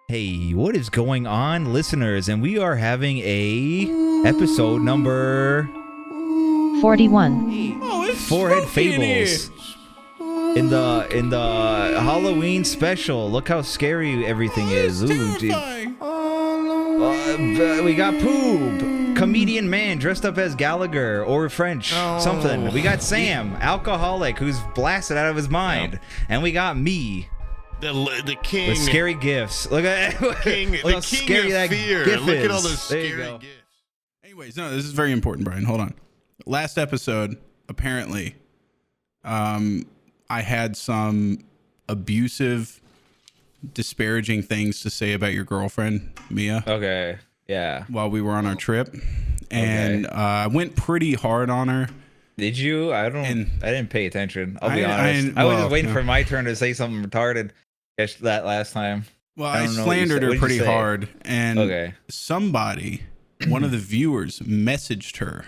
Hey, what is going on, listeners? And we are having a episode number 41. Oh, it's Forehead spooky in Fables. In the Halloween special. Look how scary everything is. Ooh, dude. We got Poob, comedian man dressed up as Gallagher or French something. We got Sam, alcoholic who's blasted out of his mind, and we got me. The king with scary gifts. Look at king, look the how king scary of that fear. gif Look is. at all those There you scary go. gifts. Anyways, no, this is very important, Brian. Hold on. Last episode, apparently, I had some abusive, disparaging things to say about your girlfriend, Mia. Okay. Yeah. While we were on our trip, and I went pretty hard on her. Did you? I didn't pay attention. I'll be honest. I was just waiting for my turn to say something retarded. That last time. Well, I slandered her pretty hard, and somebody, one of the viewers, messaged her.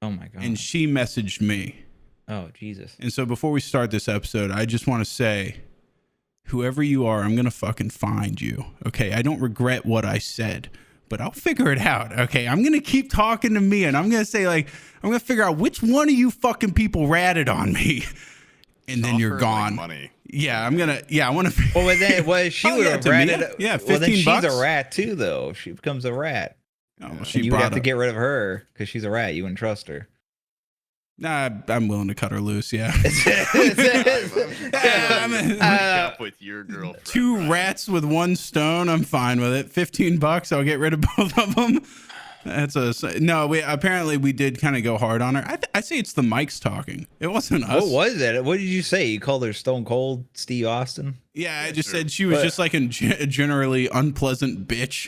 Oh my god! And she messaged me. Oh Jesus! And so before we start this episode, I just want to say, whoever you are, I'm gonna fucking find you. Okay, I don't regret what I said, but I'll figure it out. Okay, I'm gonna keep talking to me, and I'm gonna say I'm gonna figure out which one of you fucking people ratted on me, and then you're gone. Money. Yeah, I'm gonna. Yeah, I want to. Well, then, she would have ratted. Yeah, 15 well, then she's bucks. a rat too, though. She becomes a rat. Oh, well, and you would have to get rid of her because she's a rat. You wouldn't trust her. Nah, I'm willing to cut her loose. Yeah. Up with your girlfriend. 2 rats with 1 stone. I'm fine with it. $15. I'll get rid of both of them. Apparently we did kind of go hard on her. I say it's the mics talking. It wasn't us. What was it? What did you say? You called her Stone Cold Steve Austin? Yeah, I just said she was just like a generally unpleasant bitch.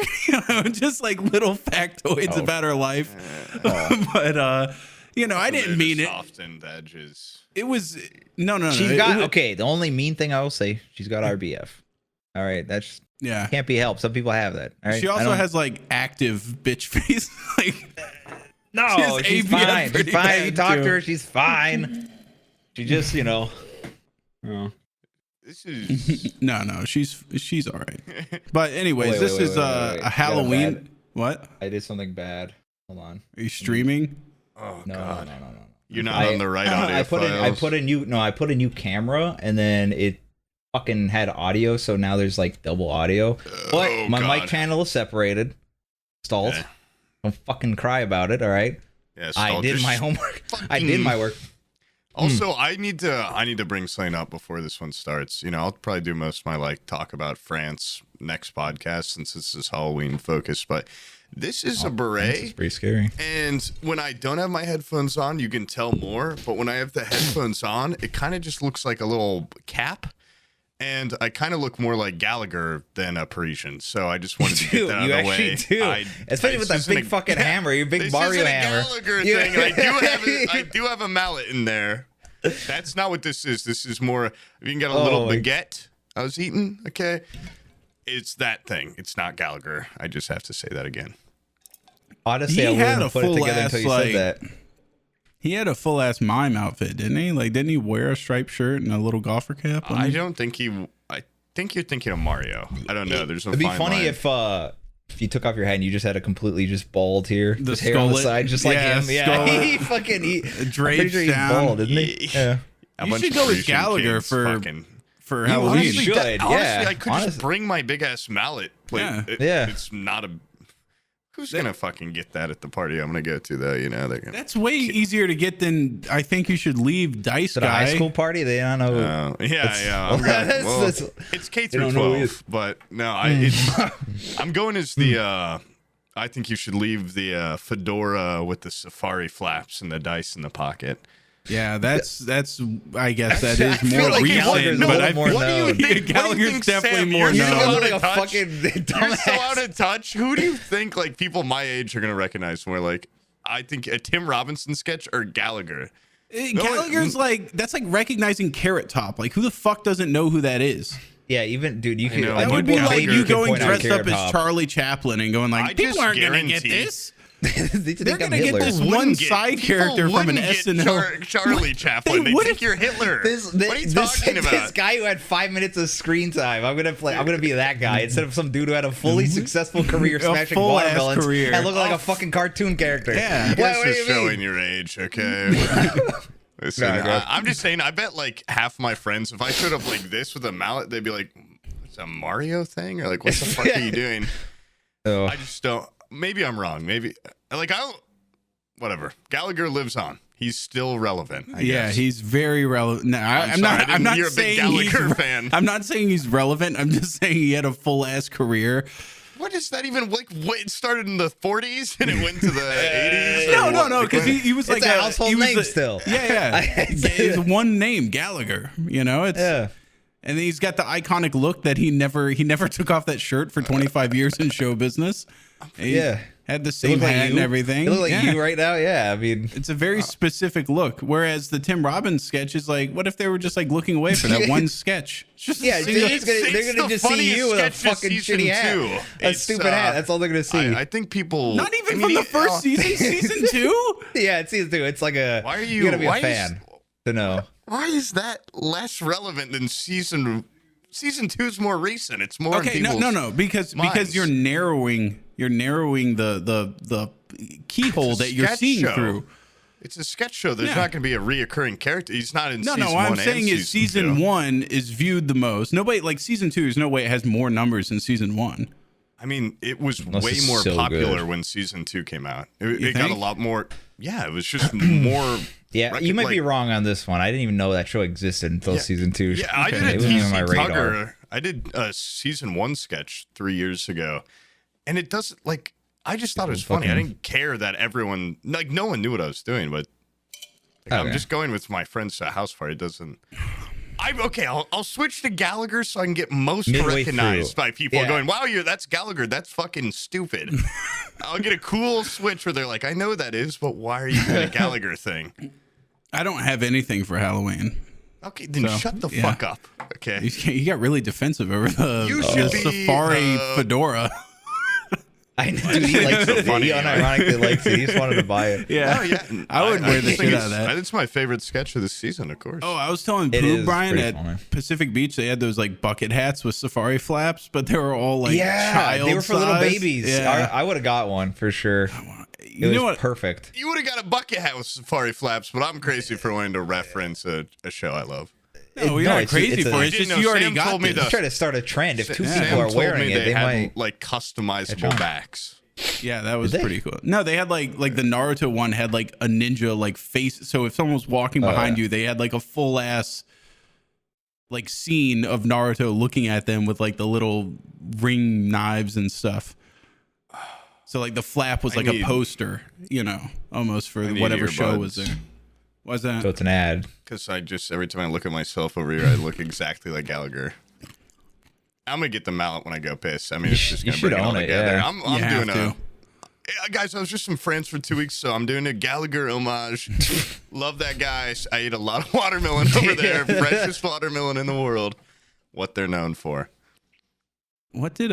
Just like little factoids about her life. But I didn't mean it. Softened edges. It was no. She's got the only mean thing I will say, she's got RBF. All right, that's can't be helped. Some people have that. All right? She also has like active bitch face. No, she's fine. She's fine. You talk to her, she's fine. She just, This is no. She's all right. But anyways, this is a Halloween. What? I did something bad. Hold on. Are you streaming? Oh No. You're not on the right audio I put a new camera, and then it fucking had audio, so now there's like double audio. But my mic channel is separated. Stalled. Yeah. Don't fucking cry about it, all right? Yeah, I did my homework. I did my work. Also, I need to bring something up before this one starts. I'll probably do most of my talk about France next podcast since this is Halloween focused, but this is a beret. It's pretty scary. And when I don't have my headphones on, you can tell more, but when I have the headphones on, it kind of just looks like a little cap. And I kind of look more like Gallagher than a Parisian, so I just wanted to get that out of the way. You actually do. Especially with that big fucking hammer, your big Mario hammer. This isn't a Gallagher thing. I do have a mallet in there. That's not what this is. This is more, if you can get a little baguette I was eating, okay? It's that thing. It's not Gallagher. I just have to say that again. Honestly, I wouldn't put it together until you said that. He had a full ass mime outfit, didn't he? Didn't he wear a striped shirt and a little golfer cap? I don't think I think you're thinking of Mario. I don't know. There's a fine line. It'd be funny if you took off your hat and you just had a completely just bald here, the hair on the side, just like him. Yeah, he drapes down. Bald, isn't he? Yeah. You should go with Gallagher for Halloween. Honestly, should. Honestly, I could just bring my big ass mallet. It's not a. Who's gonna fucking get that at the party I'm gonna go to though? That's way easier to get than I think you should leave Dice At Guy. a high school party, they don't know. It's K through 12, but no, I'm going as the. I think you should leave the fedora with the safari flaps and the dice in the pocket. Yeah, that's. I guess that is more like recent, but I feel what do you think? Gallagher's definitely more You're known. so out of touch. You're so out of touch. Who do you think people my age are gonna recognize more? I think a Tim Robinson sketch or Gallagher. Gallagher's that's like recognizing Carrot Top. Who the fuck doesn't know who that is? Yeah, even dude, you could. That would be like you going dressed up as Top. Charlie Chaplin and going people aren't gonna get this. They're gonna get this one side character from an SNL. Charlie Chaplin. They think you're Hitler. What are you talking about? This guy who had 5 minutes of screen time. I'm gonna be that guy instead of some dude who had a fully successful career smashing watermelons and look like a fucking cartoon character. Yeah, that's just showing your age. Okay. Listen, I'm just saying. I bet like half my friends, if I showed up like this with a mallet, they'd be like, "It's a Mario thing," or like, "What the fuck are you doing?" Oh. I just don't. Maybe I'm wrong. Maybe like whatever. Gallagher lives on. He's still relevant. I guess. He's very relevant. No, I'm not you're a big Gallagher fan. I'm not saying he's relevant. I'm just saying he had a full ass career. What is that even like? What, it started in the 40s and it went to the 80s? No, because he was like a household name still. Yeah. It's one name, Gallagher. You know, it's and then he's got the iconic look that he never took off that shirt for 25 years in show business. Had the same hat and everything. You look like you right now. Yeah, I mean, it's a very specific look. Whereas the Tim Robbins sketch is like, what if they were just like looking away for that one sketch? It's just they're gonna just see you with a fucking shitty hat, a stupid hat. That's all they're gonna see. I think people not even from the first season, season 2. Yeah, it's season 2. It's like a. Why are you gotta be a fan to know? Why is that less relevant than season 2 is more recent. It's more okay. No, because you're narrowing the keyhole that you're seeing through. It's a sketch show. There's not going to be a reoccurring character. He's not in season 1. No, what I'm saying is season 1 is viewed the most. Nobody like season 2. There's no way it has more numbers than season 1. I mean, it was way more popular when season 2 came out. It got a lot more. Yeah, it was just more. Yeah, you might be wrong on this one. I didn't even know that show existed until season 2. Yeah, I did a TC Tugger. I did a season 1 sketch 3 years ago, and it doesn't like. I just thought it was funny. I didn't care that everyone like no one knew what I was doing, but I'm just going with my friends to a house party. It doesn't. I'll switch to Gallagher so I can get most recognized by people going, wow, that's Gallagher. That's fucking stupid. I'll get a cool switch where they're like, I know who that is, but why are you doing a Gallagher thing? I don't have anything for Halloween. Okay, then shut the fuck up. Okay. You got really defensive over the safari fedora. I know, dude, he likes it. He unironically likes it. He just wanted to buy it. Yeah, I would wear the shit out of that. It's my favorite sketch of the season, of course. Oh, I was telling Pooh Brian at Pacific Beach, they had those like bucket hats with safari flaps, but they were all like child they were for little babies. Yeah. I would have got one for sure. You know what? Perfect. You would have got a bucket hat with safari flaps, but I'm crazy for wanting to reference a show I love. No, you're not crazy for it. It's just you already got this. Just try to start a trend. If two people are wearing it, they might like customizable backs. Yeah, that was pretty cool. No, they had like the Naruto one had like a ninja like face. So if someone was walking behind you, they had like a full ass like scene of Naruto looking at them with like the little ring knives and stuff. So like the flap was like a poster, you know, almost for whatever show was there. Why's that? So it's an ad. Because every time I look at myself over here, I look exactly like Gallagher. I'm going to get the mallet when I go piss. I mean, it's just going to bring it all together. Yeah. I'm doing a... Guys, I was just in France for 2 weeks, so I'm doing a Gallagher homage. Love that guy. I ate a lot of watermelon over there. Freshest watermelon in the world. What they're known for. What did...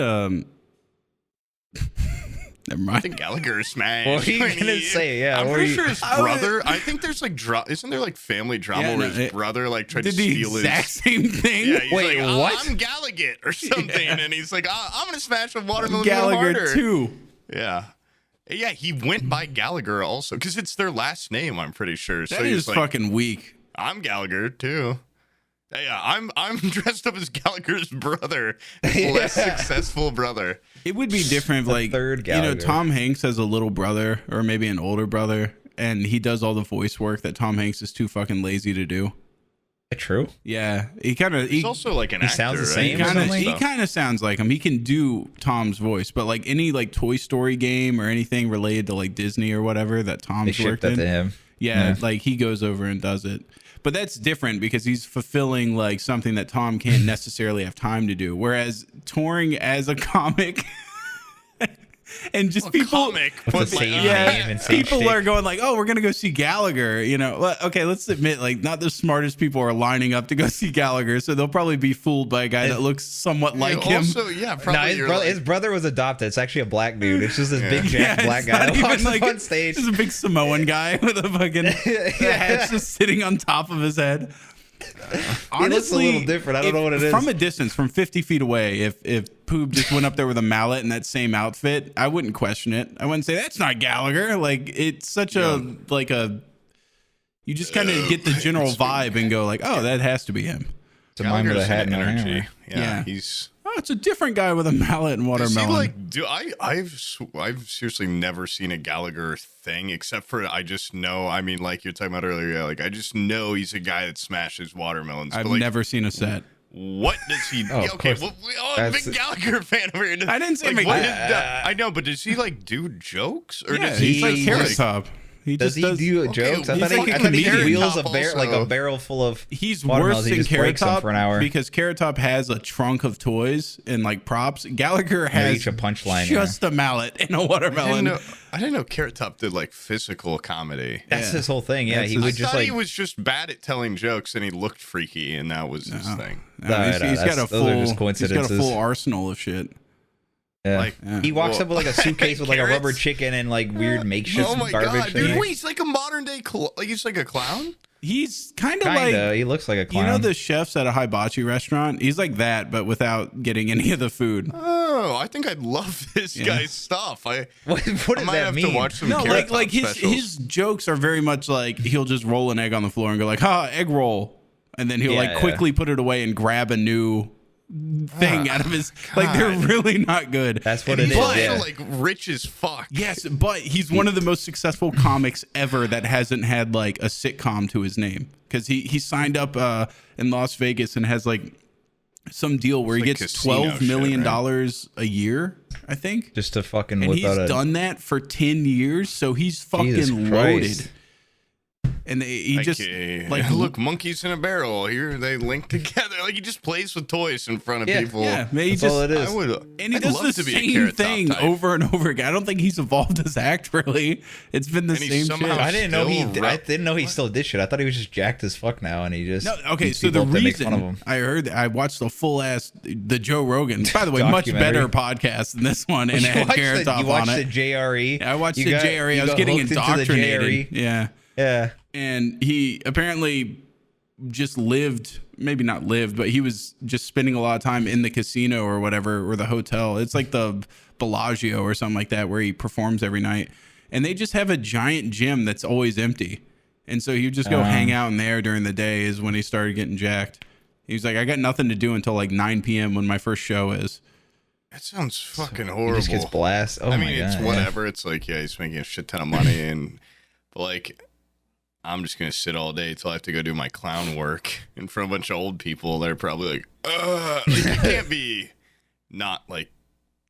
Never mind. I think Gallagher smashed. What are you gonna say? Yeah, I'm pretty sure his brother. I think there's like isn't there like family drama where his brother like tried to steal his exact same thing? Yeah, he's wait, like, what? I'm Gallagher or something, and he's like, I'm gonna smash a watermelon Gallagher too. Yeah, he went by Gallagher also because it's their last name. I'm pretty sure. That is like, fucking weak. I'm Gallagher too. Yeah, I'm dressed up as Gallagher's brother, his less successful brother. It would be different if, like, third Gallagher. Tom Hanks has a little brother or maybe an older brother, and he does all the voice work that Tom Hanks is too fucking lazy to do. True. Yeah, he's also like an actor. Sounds the same. He kind of sounds like him. He can do Tom's voice, but like any like Toy Story game or anything related to like Disney or whatever that Tom's worked in, to him. Yeah, like he goes over and does it. But that's different because he's fulfilling like something that Tom can't necessarily have time to do. Whereas touring as a comic, and just people, comic, but same like, name and same people shtick. are going like, "Oh, we're gonna go see Gallagher." You know, well, okay, let's admit, like, not the smartest people are lining up to go see Gallagher, so they'll probably be fooled by a guy that looks somewhat like him. Also, yeah, probably No, his brother was adopted. It's actually a black dude. It's just this big jacked black it's guy not that walks even like on stage. Just a big Samoan guy with a fucking the hat's just sitting on top of his head. He looks a little different. I don't know what it is. From a distance, from 50 feet away, if Poob just went up there with a mallet in that same outfit, I wouldn't question it. I wouldn't say that's not Gallagher. Like, it's such a you just kind of get the general vibe and go like, oh, that has to be him. It's a mime with a hat and energy. energy. Yeah. He's. Oh, it's a different guy with a mallet and Is he watermelon. like? I've seriously never seen a Gallagher thing except for I just know. I mean, like you're talking about earlier, yeah, like I just know he's a guy that smashes watermelons. I've but like, never seen a set. What does he? Oh, of okay, course. well, I'm a big Gallagher fan over here. I didn't say like, Mc- I know, but does he like do jokes or Yeah, does he's he like he Carrot just- Top. He Does just he do jokes? I he's thought he, like a I thought he comedian. wheels a Top like a also. barrel full of. He's watermelons. worse He than just Carrot breaks them Top for an hour. because Carrot Top has a trunk of toys and like props. Gallagher has each a punchline, just a mallet and a watermelon. I didn't know Carrot Top did like physical comedy. That's Yeah. his whole thing. Yeah, That's he his- would I just thought like. he was just bad at telling jokes and he looked freaky and that was his thing. No, No, he's got a those are just full. He's got a coincidences. full arsenal of shit. Yeah. Like, He walks well, up with like a suitcase with like a rubber carrots? chicken and like weird makeshift Oh my garbage god, dude! thing. Wait, he's like a modern day, like he's like a clown. He's kind of Kinda. like He looks like a clown. you know the chefs at a hibachi restaurant. He's like that, but without getting any of the food. Oh, I think I'd love this guy's stuff. what I does might that have mean? to watch some. No, Carrot like Top his specials. jokes are very much like he'll just roll an egg on the floor and go like, "Ha, egg roll," and then he'll Yeah, like yeah. quickly put it away and grab a new thing out of his. Like they're really not good. That's what And it he's is. also Yeah. like rich as fuck. Yes, but he's one of the most successful comics ever that hasn't had like a sitcom to his name because he signed up in Las Vegas and has like some deal where he like gets casino $12 million shit, a year, I think. Just to fucking And whip he's out a. done that for 10 years, so he's Jesus fucking Christ. loaded. And he just like look, monkeys in a barrel. Here they link together. Like he just plays with toys in front of Yeah, people. yeah, man, he That's just all it is. I would. and he I'd does love the to be a same Carrot Top thing type. over and over again. I don't think he's evolved his act really. It's been the And he same somehow- shit. I didn't know he. Still I didn't know he still did shit. I thought he was just jacked as fuck now, and he just. No, okay. meets So the people that make fun of reason him. I heard, I watched the full ass the Joe Rogan. By the way, much Documentary. better podcast than this one, and it had Carrot Top you watched on the it. JRE. I watched You the got- JRE. you I was got getting hooked into the indoctrinated. JRE. Yeah, Yeah. and he apparently just lived, maybe not lived, but he was just spending a lot of time in the casino or whatever, or the hotel. It's like the Bellagio or something like that, where he performs every night, and they just have a giant gym that's always empty. And so he would just go hang out in there during the day is when he started getting jacked. He was like, I got nothing to do until like 9 p.m. when my first show is. That sounds fucking He horrible. just gets blasted. Oh I my mean, god. it's yeah. whatever. It's like, yeah, he's making a shit ton of money, and but like, I'm just gonna sit all day till I have to go do my clown work in front of a bunch of old people. They're probably like, like you can't be not like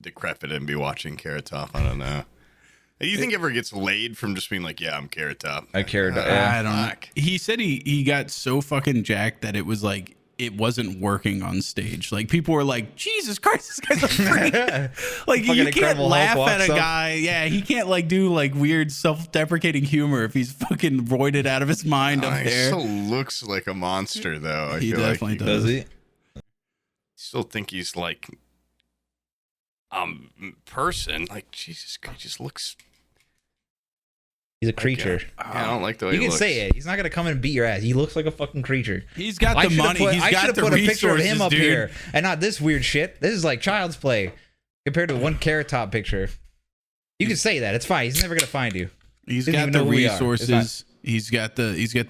decrepit and be watching Carrot Top. I don't know. Do you think he ever gets laid from just being like, yeah, I'm Carrot Top? I cared. I don't know. Fuck. He said he got so fucking jacked that it was like it wasn't working on stage. Like people were like, Jesus Christ, this guy's a freak. Like Fucking you can't Incredible Hulk laugh at walks a up. guy. Yeah, he can't like do like weird self-deprecating humor if he's fucking roided out of his mind up He there. still looks like a monster, though. I He feel definitely like does. Does he? still think he's like person. Like Jesus Christ, he just looks. He's a creature. I don't like the way You he can looks. say it. He's not gonna come and beat your ass. He looks like a fucking creature. He's got I the should've money. put- He's I got should've the put a picture of resources, him up dude. here, and not this weird shit. This is like child's play compared to one Carrot Top picture. You can say that. It's fine. He's never gonna find you. He's Didn't got even the know who we are. It's resources. He's got the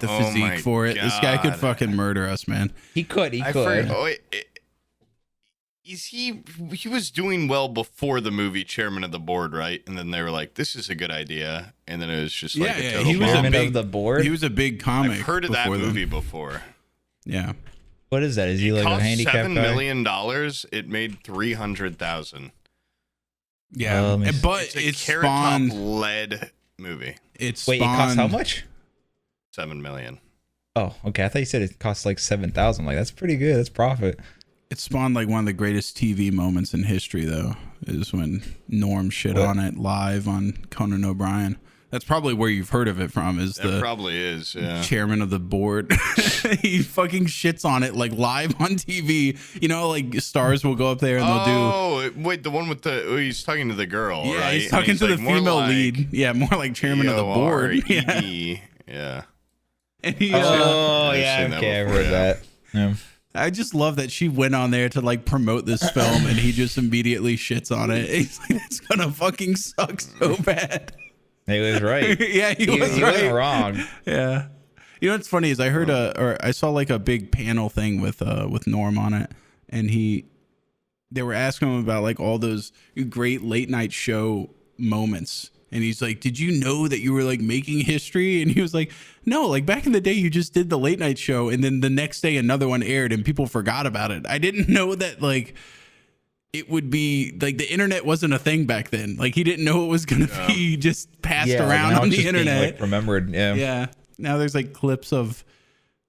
Oh my physique for it. This guy could God. fucking murder us, man. He could. He I could. forget. Is he was doing well before the movie Chairman of the Board, right? And then they were like, "This is a good idea," and then it was just like a total he was bomb. Chairman a big of the board? He was a big comic. I've heard of that before then. movie before. Yeah. What is that? Is he like a Cost handicapped $7 guy? million. It made $300,000. Yeah, but It's a it Carrot Top spawned. led movie. It spawned. Wait, it costs how much? $7 million. Oh, okay. I thought you said it costs like 7,000. Like that's pretty good. That's profit. It spawned like one of the greatest TV moments in history, though, is when Norm shit on it live on Conan O'Brien. That's probably where you've heard of it from. Probably is, yeah. Chairman of the board. He fucking shits on it like live on TV. You know, like stars will go up there and they'll do. Oh, wait, the one with he's talking to the girl. Yeah, right? he's talking to the female lead. Yeah, more like chairman of the board. Yeah. And he, okay, I've heard that. Yeah. I just love that she went on there to like promote this film and he just immediately shits on it. He's like, it's gonna fucking suck so bad. He was right. Yeah, he was right. He wasn't wrong. Yeah. You know what's funny is I heard I saw like a big panel thing with Norm on it, and they were asking him about like all those great late night show moments. And he's like, did you know that you were like making history? And he was like, no, like back in the day, you just did the late night show. And then the next day another one aired and people forgot about it. I didn't know that like it would be like the internet wasn't a thing back then. Like he didn't know it was going to be just passed around on the internet. Being, like, remembered. Yeah. Yeah. Now there's like clips of,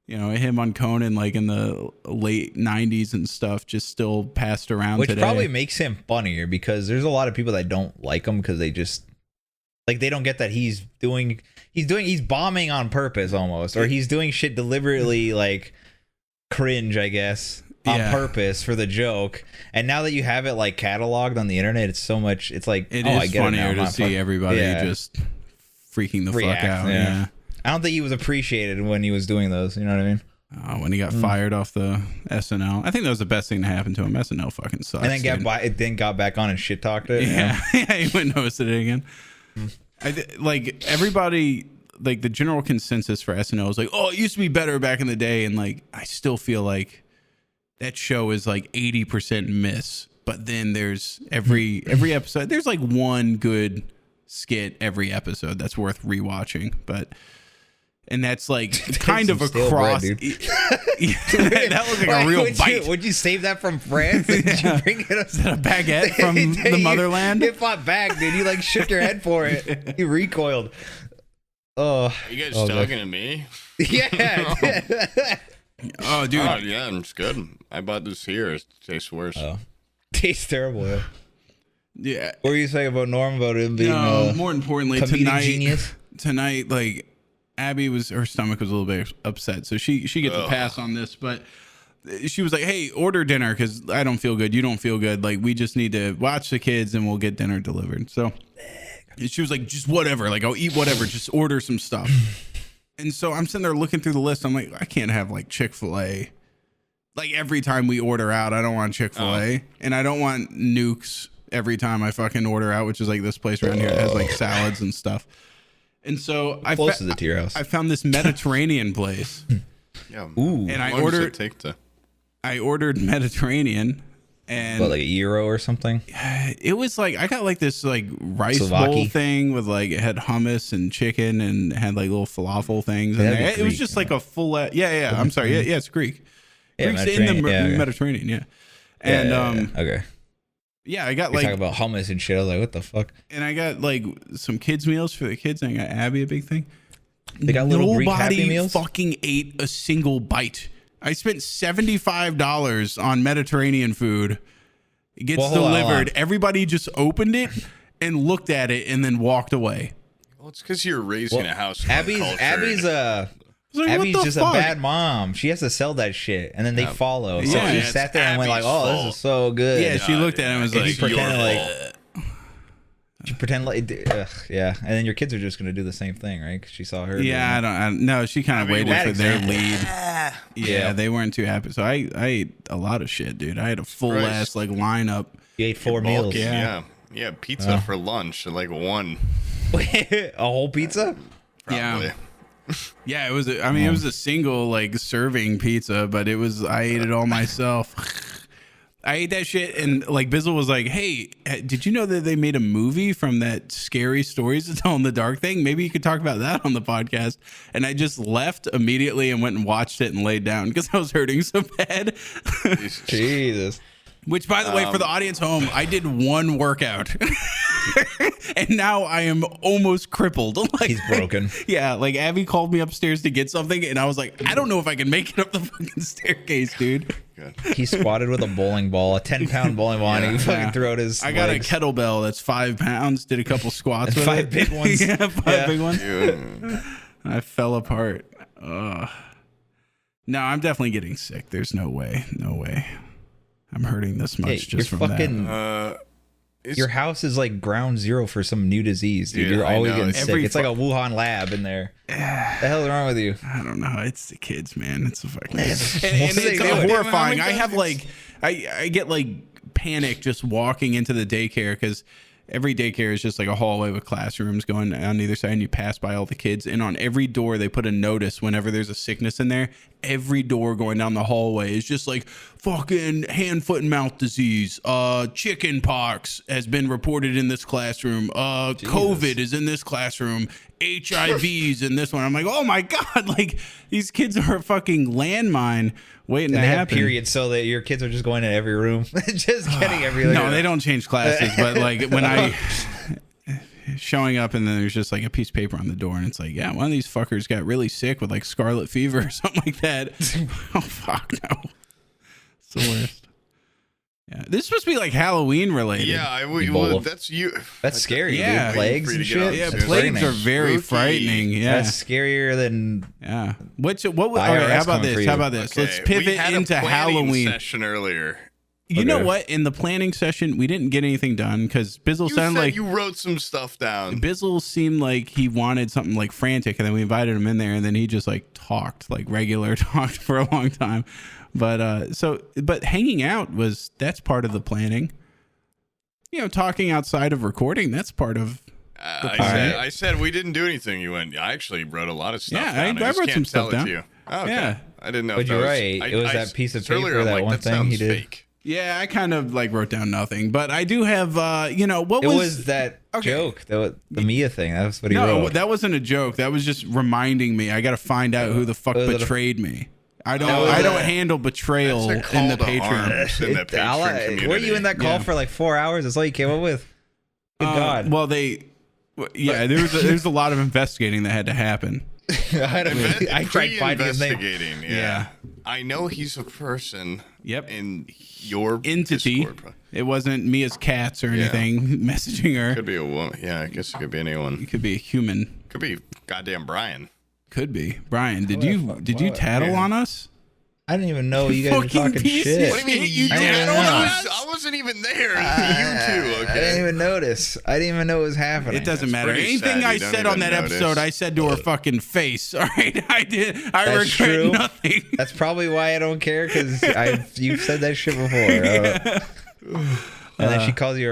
you know, him on Conan like in the late 90s and stuff just still passed around Which today. probably makes him funnier because there's a lot of people that don't like him because they just like they don't get that he's bombing on purpose almost, or he's doing shit deliberately like cringe, I guess, on purpose for the joke. And now that you have it like cataloged on the internet, it's so much. It's like I get funnier to see everybody just freaking the fuck out. Yeah. I don't think he was appreciated when he was doing those. You know what I mean? When he got fired off the SNL, I think that was the best thing to happen to him. SNL fucking sucks. And then got back on and shit talked it. Yeah, he went and hosted it again. Like everybody, like the general consensus for SNL is like, oh, it used to be better back in the day, and like I still feel like that show is like 80% miss. But then there's every episode, there's like one good skit every episode that's worth rewatching, and that's like kind of across. Bread, that looks like a real bite. Would you save that from France? Did you bring it up? Is that a baguette from the motherland? You fought back, dude. You like shook your head for it. You recoiled. Oh, are you guys talking to me? Yeah. Oh, dude. Oh, yeah, it's good. I bought this here. It tastes worse. Oh, tastes terrible. Yeah. What were you saying about Norm? About him being more importantly, tonight, like. Abby her stomach was a little bit upset, so she gets a pass on this. But she was like, "Hey, order dinner because I don't feel good. You don't feel good. Like we just need to watch the kids and we'll get dinner delivered." So she was like, "Just whatever. Like I'll eat whatever. Just order some stuff." And so I'm sitting there looking through the list. I'm like, I can't have like Chick-fil-A. Like every time we order out, I don't want Chick-fil-A, and I don't want Nukes every time I fucking order out, which is like this place around here that has like salads and stuff. And so I to your house. I found this Mediterranean place. Yeah. Ooh. And I ordered Mediterranean, and like €1 or something. It was like I got like this like rice bowl thing with like it had hummus and chicken and had like little falafel things in there. It was just like a full yeah. I'm sorry. Yeah, it's Greek. Greek's in the Mediterranean. Yeah. And okay. Yeah, I got You're talking about hummus and shit. I was like, what the fuck? And I got like some kids meals for the kids, and I got Abby a big thing. They got little Greek Happy Meals? Nobody fucking ate a single bite. I spent $75 on Mediterranean food. It gets delivered. Everybody just opened it and looked at it and then walked away. Well, it's because you're raised in a house. Abby's just a bad mom. She has to sell that shit, and then they follow. So she sat there and went like, "Oh, this is so good." Yeah, she looked at him and was like, She pretend like, yeah. And then your kids are just gonna do the same thing, right? Because she saw her. Yeah, I don't. No, she kind of waited for their lead. Yeah, they weren't too happy. So I ate a lot of shit, dude. I had a full ass like lineup. You ate 4 meals. Yeah, pizza for lunch, like one. A whole pizza? Probably. Yeah, it was. It was a single like serving pizza, but I ate it all myself. I ate that shit, and like Bizzle was like, "Hey, did you know that they made a movie from that Scary Stories to Tell in the Dark thing? Maybe you could talk about that on the podcast." And I just left immediately and went and watched it and laid down because I was hurting so bad. Jesus. Which, by the way, for the audience home, I did one workout, and now I am almost crippled. Like, he's broken. Yeah, like Abby called me upstairs to get something, and I was like, I don't know if I can make it up the fucking staircase, dude. good. He squatted with a bowling ball, a 10-pound bowling ball, and he fucking threw out his. I got legs. a kettlebell that's 5 pounds. Did a couple squats with 5 it. big ones. Yeah, 5 big ones. Yeah. I fell apart. No, I'm definitely getting sick. There's no way. No way. I'm hurting this much just from that. Your house is like ground zero for some new disease, dude. Yeah, You're always getting sick. Every It's like a Wuhan lab in there. What the hell is wrong with you? I don't know. It's the kids, man. It's a fucking Man, and what are they it's doing? horrifying. I have like I get like panic just walking into the daycare because every daycare is just like a hallway with classrooms going on either side, and you pass by all the kids, and on every door they put a notice whenever there's a sickness in there. Every door going down the hallway is just like fucking hand, foot, and mouth disease, chicken pox has been reported in this classroom, COVID is in this classroom, HIV's in this one. I'm like, oh my god, like these kids are a fucking landmine waiting to They have happen. periods so that your kids are just going to every room, just getting everything. No, they don't change classes, but like when I showing up and then there's just like a piece of paper on the door and it's like, yeah, one of these fuckers got really sick with like scarlet fever or something like that. Oh fuck no. It's the worst. Yeah. This is supposed to be like Halloween related. Yeah, that's you. That's scary. Yeah. Dude. Plagues and shit. Yeah, That's plagues frightening. are very Spooky. frightening. Yeah. That's scarier than. Yeah. What okay, IRS how about coming for this? you. How about this? Okay, Let's we pivot had into a planning Halloween. session earlier. You know Okay. what? In the planning session, we didn't get anything done because Bizzle You sounded said like you wrote some stuff down. Bizzle seemed like he wanted something like frantic, and then we invited him in there, and then he just like talked like regular talked for a long time. But but hanging out that's part of the planning. You know, talking outside of recording, that's part of. I said we didn't do anything. You went. I actually wrote a lot of stuff. Yeah, down. I just wrote can't some stuff tell it down. to you. Oh, okay. Yeah. I didn't know. But if you're that right. It was that piece of earlier, paper, I'm that like, one that thing he sounds did. Fake. Yeah, I kind of like wrote down nothing, but I do have. What It was was that joke, the Mia thing. That's what he No, wrote. that wasn't a joke. That was just reminding me. I got to find out who the fuck Was it a- betrayed me. I was don't a- handle betrayal That's a in the call to Patreon. arms in the Patreon community. Were you in that call Yeah. for like 4 hours? That's all you came up with. Good God. Well, there's a lot of investigating that had to happen. I tried finding his name. Investigating. Yeah. I know he's a person. Yep. In your Entity. Discord. It wasn't Mia's cats or anything messaging her. Could be a woman. Yeah, I guess it could be anyone. It could be a human. Could be goddamn Brian. Could be. Brian, did you tattle on us? I didn't even know you guys were Fucking talking piece of shit. What do you mean? You You did on I wasn't even there. You too. Okay. I didn't even notice. I didn't even know it was happening. It doesn't That's matter. pretty Anything sad I you don't said on even that notice. episode, I said to her fucking face. All right, I did. I That's regret true. nothing. That's probably why I don't care, because you've said that shit before. And then she calls you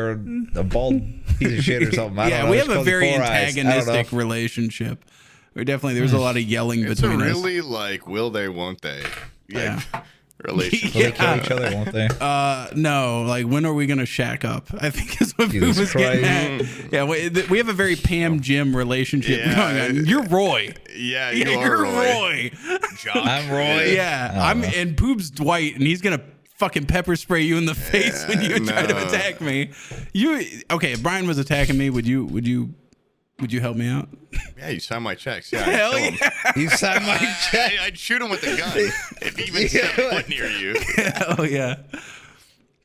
a bald piece of shit or something. I don't know. We She have a calls you very 4 eyes. I don't know. antagonistic relationship. There's a lot of yelling It's a between us. really like will they won't they Yeah. relationship. Will they kill each other, won't they? No, like when are we gonna shack up? I think is what Jesus Boo was getting Christ. at. Yeah, we have a very Pam Jim relationship Yeah. going on. You're Roy. Yeah, Yeah, you are you're Roy. Jock. I'm Roy. Yeah, Oh. and Poop's Dwight, and he's gonna fucking pepper spray you in the face when you try to no. attack me. If Brian was attacking me, would you help me out? Yeah, you sign my checks. Yeah, Hell I'd kill him. yeah! You signed my check. I'd shoot him with a gun if he even set foot near you. Hell yeah!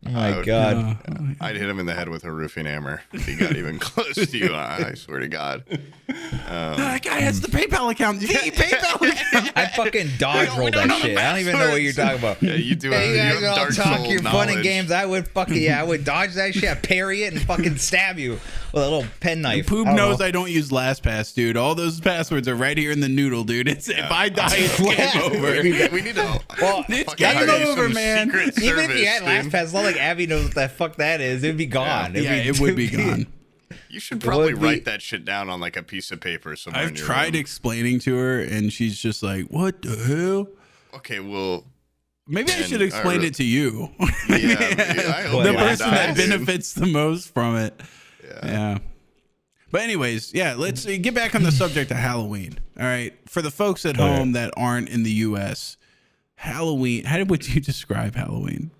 Oh my God. I'd hit him in the head with a roofing hammer if he got even close to you. I swear to God. That guy has the PayPal account. The PayPal account. I fucking dodge rolled that shit. I don't even know what you're talking about. Yeah, you do. Hey, you have guys all Dark talk Soul your fun and knowledge. games. I would I would dodge that shit, I'd parry it, and fucking stab you with a little pen knife. Poop I don't knows know. I don't use LastPass, dude. All those passwords are right here in the noodle, dude. If I die, it's game over. We need to. Well, It's fucking game hire over, some man. Secret even if you had Service, dude. LastPass, it's not like Abby knows what the fuck that is. It'd be gone. Yeah, it would be gone. You should probably would be- write that shit down on like a piece of paper somewhere. I've in your tried room. explaining to her, and she's just like, "What the hell?" Okay, well, Maybe I And should explain I- it to you. yeah, I hope The you person die, that dude. benefits the most from it. Yeah. But anyways, yeah, let's get back on the subject of Halloween. All right. For the folks at home that aren't in the US, Halloween, how would you describe Halloween?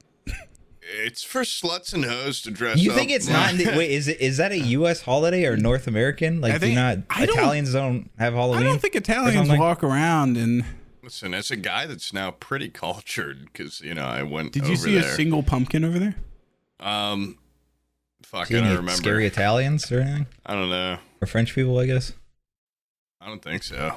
It's for sluts and hoes to dress You up. think it's not? Wait, is that a U.S. holiday or North American? Like, I think- I don't- Italians don't have Halloween? I don't think or Italians something? walk around and Listen, as a guy that's now pretty cultured, because I went. Did you over see there. a single pumpkin over there? Fuck, See I don't any remember. scary Italians or anything? I don't know. Or French people, I guess. I don't think so.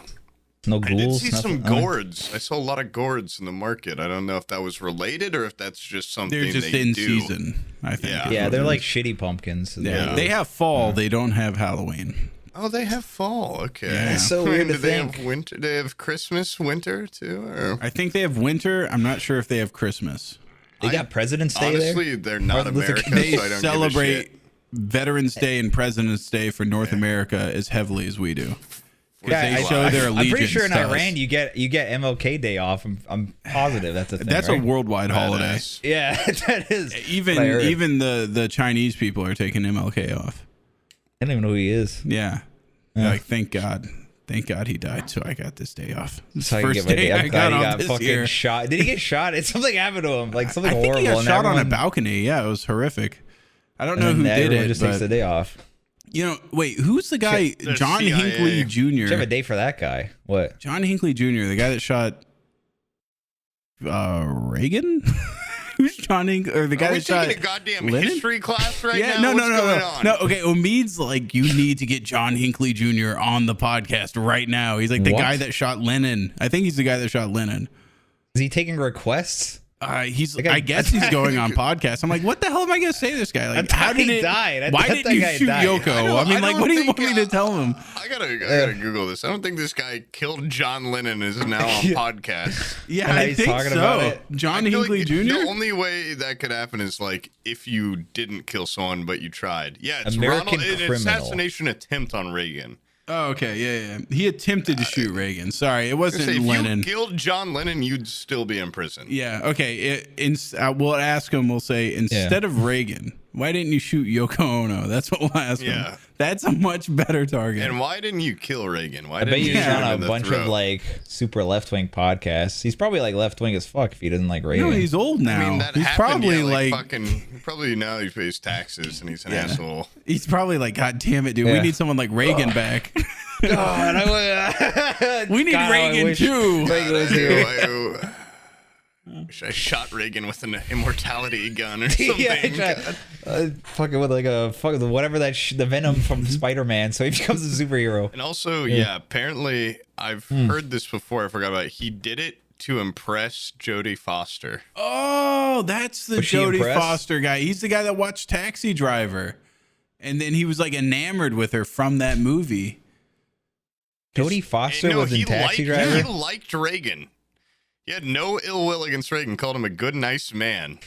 No I did ghouls. see nothing? some gourds. I saw a lot of gourds in the market. I don't know if that was related or if that's just something They're just they in do. season, I think. Yeah. Yeah, they're like shitty pumpkins. Yeah, they have fall. They don't have Halloween. Oh, they have fall. Okay. Yeah. It's so weird Do to they think. have winter? Do they have Christmas, winter too? Or I think they have winter. I'm not sure if they have Christmas. They got President's Day honestly, there. they're not Martin Luther America, King. They so I don't celebrate give a shit. Veterans Day and President's Day for North America as heavily as we do. Because they I- show their allegiance. I'm pretty sure in to us. Iran you get MLK Day off. I'm positive that's a thing. That's right? a worldwide holiday. Badass. Yeah, that is. I Even heard. the Chinese people are taking MLK off. I don't even know who he is. Yeah. Like thank God he died, so I got this day off. This So I can first get my day day. I I'm glad got he off got this fucking year. shot. Did he get shot? Something happened to him. Like something I think horrible. he got and shot on a everyone- balcony. Yeah, it was horrific. I don't and know then who did everyone it, just takes the but day off. wait, who's the guy? The John CIA. Hinckley Should have a Jr. day for that guy. What? John Hinckley Jr., the guy that shot Reagan. Who's John Hinckley? Or the guy Are we that shot taking a goddamn Lennon? history class right Yeah, now? no, What's going no. on? No, okay. Umid's like, you need to get John Hinckley Jr. on the podcast right now. He's like the What? guy that shot Lennon. I think he's the guy that shot Lennon. Is he taking requests? He's. Like, I guess he's going on podcast. I'm like, what the hell am I going to say to this guy? Like, I thought how did he it? died. I Why thought didn't that you guy shoot died. Yoko? I I mean, don't like, what do you want think, me to tell him? I gotta Google this. I don't think this guy killed John Lennon is now on podcast. Yeah, And I he's think talking so. about it. John I feel Hinckley like Jr. The only way that could happen is like if you didn't kill someone but you tried. Yeah, it's American an criminal. assassination attempt on Reagan. Oh, okay, yeah. He attempted to shoot Reagan. Sorry, it wasn't Say, if Lennon. you killed John Lennon, you'd still be in prison. Yeah, okay. We'll ask him. We'll say instead of Reagan, why didn't you shoot Yoko Ono? That's what we'll ask Yeah. him. That's a much better target. And why didn't you kill Reagan? Why I bet didn't you you he's shoot him on in a the bunch throat? of like super left wing podcasts. He's probably like left wing as fuck if he doesn't like Reagan. no, he's old now. I mean, that he's happened, probably yeah, like fucking. Probably now he pays taxes and he's an asshole. he's probably like, God damn it, dude. We Yeah. need someone like Reagan back. God, We need Reagan too. Reagan was here. I wish I shot Reagan with an immortality gun or something. Fucking with like a fucking whatever the venom from Spider-Man, so he becomes a superhero. And also, yeah, apparently I've heard this before. I forgot about it. He did it to impress Jodie Foster. Oh, that's the Was she Jodie impressed? Foster guy. He's the guy that watched Taxi Driver. And then he was like enamored with her from that movie. Jodie Foster No, was in Taxi Driver. He liked Reagan. He had no ill will against Reagan. Called him a good, nice man.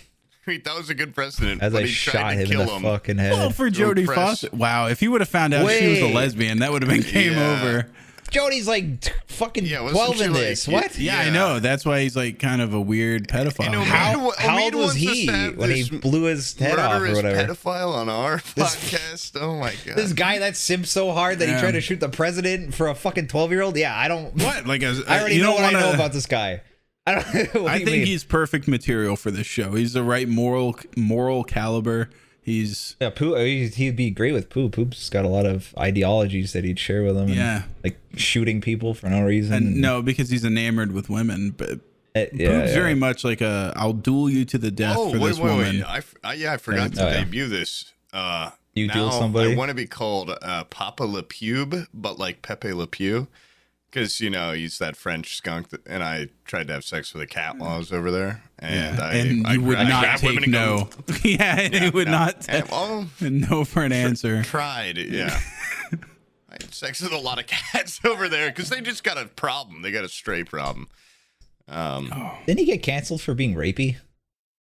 I mean, that was a good precedent. As but I he shot tried to him in kill the him. fucking head. Well, for Jodie impress. Foster. Wow, if he would have found out she was a Wait. lesbian, that would have been game Yeah. over. Jodie's like fucking Yeah, wasn't 12 she in like- this. What? Yeah, I Yeah. know. That's why he's like kind of a weird pedophile. You know, How Omid old was wants us he to have when he this blew his head off or murderous whatever? pedophile on our podcast. Oh my god! This guy that simped so hard that Yeah. he tried to shoot the president for a fucking 12-year-old? Yeah, I don't. What? Like, I already you know don't what I know wanna- about this guy. I don't. What I do you think mean? he's perfect material for this show. He's the right moral caliber. He's Yeah, Pooh. He'd be great with Pooh. Poop's got a lot of ideologies that he'd share with him. and, Yeah. like shooting people for no reason. and no, because he's enamored with women. But Yeah, Poop's very much like a I'll duel you to the death for this woman. I forgot to Oh, yeah. debut this. You now duel somebody? I want to be called Papa Le Pube, but like Pepe Le Pue. Because, he's that French skunk, and I tried to have sex with a cat while I was over there. And and you would I not grabbed women take and no. go, Yeah, and he would not And, well, no for an answer. tried, yeah. I had sex with a lot of cats over there because they just got a problem. They got a stray problem. Didn't he get canceled for being rapey?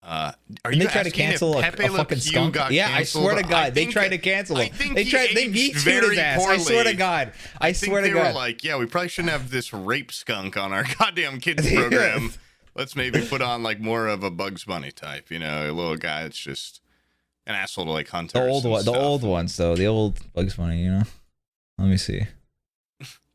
Are Didn't you they try to asking if cancel a Pepe Le fucking Pew skunk? got Yeah, I canceled? swear to God, I they think- tried to cancel I him. think They he tried. They aged meat his very ass. I swear to poorly. God. I I think swear to they were God. like, yeah, we probably shouldn't have this rape skunk on our goddamn kids program. Let's maybe put on like more of a Bugs Bunny type, a little guy that's just an asshole to like hunters. The old ones though. The old Bugs Bunny. Let me see.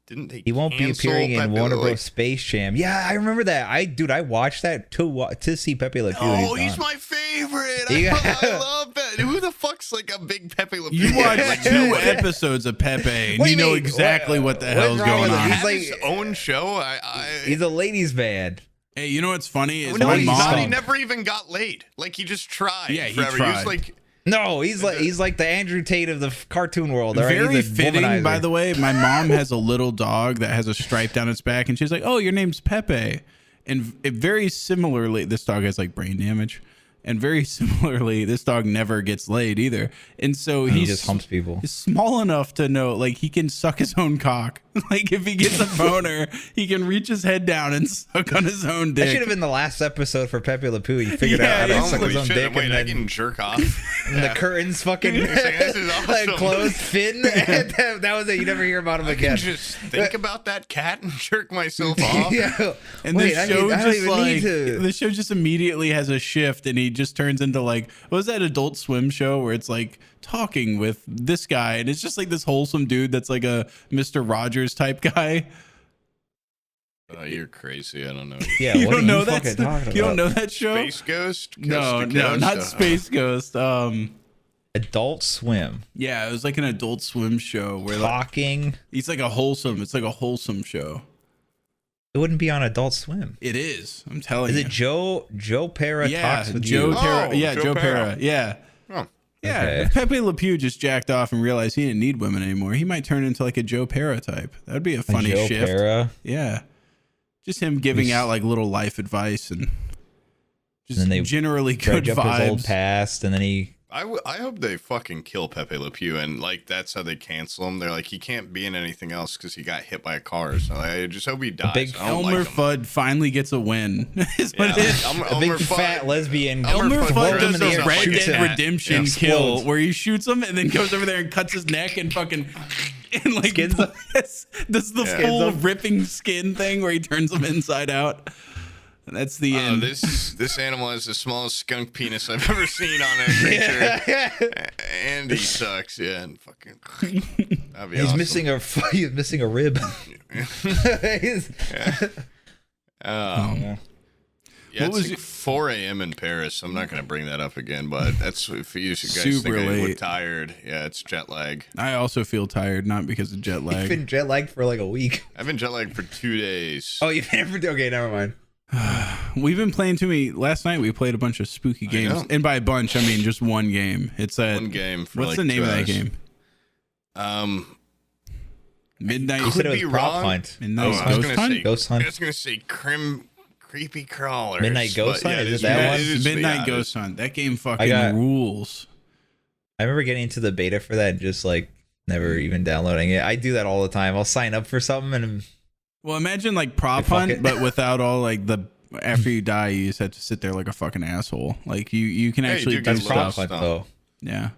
Didn't they? He won't be cancel appearing in Pepe Le Warner Pue? Bros. Space Jam. Yeah, I remember that. I watched that to see Pepe Le Pew. Oh, and he's gone. my favorite. Yeah. I love that. Who the fuck's like a big Pepe Le Pew? You watched Like, 2 nobody episode of Pepe, and What do you you know mean? exactly what the What's hell's wrong going with him? on. He's have like- his own show. He's a ladies' man. Hey, you know what's funny is no, my he's mom. not. He never even got laid. Like he just tried. Yeah, he forever. tried. was like, No, he's like the Andrew Tate of the cartoon world. All right? Very He's a fitting, womanizer. by the way. My mom has a little dog that has a stripe down its back, and she's like, "Oh, your name's Pepe." And very similarly, this dog has like brain damage, and very similarly, this dog never gets laid either. And so He he's just humps people. He's small enough to know, like, he can suck his own cock. Like, if he gets a boner, he can reach his head down and suck on his own That should dick. have been the last episode for Pepe Le Pew. He figured Yeah, out how to suck holy his own shit! dick, Wait, and I then can jerk off. and the curtains fucking This is awesome. like closed fin. that was it. You never hear about him I again. can just think about that cat and jerk myself off. Yeah. And Wait, the show I don't just even need like to. the show just immediately has a shift, and he just turns into like, what was that Adult Swim show where it's like talking with this guy, and it's just like this wholesome dude that's like a Mr. Rogers type guy. Oh, you're crazy. I don't know. Yeah, You what don't are know you that? fucking talking You don't about? know that show? Space Ghost? No, Coast to no, Coast? not Space Ghost. Adult Swim. Yeah, it was like an Adult Swim show where like, Talking. it's like a wholesome show. It wouldn't be on Adult Swim. It is. I'm telling Is you. it Joe Pera Yeah, talks with Joe you? Terra. Oh, Yeah, Joe Joe Pera. Pera. Yeah. Oh. Yeah, Okay. if Pepe Le Pew just jacked off and realized he didn't need women anymore, he might turn into like a Joe Pera type. That'd be a funny Joe shift. Pera. Yeah. Just him giving out like little life advice and just And then they generally Dredge good up his old vibes. past, and then he. I hope they fucking kill Pepe Le Pew, and like that's how they cancel him. They're like, he can't be in anything else because he got hit by a car. So I just hope he dies. big I don't Elmer like him. Fudd finally gets a win. Is what it is. A big fat lesbian. Elmer Elmer Fudd Fudd Fudd does does a a Red fucking Dead cat. Redemption Yeah. kill Explodes. where he shoots him and then goes over there and cuts his neck and fucking and like Skins him. does the Yeah. full Skins him. ripping skin thing where he turns him inside out. And that's the end. This animal has the smallest skunk penis I've ever seen on a creature, and he sucks. Yeah, and fucking. That'd be He's awesome. missing a rib. He's- Yeah, What it's was like your- 4 a.m. in Paris. I'm not going to bring that up again, but that's if you guys Super think I late. look tired. Yeah, it's jet lag. I also feel tired, not because of jet He's lag. been jet lagged for like a week. I've been jet lagged for 2 days. Oh, you've never. Okay, never mind. We've been playing too many. Last night we played a bunch of spooky games, know. and by a bunch I mean just one game. It's a One game for what's like the name 2 of that hours. game? You Midnight. Could said it was be Prop wrong. Hunt. Midnight I was Ghost gonna Hunt. say- Ghost I Hunt. was going to say creepy crawlers. Midnight Ghost but Hunt? Is it it that one? it is- Midnight yeah, Ghost Hunt. That game fucking got- rules. I remember getting into the beta for that and just like never even downloading it. I do that all the time. I'll sign up for something and Well, imagine like Prop Fuck Hunt, it. but without all like the. After you die, you just have to sit there like a fucking asshole. Like you can Yeah, you actually do do get that's Prop stuff. Hunt though. Yeah.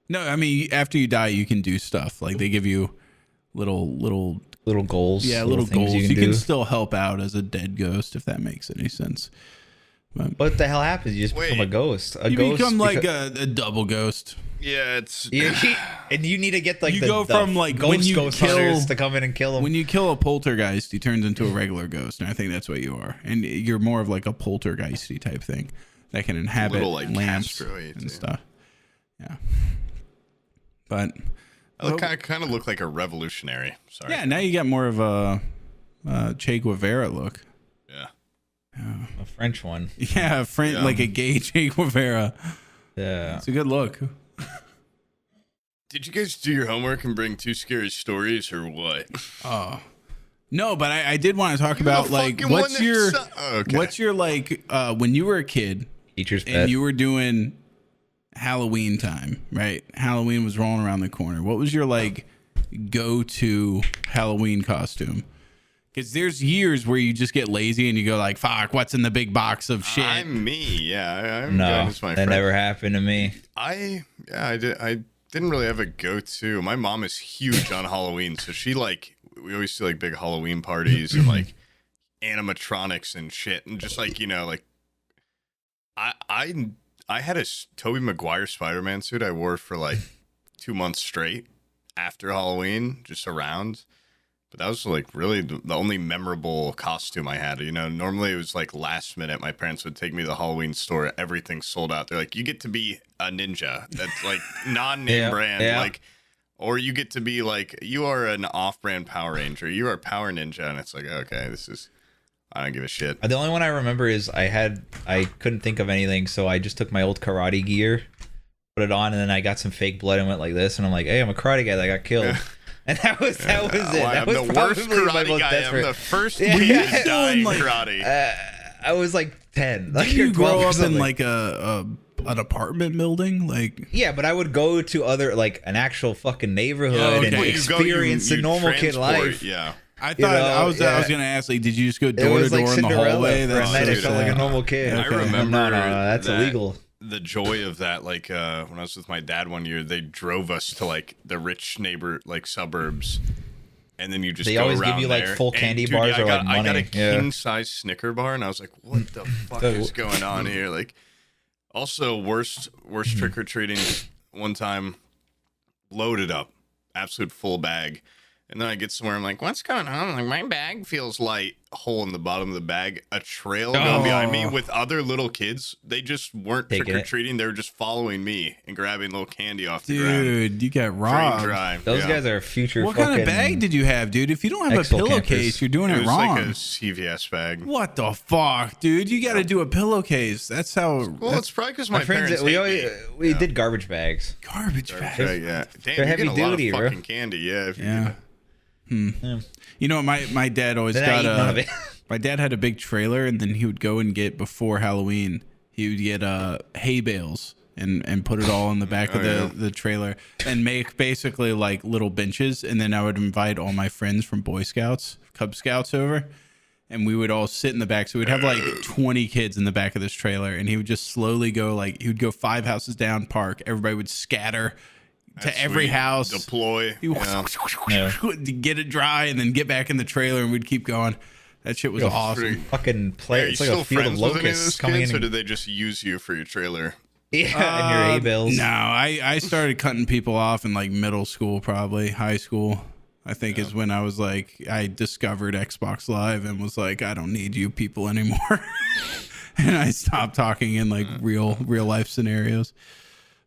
No, I mean after you die, you can do stuff. Like they give you little Little goals. yeah little things goals. You can can do. still help out as a dead ghost if that makes any sense. What the hell happens? You just become a Wait. ghost. A You ghost become like a double ghost. Yeah, it's and you need to get like You the, go the from, like, when you ghost kill- hunters to come in and kill them. When you kill a poltergeist, he turns into a regular ghost, and I think that's what you are. And you're more of like a poltergeisty type thing that can inhabit little, like, lamps Castroid, and yeah. stuff. Yeah. But I kind of look like a revolutionary. Sorry. yeah, now you got more of a Che Guevara look. Yeah. a French one. Yeah, a friend Yeah. like a gay Che Guevara. Yeah. It's a good look. Did you guys do your homework and bring 2 scary stories or what? Oh. No, but I did want to talk You're the about like fucking one what's that your Oh, okay. what's your like when you were a kid Teacher's and pet. you were doing Halloween time, right? Halloween was rolling around the corner. What was your like go-to Halloween costume? Because there's years where you just get lazy and you go like, "Fuck, what's in the big box of shit?" I'm me. Yeah, I'm no, going as my that friend. never happened to me. I didn't really have a go-to. My mom is huge on Halloween, so she like we always do like big Halloween parties and like animatronics and shit, and just like like I had a Tobey Maguire Spider-Man suit I wore for like 2 months straight after Halloween, just around. But that was like really the only memorable costume I had. You know, normally it was like last minute. My parents would take me to the Halloween store. Everything sold out. They're like, you get to be a ninja. That's like non-name brand. Yeah. Like, or you get to be like, you are an off-brand Power Ranger. You are Power Ninja. And it's like, okay, I don't give a shit. The only one I remember is I couldn't think of anything, so I just took my old karate gear, put it on, and then I got some fake blood and went like this, and I'm like, hey, I'm a karate guy that got killed. And that was it. Well, That I'm was the worst probably my karate most guy. desperate. I'm the first kid to die in like, karate. I was like 10. Like, Did you or 12 grow or up in something. like an apartment building? Like, Yeah, but I would go to other, like, an actual fucking neighborhood okay. and Well, experience the normal kid life. Yeah. I thought You know, I was yeah. gonna ask, like, did you just go It door to was like door in the Cinderella hallway? for a night. I felt like a normal kid. I Okay. remember No, that's that- illegal. The joy of that, like when I was with my dad one year, they drove us to like the rich neighbor, like suburbs, and then you just They go always give around you, like, there. full And, candy dude, bars or, like, I got a money. Yeah. king size Snicker bar, and I was like, what the fuck is going on here? Like, also worst trick or treating. One time, loaded up, absolute full bag. And then I get somewhere, I'm like, what's going on? I'm like, my bag feels light. Hole in the bottom of the bag. A trail going behind me with other little kids. They just weren't Taking trick or treating. They were just following me and grabbing little candy off the Dude, ground. you got Drain robbed. dry. Those Yeah. guys are future What fucking... kind of bag did you have, dude? If you don't have a Exo pillowcase, campers. you're doing It it was wrong. like a CVS bag. What the fuck, dude? You got to do a pillowcase. That's how. Well, that's it's probably because My my friends, parents we hate always, me. we did garbage bags. garbage bag. Right, yeah. Damn, They're you get a lot heavy-duty, of bro. fucking candy. Yeah. If you Yeah. You know, my dad always Then I got eat none of it. My dad had a big trailer, and then he would go and get, before Halloween, he would get hay bales and put it all in the back of the trailer and make basically like little benches. And then I would invite all my friends from Boy Scouts, Cub Scouts over, and we would all sit in the back. So we'd have like 20 kids in the back of this trailer, and he would just slowly go, like, he would go 5 houses down, park. Everybody would scatter to every sweet. house. Deploy. He to get it dry and then get back in the trailer, and we'd keep going. That shit was awesome. Fucking play. Are you It's like still a field of friends with any of locusts those coming kids, in. or did they just use you for your trailer? Yeah, and your A-bills. No, I started cutting people off in like middle school, probably high school. I think is when I was like, I discovered Xbox Live and was like, I don't need you people anymore. And I stopped talking in like real life scenarios.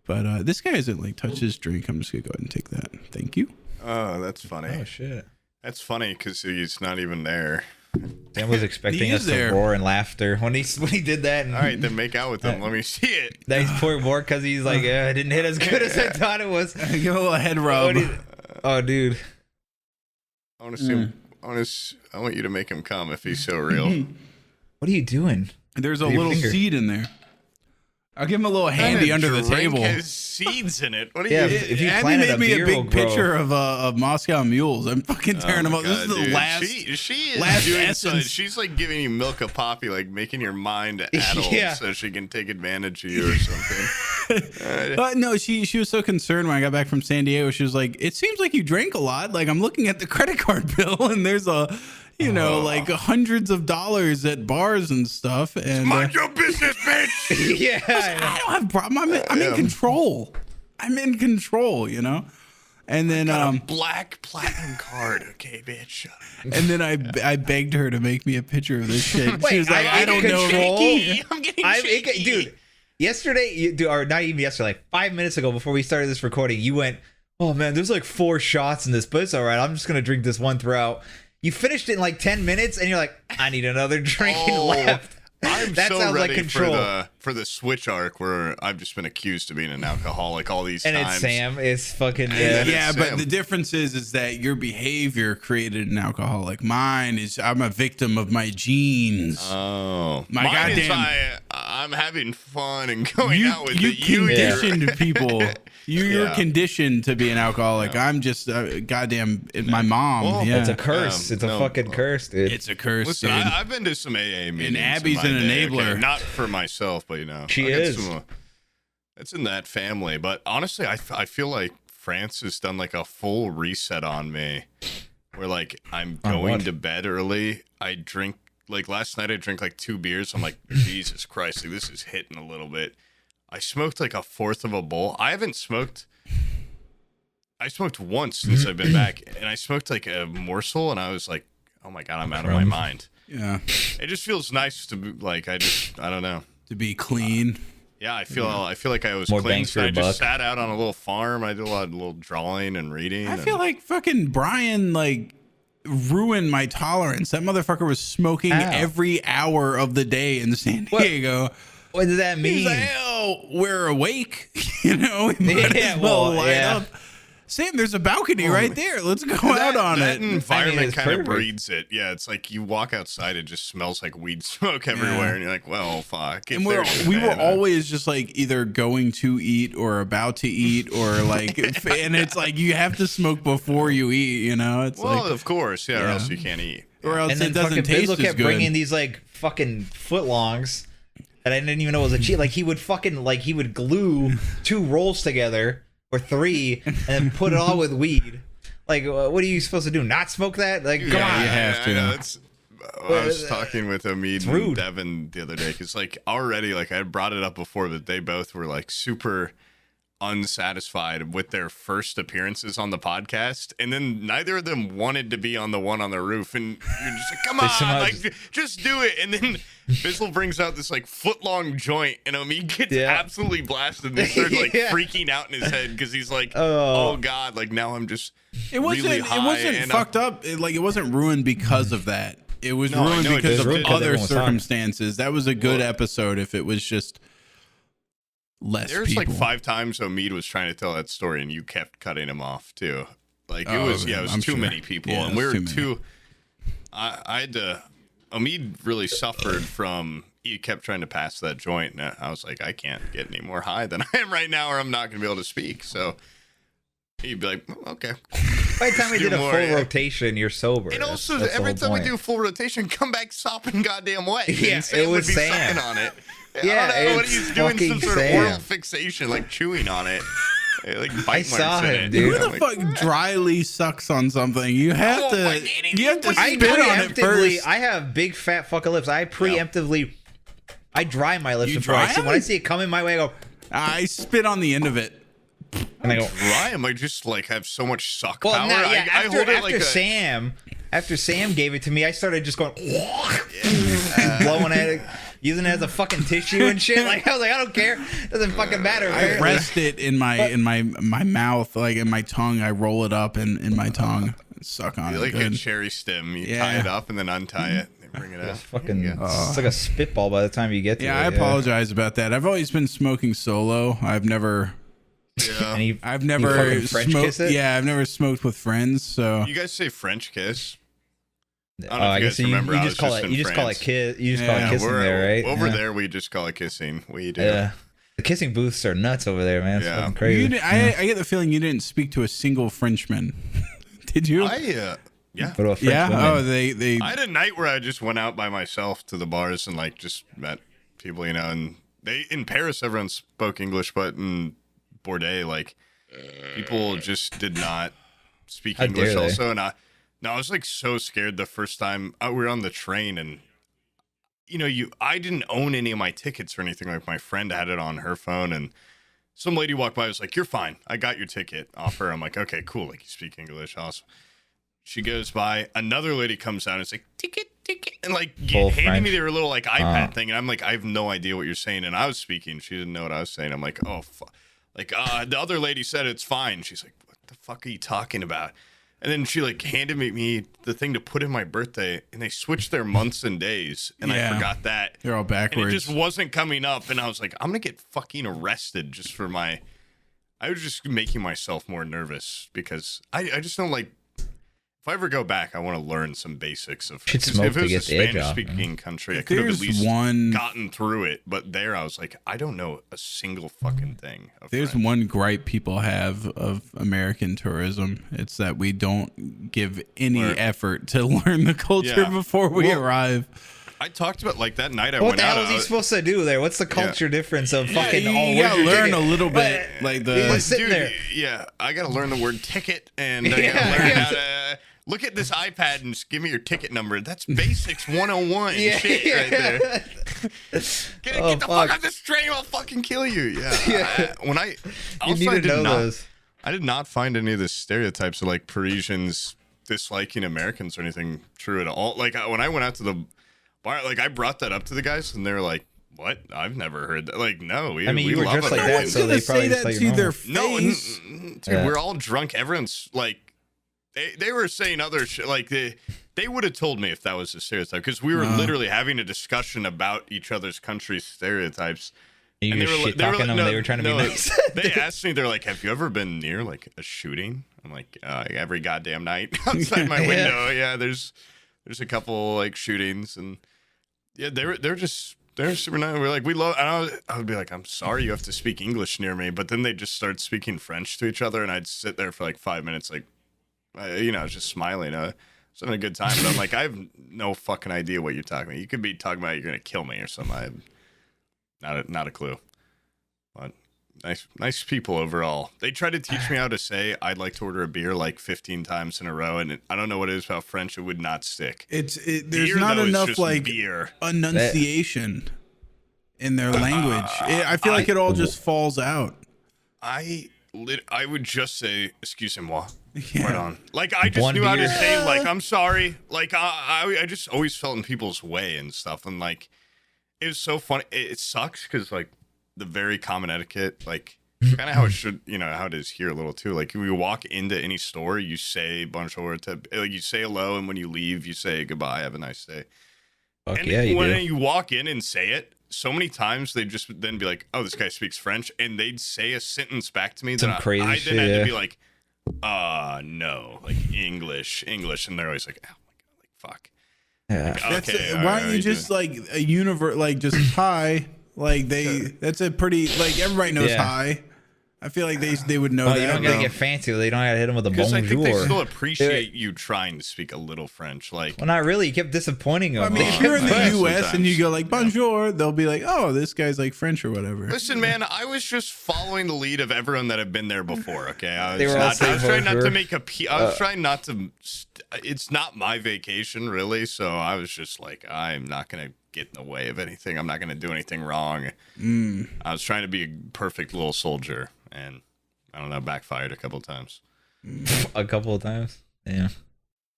But this guy hasn't like touched his drink. I'm just gonna go ahead and take that. Thank you. Oh, that's funny. Oh shit. That's funny because he's not even there. Dan was expecting He us is to there. roar and laughter when he did that. And All right, then make out with him. Let me see it. then he's pouring more because he's like, it didn't hit as good as I thought it was. Give him a little head rub. Oh, dude. I want to see him. I want you to make him come if he's so real. What are you doing? There's a With your little finger. seed in there. I'll give him a little handy under the Drink table. has seeds in it. What are Yeah, you? if you Abby planted made a me a beer, big will grow. picture of Moscow mules. I'm fucking tearing them up. This is the Dude, last. She is last doing essence. she's like giving you milk of poppy, like making your mind adult, Yeah. so she can take advantage of you or something. No, she was so concerned when I got back from San Diego. She was like, "It seems like you drank a lot. Like I'm looking at the credit card bill, and there's like hundreds of dollars at bars and stuff." And Mind your business, bitch. Yeah. I don't have a problem. I'm in control. I'm in control, you know. And then Black platinum card, okay, bitch. and then I begged her to make me a picture of this shit. Wait, She was like, I'm "I don't in know." control? I'm getting shaky. Dude, yesterday, or not even yesterday, like 5 minutes ago before we started this recording, you went, oh man, there's like 4 shots in this, but it's all right. I'm just going to drink this one throughout. You finished it in like 10 minutes and you're like, I need another drink and left. I'm That so sounds like ready control. for the switch arc where I've just been accused of being an alcoholic all these And times. it's Sam. It's fucking. then Yeah, it's but Sam. the difference is that your behavior created an alcoholic. Mine is I'm a victim of my genes. Oh, My mine is goddamn- I'm having fun and going you out with you it. You're- conditioned people. You're Yeah. conditioned to be an alcoholic. I'm just goddamn my mom. Well, yeah, It's a curse. It's a no. fucking curse, dude. It's a curse. Listen, dude. I've been to some AA meetings. Abby's in my an day, enabler. okay? Not for myself, but you know, She I got is. It's in that family, but honestly, I feel like France has done like a full reset on me, where like I'm On going what? to bed early. I drink like last night. I drank like 2 beers. I'm like, Jesus Christ, like, this is hitting a little bit. I smoked like a fourth of a bowl. I haven't smoked I smoked once since I've been back, and I smoked like a morsel, and I was like, oh my God, I'm out of my mind. Yeah. It just feels nice to be like, I don't know. To be clean. Yeah, I feel like I was More clean. bang for So I your just buck. sat out on a little farm. I did a lot of little drawing and reading. I feel like fucking Brian like ruined my tolerance. That motherfucker was smoking How? every hour of the day in San What? Diego. What does that mean? He's like, oh, we're awake. You know, we might Yeah, as well well, light yeah. up. Sam, there's a balcony right there. Let's go out on that it. environment it's kind of perfect. breeds it. Yeah, it's like you walk outside, it just smells like weed smoke everywhere, and you're like, well, fuck. And we were always just like either going to eat or about to eat or like, and it's like you have to smoke before you eat. You know, it's well, like, of course, yeah, or Yeah. else you can't eat. or else And then it doesn't fucking taste Bizzle as kept good. bringing these like fucking footlongs that I didn't even know was a cheat. Like he would fucking like he would glue 2 rolls together or 3 and then put it all with weed. Like what are you supposed to do? Not smoke that? Like come Yeah, on. you have to. I know, I was talking with Omid rude. and Devin the other day because like already like I brought it up before, but they both were like super unsatisfied with their first appearances on the podcast, and then neither of them wanted to be on the one on the roof, and you're just like, come on, like just do it. And then Bizzle brings out this like foot-long joint, and Omid gets absolutely blasted and starts like freaking out in his head because he's like, oh God, like now I'm just It wasn't. really It high wasn't and fucked up. It wasn't ruined because of that. It was No, I ruined know it because just of did. other Everyone was on. circumstances. That was a good episode. If it was just less There's people. like 5 times Omid was trying to tell that story, and you kept cutting him off too. Like it was I'm too sure. many people, Yeah, and it we was were too many. too. I had to. Omid really suffered from. He kept trying to pass that joint, and I was like, I can't get any more high than I am right now, or I'm not going to be able to speak. So he'd be like, okay. By the time we do did a more, full yeah. rotation, you're sober. And also, That's the every whole time we point. do a full rotation, come back sopping goddamn wet. Yeah, And Sam it was would be Sam. sucking on it. Yeah, I don't know what it's he's doing, some fucking sort of Sam. oral fixation, like chewing on it. Like bite saw marks in him, it. dude. Who the I'm fuck dryly sucks on something? You have Oh, my to. God, You have to I spit on it preemptively, first. I have big fat fucking lips. I preemptively, I dry my lips You before I dry see. When I them? see it coming my way, I go, I spit on the end of it. and I go. Dry him. I just like have so much suck Well, power. no, yeah. I hold it After like a, Sam gave it to me, I started just going, blowing at it, using it as a fucking tissue and shit. Like I was like, I don't care, doesn't fucking matter. I rest it in my mouth, like in my tongue. I roll it up in my tongue, suck on it. like a Good. cherry stem. You Yeah. tie it up and then untie it. And bring it out. Fucking, Yeah. it's like a spitball by the time you get to Yeah, it. I apologize about that. I've always been smoking solo. I've never And he, I've you never fucking French smoked. kiss it? Yeah, I've never smoked with friends. So You guys say French kiss? I don't Oh, know if I you guess guys remember. I you was just call it. in You just call it France. kiss. You just call Yeah, it kissing there, right? Over Yeah. there, we just call it kissing. We do. Yeah. The kissing booths are nuts over there, man. It's Yeah. fucking you crazy. didn't- I get the feeling you didn't speak to a single Frenchman. Did you? Yeah. What about French Yeah. women? Oh, they. I had a night where I just went out by myself to the bars and like just met people, you know. And they in Paris, everyone spoke English, but in Bordeaux, like people just did not speak How English. dare they? Also, and I was like so scared the first time we were on the train, and you know, I didn't own any of my tickets or anything. Like my friend had it on her phone, and some lady walked by. I was like, "You're fine. I got your ticket off her." I'm like, "Okay, cool. Like you speak English, awesome." She goes by. Another lady comes out and it's like ticket, and like Full handing me French. their little like iPad thing, and I'm like, I have no idea what you're saying, and I was speaking. She didn't know what I was saying. I'm like, oh, like the other lady said it's fine. She's like, what the fuck are you talking about? And then she like handed me the thing to put in my birthday, and they switched their months and days, and I Yeah. forgot that. They're all And backwards. it just wasn't coming up, and I was like, I'm gonna get fucking arrested just for my. I was just making myself more nervous because I just don't like. If I ever go back, I want to learn some basics of. Should 'cause smoke if it to was get a the edge off, Spanish-speaking country, I If could have at there's least one- gotten through it. But there, I was like, I don't know a single fucking thing. Of There's French. one gripe people have of American tourism. It's that we don't give any Where- effort to learn the culture Yeah. before we Well, arrive. I talked about like that night I What went the out. hell is he supposed to do there? What's the culture difference of fucking? you oh, gotta where's your learn ticket? a little bit, like the. He's sitting Dude, there. yeah, I gotta learn the word ticket, and I gotta Yeah, learn yeah. how to look at this iPad and just give me your ticket number. That's basics 101 Yeah, shit right there. Get Oh, the fuck. fuck off this train! I'll fucking kill you. Yeah. Yeah. When I You also need I to did know not, those. I did not find any of the stereotypes of like Parisians disliking Americans or anything true at all. Like when I went out to the bar, like I brought that up to the guys, and they were like, "What? I've never heard that." Like, no, we you were love just like Americans. that, so they probably say just that like to their No, face. dude, we're all drunk. Everyone's like, they were saying other shit. Like they would have told me if that was a stereotype, because we were literally having a discussion about each other's country's stereotypes. You And were shit talking them, and they were trying to be nice. They asked me, they're like, "Have you ever been near like a shooting?" I'm like, every goddamn night outside my window. Yeah, there's a couple like shootings, and yeah, they're super nice. We're like, we love. And I would be like, "I'm sorry, you have to speak English near me," but then they just start speaking French to each other, and I'd sit there for like 5 minutes, like, just smiling. I was having a good time, but I'm like, I have no fucking idea what you're talking about. You could be talking about you're gonna kill me or something. Not a clue. But nice people overall. They tried to teach me how to say I'd like to order a beer like 15 times in a row, and I don't know what it is about French. It would not stick. There's Beer, not though, is enough just like beer. enunciation in their language. I feel like it all just falls out. I would just say excusez-moi. Yeah. Right on. Like I just One knew how to beer. say like I'm sorry. Like I just always felt in people's way and stuff, and like it was so funny. It sucks because like the very common etiquette, like kind of how it should, how it is here a little too. Like when you walk into any store, you say a bunch of words. Like you say hello, and when you leave, you say goodbye, have a nice day. Fuck And yeah, you when do. you walk in and say it, so many times they just then be like, "Oh, this guy speaks French," and they'd say a sentence back to me Some that crazy I then shit, had yeah. to be like, no, like English," and they're always like, "Oh my god, like fuck." Yeah. That's Okay, it. all Why don't right, you just like a universe, like just hi? Like that's a pretty, like everybody knows Yeah. hi. I feel like they would know Oh, that. you don't gotta though. get fancy. They don't gotta hit them with a Because I think they still bonjour. appreciate you trying to speak a little French. Like, Well, not really. You kept disappointing them. I mean, if you're in the Sometimes. U.S. and you go like bonjour, they'll be like, "Oh, this guy's like French or whatever." listen, man, I was just following the lead of everyone that had been there before. Okay, I They was, were all not, I was saying trying not to bonjour. make I was trying not to. It's not my vacation, really. So I was just like, I'm not gonna get in the way of anything. I'm not gonna do anything wrong. I was trying to be a perfect little soldier, and I don't know, backfired a couple times. A couple of times. Yeah.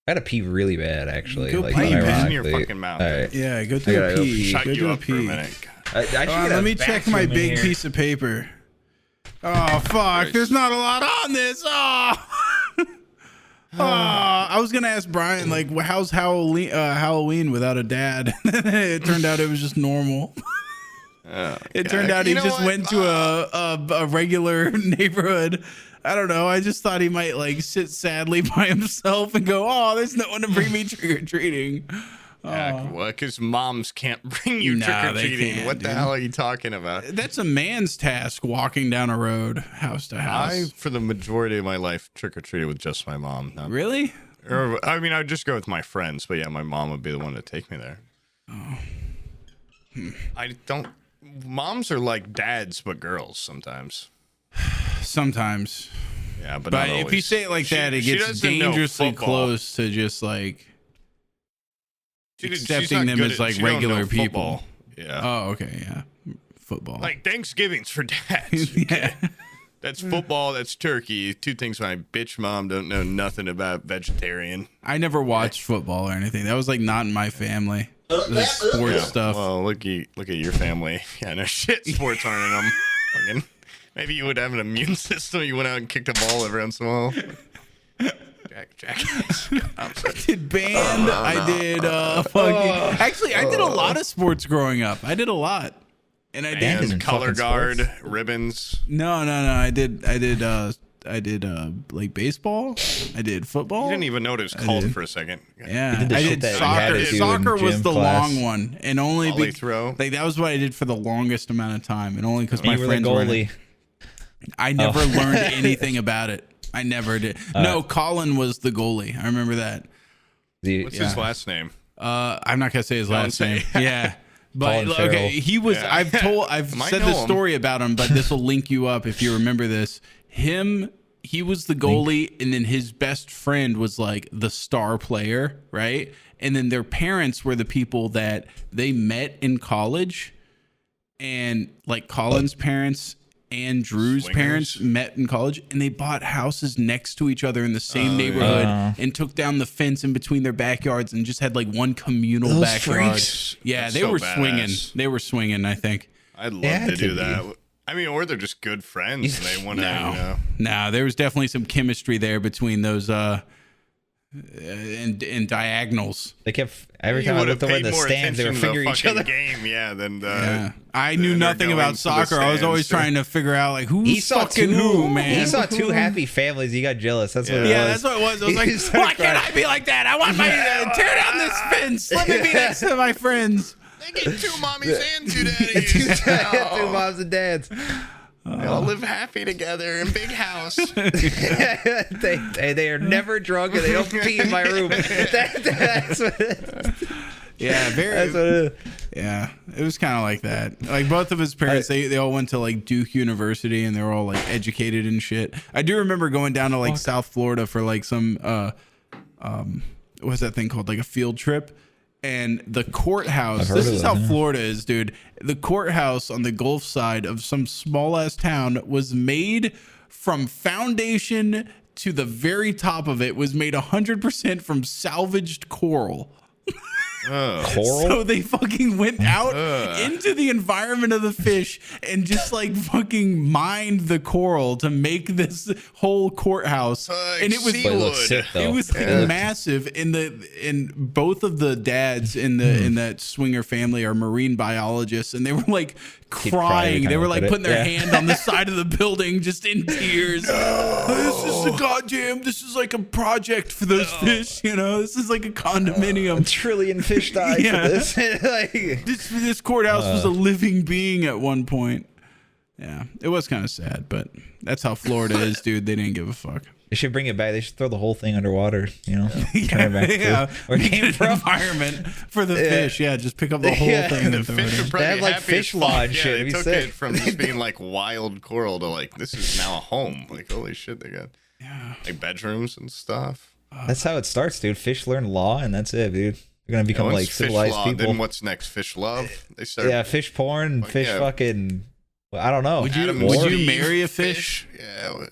I had to pee really bad, actually. Go Like, pee. Why are you pissing in your unironically. fucking mouth? All right. Yeah, go I to gotta a go pee. Shut Go you to a up for a pee. minute. I should get Let a me check my vacuum in big here. piece of paper. Oh fuck! There's not a lot on this. Oh. I was gonna ask Brian like, how's Halloween without a dad? It turned out it was just normal. It turned out he just went to a regular neighborhood. I don't know. I just thought he might like sit sadly by himself and go, "Oh, there's no one to bring me trick or treating." Because moms can't bring you Nah, trick or they treating. can't, What the dude. hell are you talking about? That's a man's task, walking down a road, house to house. I, for the majority of my life, trick or treated with just my mom. Really? Or, I mean, I'd just go with my friends, but yeah, my mom would be the one to take me there. I don't. Moms are like dads, but girls sometimes. Sometimes. Yeah, but But not if you always. say it like that, it She gets doesn't know dangerously football. close to just like She's accepting not them good as at- like she don't know regular people. football. Yeah. Oh, okay, yeah. Football. Like Thanksgiving's for dads. yeah. That's football. That's turkey. Two things my bitch mom don't know nothing about vegetarian. I never watched football or anything. That was like not in my family. The sports stuff. Well, look at your family. Yeah, no shit. Sports aren't in them. Fucking, maybe you would have an immune system. You went out and kicked a ball every once in a while. Jack. I did band. I did fucking. Actually, I did a lot of sports growing up. I did a lot, and I did. isn't And color fucking guard, sports. ribbons. No. I did like baseball. I did football. You didn't even know what it was called for a second. Yeah, did the I shit did that we had soccer. to do in Soccer was gym the class. long one, and only Volley throw. like that was what I did for the longest amount of time, and only because my You were the friends were in goalie. it. I never learned anything about it. I never did. No, Colin was the goalie. I remember that. What's his last name? I'm not gonna say his last say name. Yeah. But Colin okay, Farrell. he was. Yeah. I've Might said know this him. story about him, but this will link you up if you remember this. He was the goalie, and then his best friend was like the star player, right? And then their parents were the people that they met in college, and like Colin's parents and Drew's Swingers. parents met in college, and they bought houses next to each other in the same neighborhood and took down the fence in between their backyards and just had like one communal backyard. freaks. Yeah, That's they so were badass. swinging. They were swinging, I think. I'd love Yeah, to it do could that. I mean, or they're just good friends and they want to, No, there was definitely some chemistry there between those and diagonals. They kept every You time I would have looked over at paid the more stands, they were attention to the fingering each fucking other. game, than Yeah. I knew they're nothing going about to the soccer. I was always stands. trying to figure out like who's He saw fucking two. who, man. He saw two happy families. He got jealous. That's what it was. Yeah, that's what it was. I was He like, started why can't crying. I be like that? I want my tear down this fence. Let me be next to my friends. They get 2 mommies and 2 daddies. Two moms and dads. They all live happy together in big house. they are never drunk and they don't pee in my room. That's what Yeah, very. that's what it is. Yeah, it was kind of like that. Like both of his parents, they all went to like Duke University and they were all like educated and shit. I do remember going down to like South Florida for like some what's that thing called? Like a field trip. And the courthouse, heard this of is that, how yeah. Florida is, dude. The courthouse on the Gulf side of some small ass town was made from foundation to the very top of it was made 100% from salvaged coral. Coral? So they fucking went out into the environment of the fish and just like fucking mined the coral to make this whole courthouse. And it was But it looks sick, though. it was like massive. In both of the dads in that swinger family are marine biologists, and they were like crying. They were like putting their hand on the side of the building, just in tears. This is a goddamn. This is like a project for those fish. You know, this is like a condominium. A trillion fish died Yeah. for this. Like, This courthouse was a living being at one point. Yeah, it was kind of sad, but that's how Florida is, dude. They didn't give a fuck. they should bring it back. They should throw the whole thing underwater. You know, turn it back to where it came from. Environment for the fish. Yeah, just pick up the whole Yeah. thing The and throw fish it are in. probably They had, like, happy fish as fuck. law and Yeah, shit. they It'd be took sick. it from just being like wild coral to like this is now a home. Like holy shit, they got like bedrooms and stuff. That's how it starts, dude. Fish learn law, and that's it, dude. They're gonna become Once like fish civilized law, people. Then what's next? Fish love. They start. Yeah, fish porn, Like, fish yeah. fucking. Well, I don't know. Would you Adam would and you Steve, marry a fish? Yeah.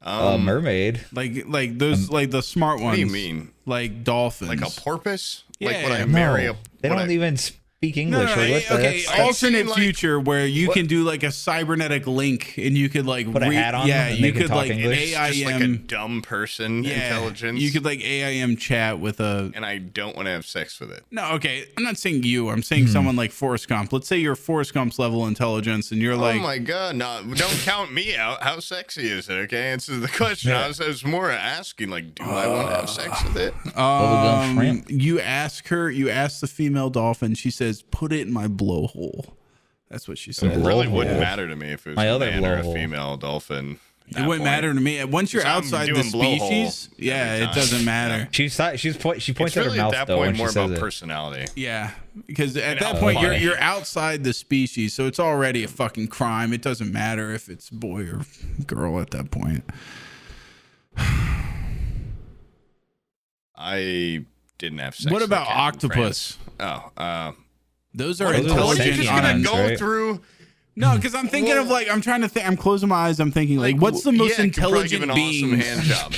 A mermaid. Like those like the smart ones. What do you mean? Like dolphins. Like a porpoise? Yeah, Like when I yeah. marry No, a. they when don't I- even speak No, English. no, or what the, okay. that's- Alternate seen, like, future where you what- can do like a cybernetic link and you could like Put a hat on yeah, them and you they can could talk like English. AIM Just like a dumb person intelligence. You could like AIM chat with a and I don't want to have sex with it. no, okay. I'm not saying you. I'm saying someone like Forrest Gump. Let's say you're Forrest Gump's level intelligence, and you're like, oh my god, no! Don't count me out. How sexy is it? Okay, answer the question. I was more asking, like, do I want to have sex with it? Bubblegum shrimp. you ask the female dolphin. She says, "Put it in my blowhole." That's what she It said. really blowhole. wouldn't matter to me if it was My a other man or a blowhole. female dolphin. It wouldn't matter to me. Once you're So I'm outside the doing blowhole species, yeah, every it time. doesn't matter. she points It's at really her at mouth that though when point she more says about it. personality. Yeah, because at And that how point funny. you're outside the species, so it's already a fucking crime. It doesn't matter if it's boy or girl at that point. I didn't have sex. What with a about cat in octopus? France. Oh, Those are Those are they're intelligent. just sentient gonna ones, go right? through. No, because I'm thinking of like I'm trying to think. I'm closing my eyes. I'm thinking like, what's the most yeah, it could probably give intelligent an being? awesome hand job.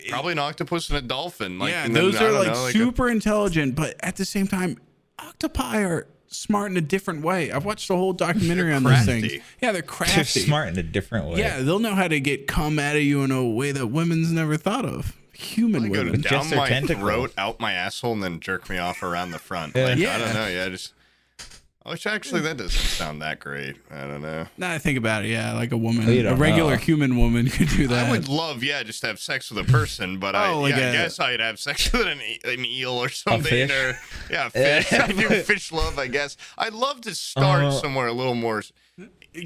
Probably an octopus and a dolphin. Like, Yeah, and then, those I are don't like know, super intelligent, but at the same time, octopi are smart in a different way. I've watched the whole documentary on those crafty. things. Yeah, they're They're crafty. smart in a different way. Yeah, they'll know how to get cum out of you in a way that women's never thought of. Human They go women. just down their my tentacles. throat, out my asshole, and then jerk me off around the front. Yeah. Like, Yeah. I don't know. Yeah, just. Which actually, that doesn't sound that great. I don't know. Now I think about it, yeah, like a woman, You a don't regular know. human woman could do that. I would love, just to have sex with a person, but I like a- guess I'd have sex with an eel or something. fish? Or, fish. I do fish love, I guess. I'd love to start somewhere a little more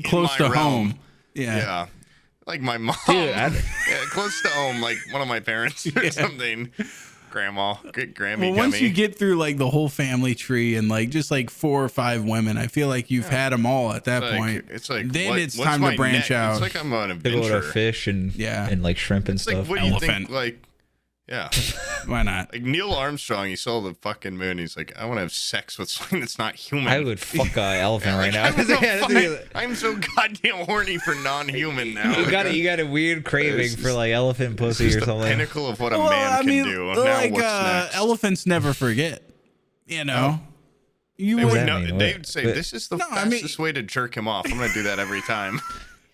Close in to my realm. home. Yeah. Yeah. Like my mom. Dude, yeah, close to home, like one of my parents or something. Grandma, Grammy Well, once Gummy. you get through like the whole family tree and like just like 4 or 5 women, I feel like you've had them all at that point. It's like then it's what's time my to branch next? out. It's like I'm on an They go to adventure. fish and Yeah. and like shrimp and It's like stuff. what do you Elephant. think? Like, yeah, Why not? Like Neil Armstrong, he saw the fucking moon. He's like, I want to have sex with something that's not human. I would fuck an elephant right now. I'm so goddamn horny for non-human now. You got a weird craving for like elephant pussy or something. The pinnacle of what a man can do. Now what's next? Elephants never forget. You know, They would say this is the fastest way to jerk him off. I'm gonna do that every time.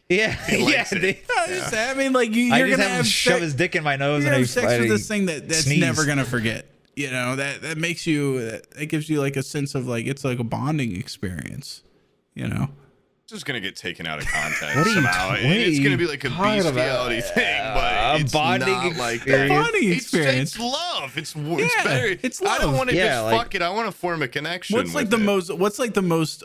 Yeah, yeah. I mean, like you're gonna have shove his dick in my nose and have sex with this thing that's sneeze. never gonna forget. You know, that makes you, that gives you like a sense of like, it's like a bonding experience. You know, it's just gonna get taken out of context somehow. It's gonna be like a bestiality thing, but it's bonding not like that. Bonding experience. It's love. It's better. It's love. I don't want to just fuck it. I want to form a connection. What's like the most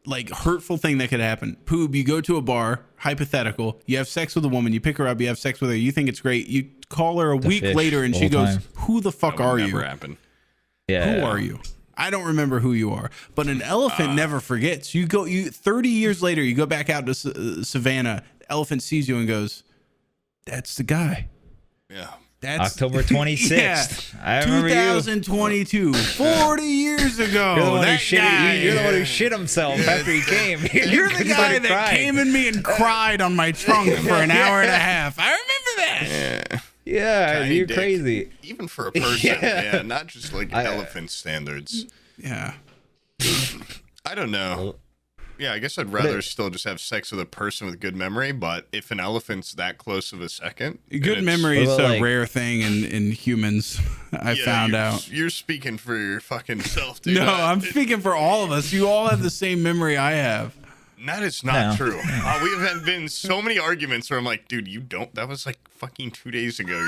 like hurtful thing that could happen? Poob, you go to a bar, hypothetical, you have sex with a woman, you pick her up, you have sex with her, you think it's great, you call her a week later and she goes, who the fuck are you? Happen. Yeah. Who are you? I don't remember who you are. But an elephant never forgets. You 30 years later, you go back out to savannah, the elephant sees you and goes, that's the guy. Yeah. That's October 26th. I remember 2022, 40 years ago. You're the one who shit himself after he came. You're the guy that came in me and cried on my trunk for an hour and a half. I remember that. Yeah, Tiny you're dick. Crazy. Even for a person, not just like elephant standards. Yeah. I don't know. Yeah, I guess I'd rather still just have sex with a person with good memory, but if an elephant's that close of a second... Good memory is a rare thing in humans, I found out. You're speaking for your fucking self, dude. No, I'm speaking for all of us. You all have the same memory I have. That is not true. We have been so many arguments where I'm like, dude, you don't. That was like fucking 2 days ago.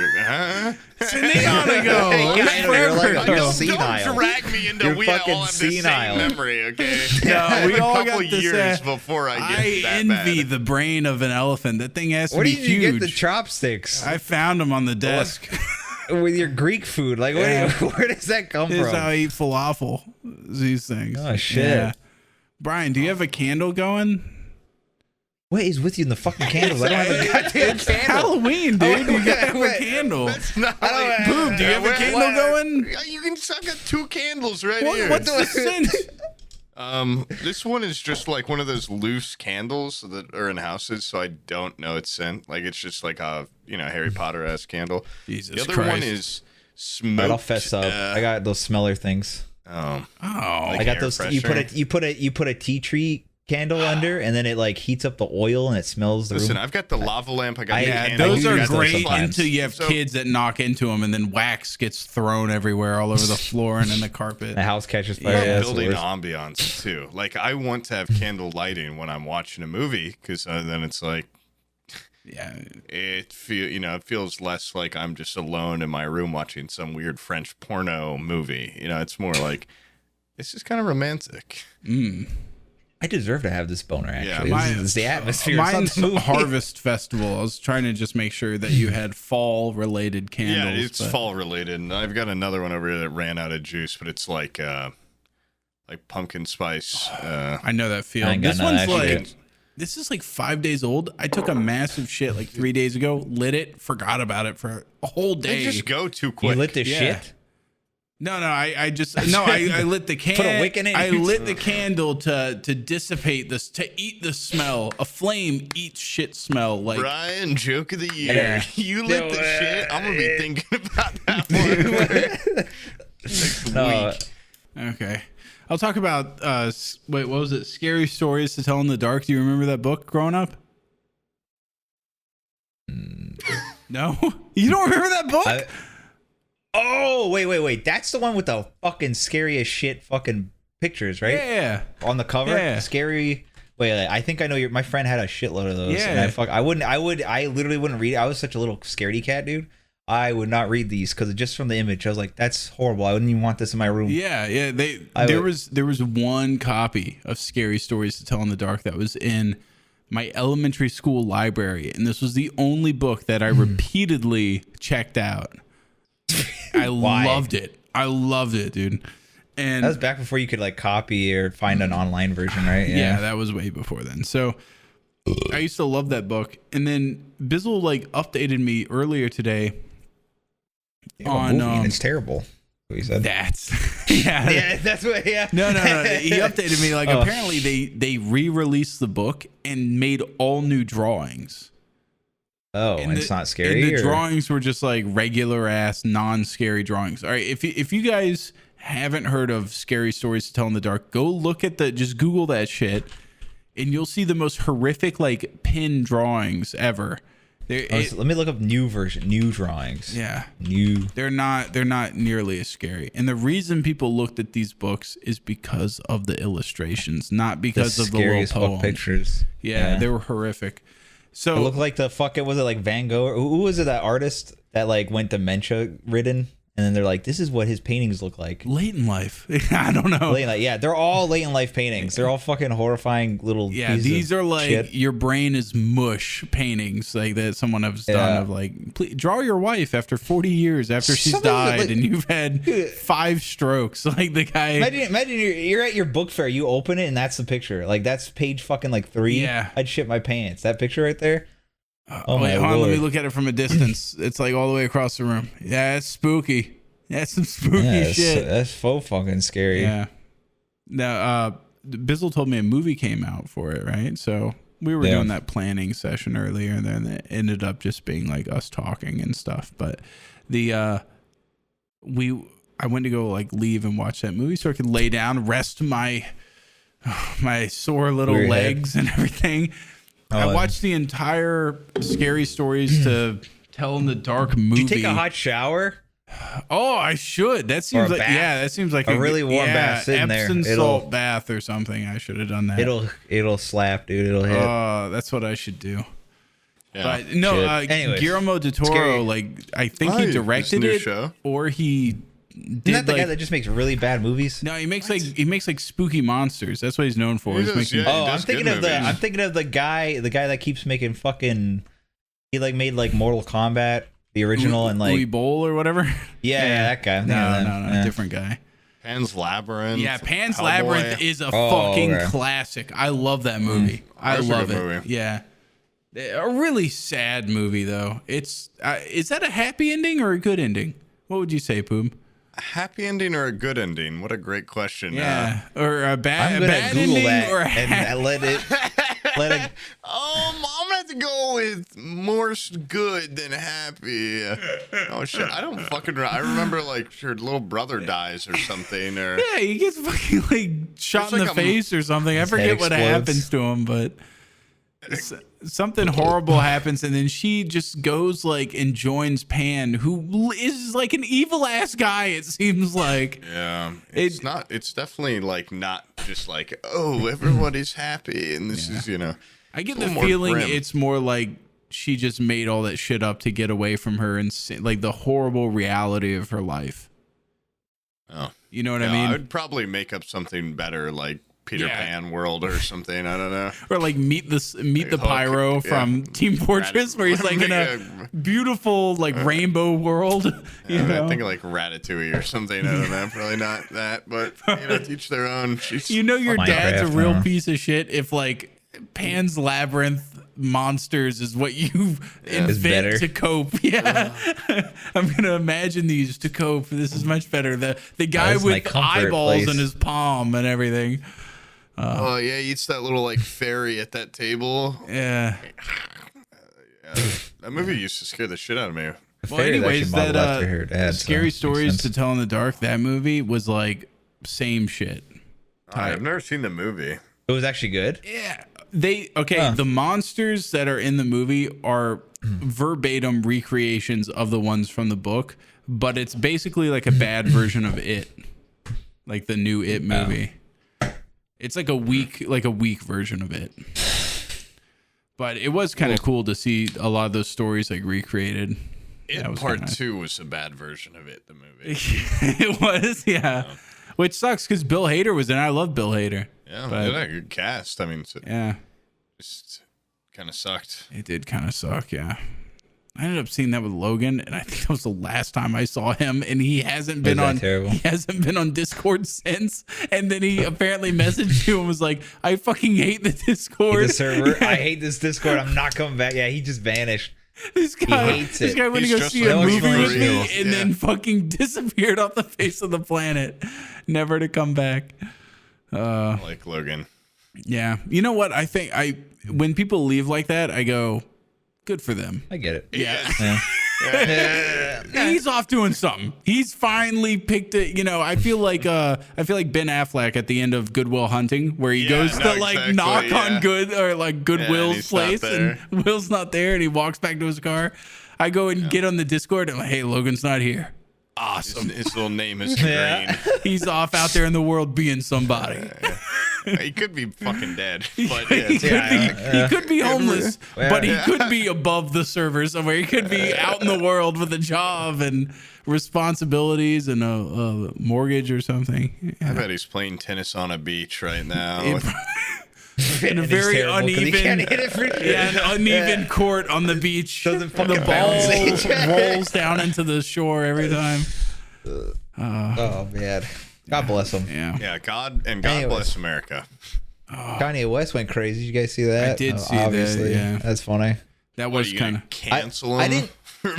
It's an eon ago. Don't drag me into we all have the same memory, okay? No, we all got years before I get that envy bad. the brain of an elephant. That thing has to Where be did you huge. get the chopsticks? I found them on the desk. With your Greek food. Like, where does that come from? This is how I eat falafel. These things. Oh, shit. Yeah. Brian, do you have a candle going? What is with you in the fucking candles? I don't have a goddamn It's candle. Halloween, dude. You gotta have a candle. That's not Boom, do you have a candle going? You can suck at 2 candles here. What's the sense? This one is just like one of those loose candles that are in houses, so I don't know its scent. Like it's just like a Harry Potter-esque candle. Jesus The other Christ. one is smoked. Right, I'll fess up. I got those smeller things. Like I got those. You put a tea tree candle under, and then it like heats up the oil and it smells the Listen, room. I've got the lava lamp. I got the Yeah, candle. those are got those great sometimes. until you have kids that knock into them, and then wax gets thrown everywhere, all over the floor and in the carpet. The house catches fire. Yeah, Yeah, that's the Building worst. ambiance too. Like I want to have candle lighting when I'm watching a movie because then it's like Yeah, it feels less like I'm just alone in my room watching some weird French porno movie. It's more like this is kind of romantic. I deserve to have this boner. Actually, Yeah, this is the atmosphere. mine's It's not the movie. Harvest Festival. I was trying to just make sure that you had fall related candles. Yeah, it's but- fall related. And I've got another one over here that ran out of juice, but it's like pumpkin spice. I know that I feeling. ain't got This none one's of that like shit. this is like 5 days old. I took a massive shit like 3 days ago, lit it, forgot about it for a whole They day. just go too You quick. lit this Yeah. shit. No, I lit the candle. Put a wick in it? I lit the candle to dissipate this, to eat the smell. A flame eats shit smell. Like Brian, joke of the year. Yeah. You lit the shit. I'm gonna be thinking about that one next No, week. okay, I'll talk about wait, what was it? Scary Stories to Tell in the Dark. Do you remember that book growing up? No, you don't remember that book? Oh, wait. That's the one with the fucking scary as shit fucking pictures, right? Yeah. On the cover. Yeah. Scary. Wait, I think I know my friend had a shitload of those. Yeah. And I literally wouldn't read it. I was such a little scaredy cat, dude. I would not read these because just from the image, I was like, that's horrible. I wouldn't even want this in my room. Yeah. There was one copy of Scary Stories to Tell in the Dark that was in my elementary school library, and this was the only book that I repeatedly checked out. I loved it. I loved it, dude. And That was back before you could like copy or find an online version, right? yeah, that was way before then. So I used to love that book. And then Bizzle like updated me earlier today on it's terrible. What he said. That's yeah. That's what. Yeah. No. He updated me. Like apparently they re-released the book and made all new drawings. Oh, and it's not scary. And the drawings were just like regular ass, non-scary drawings. All right, if you guys haven't heard of Scary Stories to Tell in the Dark, go look at just Google that shit, and you'll see the most horrific like pin drawings ever. Let me look up new drawings. Yeah, They're not nearly as scary. And the reason people looked at these books is because of the illustrations, not because of the little poem pictures. Yeah, they were horrific. So it looked like was it like Van Gogh? Who was it? That artist that like went dementia ridden, and then they're like, "This is what his paintings look like." Late in life, I don't know. Late in life, yeah, they're all late in life paintings. They're all fucking horrifying little. Yeah, these are like shit. Your brain is mush paintings like that someone has done of like, please, draw your wife after 40 years after she's died and you've had 5 strokes. Like the guy. Imagine you're at your book fair, you open it and that's the picture. Like that's page fucking like 3. Yeah, I'd shit my pants. That picture right there. Oh my God, let me look at it from a distance. It's like all the way across the room. Yeah, it's spooky. That's some spooky shit. That's so fucking scary. Yeah. Now, Bizzle told me a movie came out for it, right? So we were doing that planning session earlier, and then it ended up just being like us talking and stuff. But I went to go like leave and watch that movie so I could lay down, rest my sore little legs and everything. I watched the entire Scary Stories to Tell in the Dark movie. Did you take a hot shower? Oh, I should. That seems like that seems like a really warm bath sitting Epsom there. Salt bath or something. I should have done that. It'll slap, dude. It'll hit. Oh, that's what I should do. Yeah, but no, Guillermo del Toro, like I think he directed it, show. Or he did. Isn't that the guy that just makes really bad movies? No, he makes like spooky monsters. That's what he's known for. I'm thinking of the guy that keeps making fucking. He like made like Mortal Kombat, the original, and like Louis Bowl or whatever. Yeah, that guy. No, different guy. Pan's Labyrinth. Yeah, Pan's Labyrinth is a fucking classic. I love that movie. I love it. Movie. Yeah. A really sad movie though. It's is that a happy ending or a good ending? What would you say, Poom? A happy ending or a good ending? What a great question. Yeah, or a bad ending or and let it. I'm gonna have to go with more good than happy. Oh shit! I don't fucking. I remember like your little brother dies or something, or yeah, he gets fucking like shot in the face or something. I forget what happens to him, but something horrible happens, and then she just goes like and joins Pan, who is like an evil ass guy. It seems like. Yeah, it's not. It's definitely like not just like everybody's happy and this is I get the feeling it's more like she just made all that shit up to get away from her and like the horrible reality of her life. Oh, you know what I mean? I would probably make up something better, like Peter Pan world or something. I don't know. Or like meet the Pyro from Team Fortress, where he's like in a beautiful like rainbow world. I think like Ratatouille or something. I don't know. Probably not that, but each their own. Your dad's a real piece of shit if like Pan's Labyrinth monsters is what you invent to cope. Yeah. I'm gonna imagine these to cope. This is much better. The guy with eyeballs in his palm and everything. He eats that little like fairy at that table. Yeah. That movie used to scare the shit out of me. Well, anyways, that Scary Stories to Tell in the Dark, that movie was like same shit. I've never seen the movie. It was actually good. Yeah. The monsters that are in the movie are verbatim recreations of the ones from the book, but it's basically like a bad version of It, like the new It movie. It's like a weak version of It. But it was kind of cool to see a lot of those stories like recreated. It Part 2 was a bad version of It, the movie. It was, yeah. Which sucks because Bill Hader was in it. I love Bill Hader. Yeah, but a good cast. I mean, yeah, just kind of sucked. It did kind of suck. Yeah, I ended up seeing that with Logan, and I think that was the last time I saw him. And he hasn't been on. He hasn't been on Discord since. And then he apparently messaged you and was like, "I fucking hate the Discord. The server. I hate this Discord. I'm not coming back." Yeah, he just vanished. This guy, hates this it. guy went to He's go just see a like, movie with me real. and then fucking disappeared off the face of the planet, never to come back. Like Logan. Yeah, you know what? I think when people leave like that, I go, good for them. I get it. Yeah. Yeah. He's off doing something. He's finally picked it. You know, I feel like Ben Affleck at the end of Good Will Hunting, where he goes to like knock on Goodwill's place, and Will's not there, and he walks back to his car. I go and get on the Discord, and I'm like, hey, Logan's not here. Awesome. His little name is Green. He's off out there in the world being somebody. He could be fucking dead. But He could be homeless, but he could be above the server somewhere. He could be out in the world with a job and responsibilities and a mortgage or something. I bet he's playing tennis on a beach right now. In a very uneven court on the beach. Doesn't The fucking ball rolls down into the shore every time. Oh man, God bless him. Yeah, God bless America. Kanye West went crazy. Did you guys see that? I did see obviously. that. Yeah, That's funny. that What, was are you kind gonna of. cancel I him?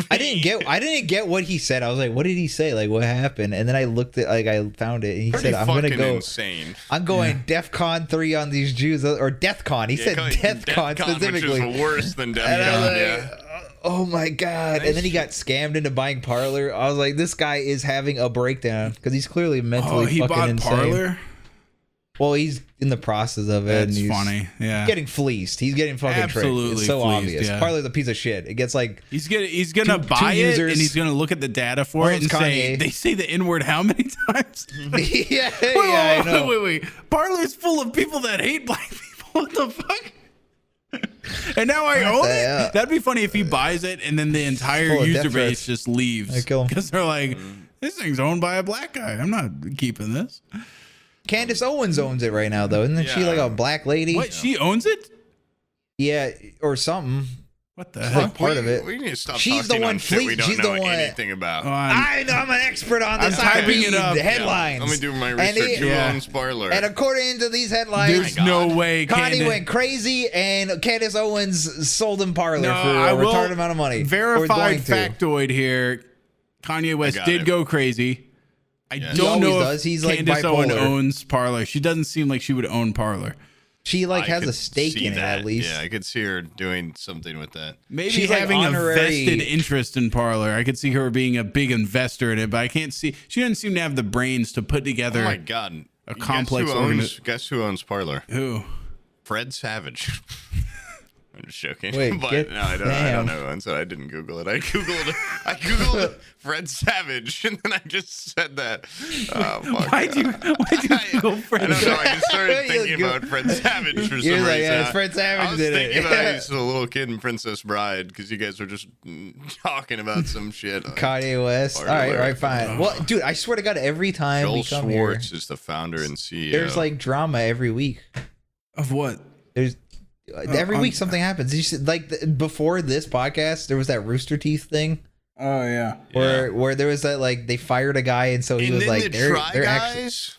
I didn't get what he said. I was like, what did he say? Like, what happened? And then I looked at, I found it, and he Pretty said, I'm gonna fucking go. insane. I'm going DEFCON 3 on these Jews, or DEathCon. He said DEathCon specifically. Which is worse than And I was DEathCon. like, oh my god! And then he got scammed into buying Parlor. I was like, this guy is having a breakdown because he's clearly mentally He fucking bought insane. Parlor. Well, he's in the process of it. That's and he's funny. Yeah, getting fleeced. He's getting fucking Absolutely tricked. It's so fleeced, obvious. yeah. Parlor's a piece of shit. It gets like he's gonna Two buy it users. and he's gonna look at the data for Or it and it's say Kanye. they say the N word how many times? yeah, I know. Wait. Parlor's full of people that hate black people. What the fuck? And now I own it. That'd be funny if he buys it and then the entire Full of user death base threats. just leaves I kill him. because they're like, this thing's owned by a black guy. I'm not keeping this. Candace Owens owns it right now, though. Isn't she like a black lady? What? She owns it? Yeah, or something. What the She's heck? like part of it. We need to stop She's talking the one on shit we don't she's know the one- anything about. I know I'm an expert on this. I'm typing I it read up. the headlines. Let me do my And research. Who Yeah. owns Parlor? And according to these headlines, There's no way Kanye Candace. went crazy, and Candace Owens sold him Parlor No, for I a will retarded amount of money. Or is Verified going to. factoid here. Kanye West got did it. go crazy. I He don't know always if does. He's like Candace Owens bipolar. owns Parlor. She doesn't seem like she would own Parlor. She like I has a could stake see in it that. at least. Yeah, I could see her doing something with that. Maybe She's like having a honorary- vested interest in Parlor. I could see her being a big investor in it, but I can't see. She doesn't seem to have the brains to put together. Oh my god! A complex Guess who owns Parlor? Who? Fred Savage. I'm just joking. Wait, but get- no, I don't damn. know who owns it. I didn't Google it. I googled Fred Savage, and then I just said that. Oh, fuck. Why'd you go Fred? I don't know. I just started You thinking go- about Fred Savage for some You're reason. like, yeah, it's Fred Savage I was did it. thinking about he's a little kid in Princess Bride because you guys were just talking about some shit. Kanye West. Parlor. All right, fine. Well, dude, I swear to God, every time Joel we come Schwartz here, is the founder and CEO. there's like drama every week. Of what? There's every week something happens. You see, like before this podcast, there was that Rooster Teeth thing Oh yeah. where there was that like they fired a guy and so he and was then like the they're Try actually. Guys.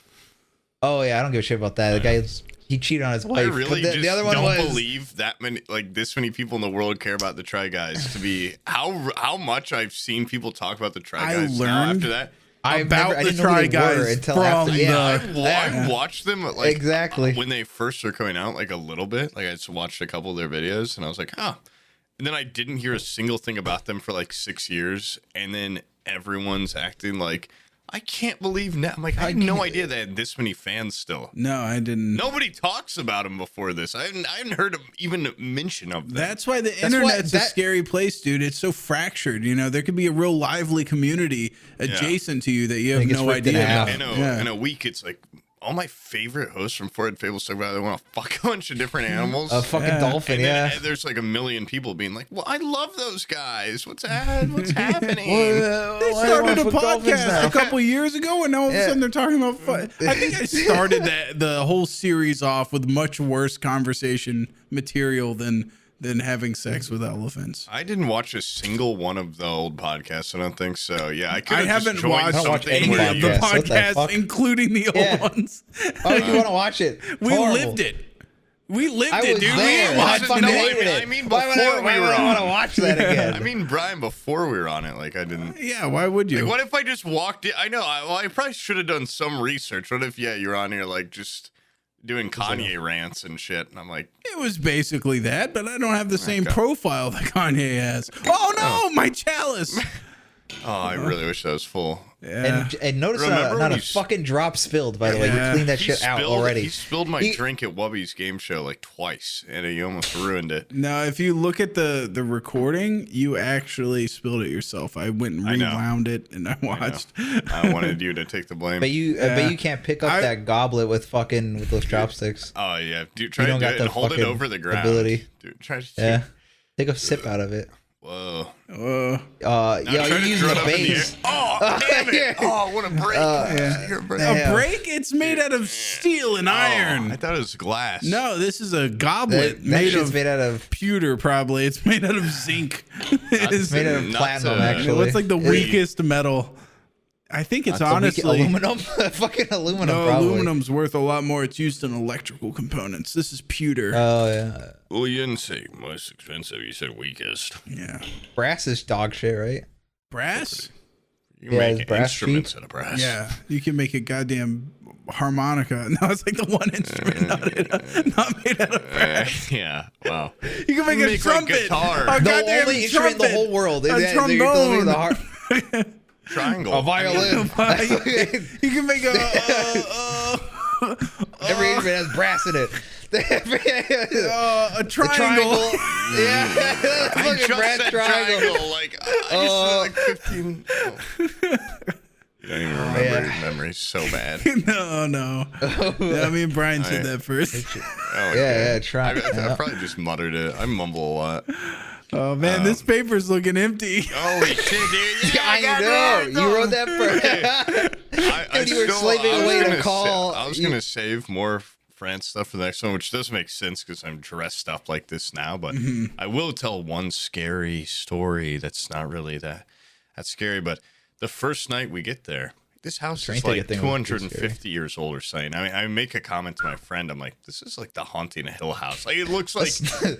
Oh yeah, I don't give a shit about that. The guy he cheated on his I wife. really but just the other one don't was believe that many, like this many people in the world care about the Try Guys. To be how much I've seen people talk about the Try I Guys now learned after that. I about the didn't know who Try they Guys were until from after. Yeah, I watched them like Exactly. when they first were coming out, like a little bit. Like I just watched a couple of their videos, and I was like, oh. And then I didn't hear a single thing about them for like 6 years, and then everyone's acting like I can't believe now. I'm like, I had no idea they had this many fans still. No, I didn't. Nobody talks about them before this. I hadn't heard of even mention of them. That's why the internet's a that- scary place, dude. It's so fractured. You know, there could be a real lively community adjacent to you that you have It gets no ripped in idea half. about. In a week, it's like all my favorite hosts from Fables talk about they want to fuck a bunch of different animals. a fucking dolphin. and then Yeah. there's like a million people being like, "Well, I love those guys. What's happening?" They started a podcast a couple years ago, and now all of a sudden they're talking about fun. I think I started the whole series off with much worse conversation material than having sex with elephants. I didn't watch a single one of the old podcasts. I don't think so. Yeah, I could I have haven't joined watched I don't watch something any where Any you of the podcasts. What the podcasts, fuck? including the old Yeah. ones. Oh, you want to watch it? We Horrible. lived it. We lived I it, was dude. there. We watched fucking it. hated it. I mean, why would before we were I want to on. watch that again? I mean, Brian, before we were on it, like I didn't. Yeah, why would you? Like, what if I just walked in? I know. I probably should have done some research. What if, you're on here like just doing Kanye rants and shit, and I'm like, It was basically that, but I don't have the same profile that Kanye has. Oh no, my chalice. oh, I really wish that was full. Yeah. And notice Remember not when a fucking drop spilled, by the way. We Yeah. cleaned that shit out already. He spilled my drink at Wubby's game show like twice, and he almost ruined it. Now, if you look at the recording, you actually spilled it yourself. I went and know. rewound it, and I watched. I wanted you to take the blame. But you can't pick up that goblet with those chopsticks. Oh yeah, dude, try You to don't do got it the and hold it fucking over the ground. ability. Dude, try to. Yeah, take a sip out of it. Whoa. Yo, Try you to use throw the it up in the base. air. Oh, damn it! Oh, what a break! A break? It's made out of steel and iron. I thought it was glass. No, this is a goblet That made shit's of made out of pewter. Probably it's made out of zinc. It's made out of Not platinum. to- Actually, What's like the weakest metal? I think it's honestly aluminum. Fucking aluminum. no. Probably. Aluminum's worth a lot more. It's used in electrical components. This is pewter. Oh yeah, Well, you didn't say most expensive. You said weakest. yeah, brass is dog shit, right? brass. You can Yeah, is make brass instruments cheap? out of brass. Yeah, you can make a goddamn harmonica. No, it's like the one instrument not made out of brass. Yeah. Wow. You can make a Make, like, trumpet. guitar. A The The goddamn only instrument in the trumpet. whole world. A You're telling me trombone. the heart, Triangle. a violin. You can make a Every instrument has brass in it. a The triangle. Yeah, I fucking just brass said triangle. Like, I just said like 15. Oh. You don't even remember Yeah. your memory so bad. No. Yeah, me and Brian said that first. Oh, yeah, try. I probably just muttered it. I mumble a lot. Oh man, this paper's looking empty. Holy shit, dude. Yeah, I know. You wrote that first. I You were still- slaving I was away to gonna call- I was going to save more France stuff for the next one, which does make sense because I'm dressed up like this now. But I will tell one scary story that's not really that scary. But the first night we get there, this house Train is ticket like thing was pretty 250 years old or something. I mean, I make a comment to my friend. I'm like, this is like the Haunting of Hill House. Like, it looks like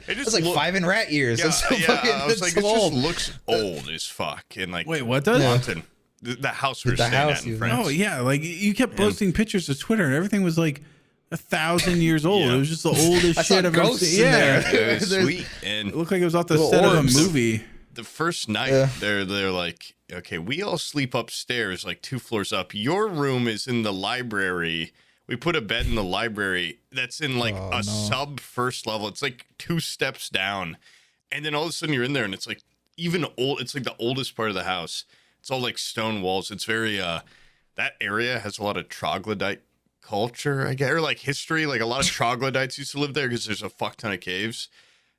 It's like 5 in rat years. Yeah, That's so fucking, I was that's like, so it old. just looks old as fuck. And like, Wait, what does? Haunted. The house we were The staying house at in you- France. Oh yeah, like you kept posting pictures to Twitter and everything was like 1,000 years old. Yeah. It was just the oldest I saw shit I've ever ghosts seen. in Yeah, there. It was There's- sweet. And it looked like it was off the Little set orbs. of a movie. the first night, Yeah. they're like, okay, we all sleep upstairs, like 2 floors up. Your room is in the library. We put a bed in the library that's in like a sub first level. It's like 2 steps down. And then all of a sudden you're in there and it's like even old. It's like the oldest part of the house. It's all like stone walls. It's very, that area has a lot of troglodyte culture, I guess, or like history. Like a lot of troglodytes used to live there because there's a fuck ton of caves.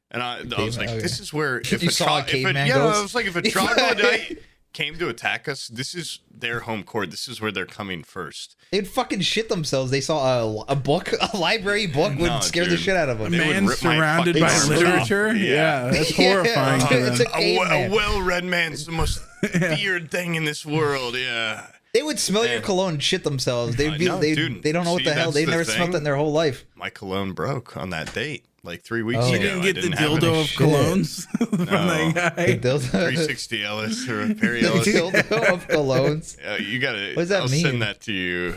And I was like, this is where if You a saw a caveman yeah, ghost? I was like, if a troglodyte came to attack us, this is their home court. This is where they're coming first. They'd fucking shit themselves. They saw a book, a library book, would No, scare the dude. shit out of them. They would Man rip my surrounded fucking by arms literature. off. Yeah, that's Yeah. horrifying to It's them. a caveman. A well-read man's the most feared thing in this world. Yeah. They would smell your cologne and shit themselves. They'd be, No, dude, they don't know what see, the hell. that's They the never thing. smelled it in their whole life. My cologne broke on that date like 3 weeks Oh. ago. You didn't get the I have dildo any of shit. colognes from that guy. The dildo, 360 Ellis or Perry the Ellis. dildo of colognes. You gotta. What does that I'll mean? send that to you.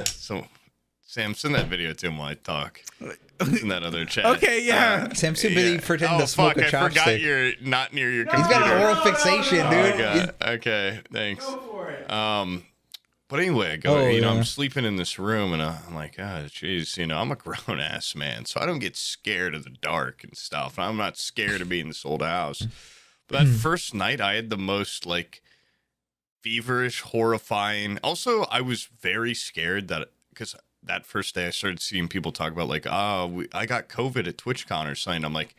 So, Sam, send that video to him while I talk. In that other chat. Okay, yeah. Sam's too busy pretending Oh to smoke fuck! a I forgot chopstick. you're not near your He's computer. got an oral fixation, Oh, dude. God. Okay, thanks. for it. But anyway, I go. Oh, I'm yeah. sleeping in this room, and I'm like, oh, jeez, I'm a grown ass man, so I don't get scared of the dark and stuff. I'm not scared of being in this old house. But that first night, I had the most like feverish, horrifying. Also, I was very scared that because that first day I started seeing people talk about like, I got COVID at TwitchCon or something. I'm like,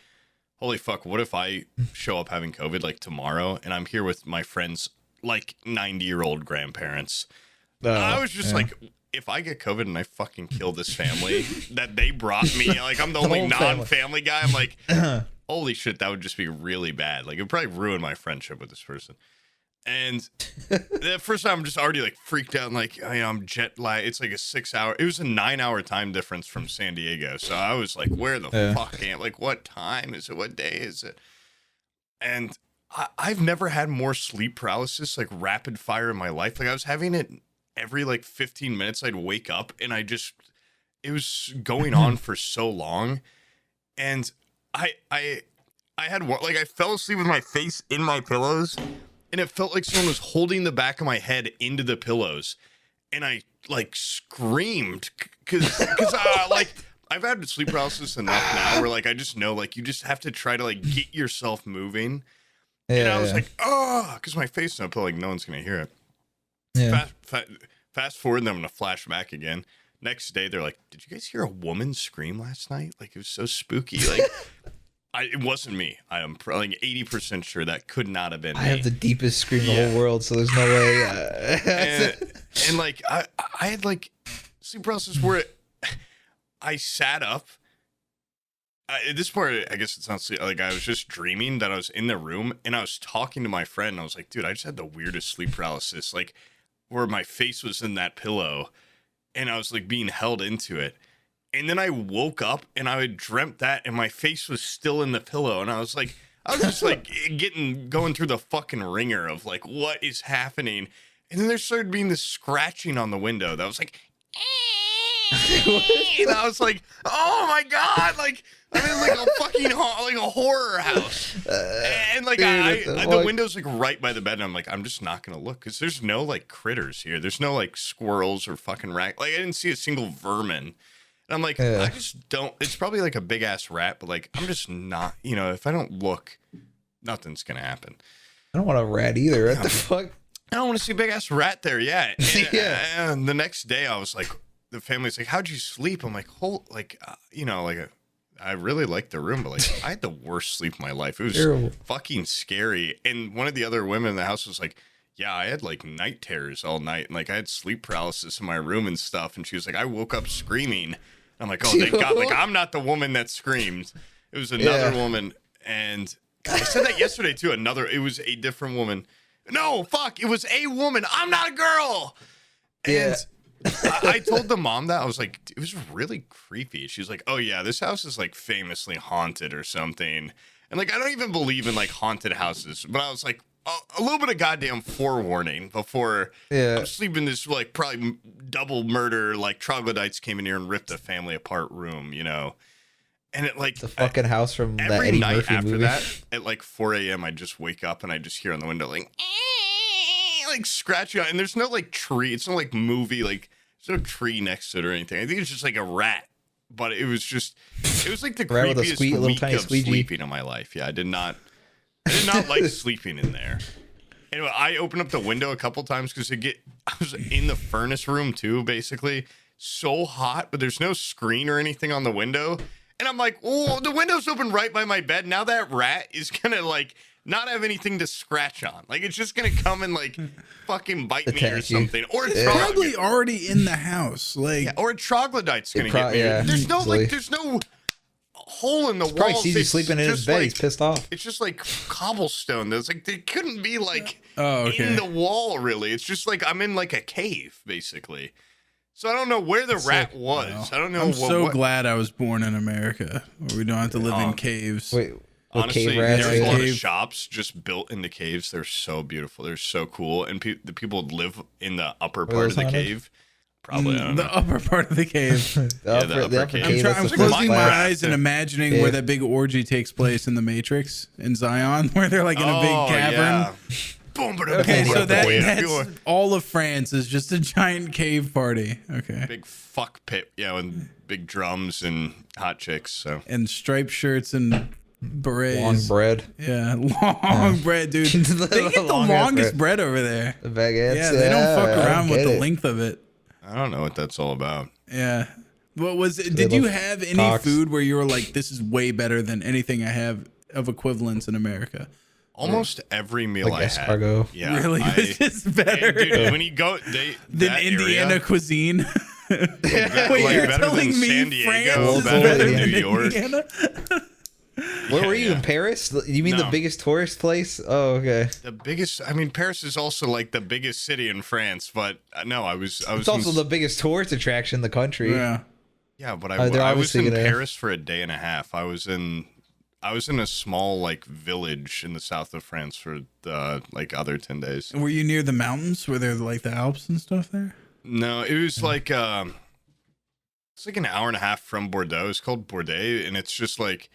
holy fuck, what if I show up having COVID like tomorrow and I'm here with my friends like 90-year-old grandparents? I was just like, if I get COVID and I fucking kill this family that they brought me, like I'm the only whole family. non-family guy, I'm like, holy shit, that would just be really bad. Like it would probably ruin my friendship with this person. And the first time I'm just already like freaked out and like, I'm jet lag. It's like a 6 hour, it was a 9 hour time difference from San Diego. So I was like, where the fuck am I? Like, what time is it? What day is it? And I've never had more sleep paralysis, like rapid fire in my life. Like I was having it every like 15 minutes. I'd wake up and it was going on for so long. And I had one, like I fell asleep with my face in my pillows. And it felt like someone was holding the back of my head into the pillows. And I like screamed because like I've had sleep paralysis enough now where like I just know like you just have to try to like get yourself moving. And I was like, oh, because my face is in a pillow, like no one's going to hear it. Yeah. Fast forward, and then I'm going to flash back again. Next day, they're like, did you guys hear a woman scream last night? Like it was so spooky. Like it wasn't me. I am like 80% sure that could not have been me. I have the deepest scream in the whole world, so there's no way. And like I had like sleep paralysis where I sat up. At this point, I guess it's not sleep. Like I was just dreaming that I was in the room and I was talking to my friend. And I was like, dude, I just had the weirdest sleep paralysis, like where my face was in that pillow and I was like being held into it. And then I woke up and I had dreamt that and my face was still in the pillow. And I was just like going through the fucking ringer of like, what is happening? And then there started being this scratching on the window that was like, and I was like, oh my God, like I'm in like a fucking like a horror house. And like the window's like right by the bed and I'm like, I'm just not gonna look because there's no like critters here. There's no like squirrels or fucking rat. Like I didn't see a single vermin. And I'm like, I just don't, it's probably like a big ass rat, but like I'm just not, if I don't look, nothing's gonna happen. I don't want a rat either. What the fuck? I don't want to see a big ass rat there yet. And, and the next day I was like, the family's like, how'd you sleep? I'm like, I really liked the room, but like I had the worst sleep of my life. It was fucking scary. And one of the other women in the house was like, yeah, I had like night terrors all night. And like I had sleep paralysis in my room and stuff. And she was like, I woke up screaming. I'm like, oh, thank God. Like I'm not the woman that screamed. It was another woman. And I said that yesterday too. It was a different woman. No, fuck. It was a woman. I'm not a girl. And I told the mom that. I was like, it was really creepy. She was like, oh yeah, this house is like famously haunted or something. And like, I don't even believe in like haunted houses, but I was like, a little bit of goddamn forewarning before I'm sleeping this like probably double murder, like troglodytes came in here and ripped the family apart room, And it like the fucking house from that every Eddie night Murphy after movie. that at like 4 a.m. I just wake up and I just hear on the window like scratching on, and there's no like tree. It's not like movie, like there's no tree next to it or anything. I think it's just like a rat. But it was like the rat with a creepiest little week tiny of squeegee. sleeping in my life. Yeah, I did not like sleeping in there. Anyway, I opened up the window a couple times because I was in the furnace room too, basically. So hot, but there's no screen or anything on the window. And I'm like, oh, the window's open right by my bed. Now that rat is gonna like not have anything to scratch on. Like it's just gonna come and like fucking bite me or something. Or it's probably already in the house. Like or a troglodyte's gonna get me. There's no hole in the wall. Probably sees you sleeping in his bed. He's pissed off. It's just like cobblestone. There's like they couldn't be like in the wall really. It's just like I'm in like a cave basically. So I don't know where the rat was. Well, I don't know. I'm so glad I was born in America where we don't have to live in caves. Wait, honestly, cave there's a lot of cave shops just built into caves. They're so beautiful. They're so cool. And the people live in the upper part of the cave. Probably I don't know. The upper part of the cave. The upper cave. I'm closing my eyes and imagining where that big orgy takes place in the Matrix in Zion, where they're like in a big cavern. Okay, so that's all of France is just a giant cave party. Okay. Big fuck pit, and big drums and hot chicks. So and striped shirts and berets. Long bread. Yeah, long bread, dude. They get the longest bread over there. The baguettes. Yeah, they don't fuck around with the length of it. I don't know what that's all about. Yeah. What was it? Did you have any food where you were like, this is way better than anything I have of equivalence in America? Almost every meal like I escargot. had. Yeah, really? This is better. Dude, when you go, than Indiana area, cuisine. Wait, you're telling me San Diego France is better than New New York? Where were you in Paris? You mean the biggest tourist place? Oh, okay. The biggest. I mean, Paris is also like the biggest city in France, but no, I was. It's also the biggest tourist attraction in the country. Yeah. Yeah, but I was in Paris for a day and a half. I was in a small like village in the south of France for the like other 10 days. And were you near the mountains? Were there like the Alps and stuff there? No, it was like it's like an hour and a half from Bordeaux. It's called Bordeaux, and it's just like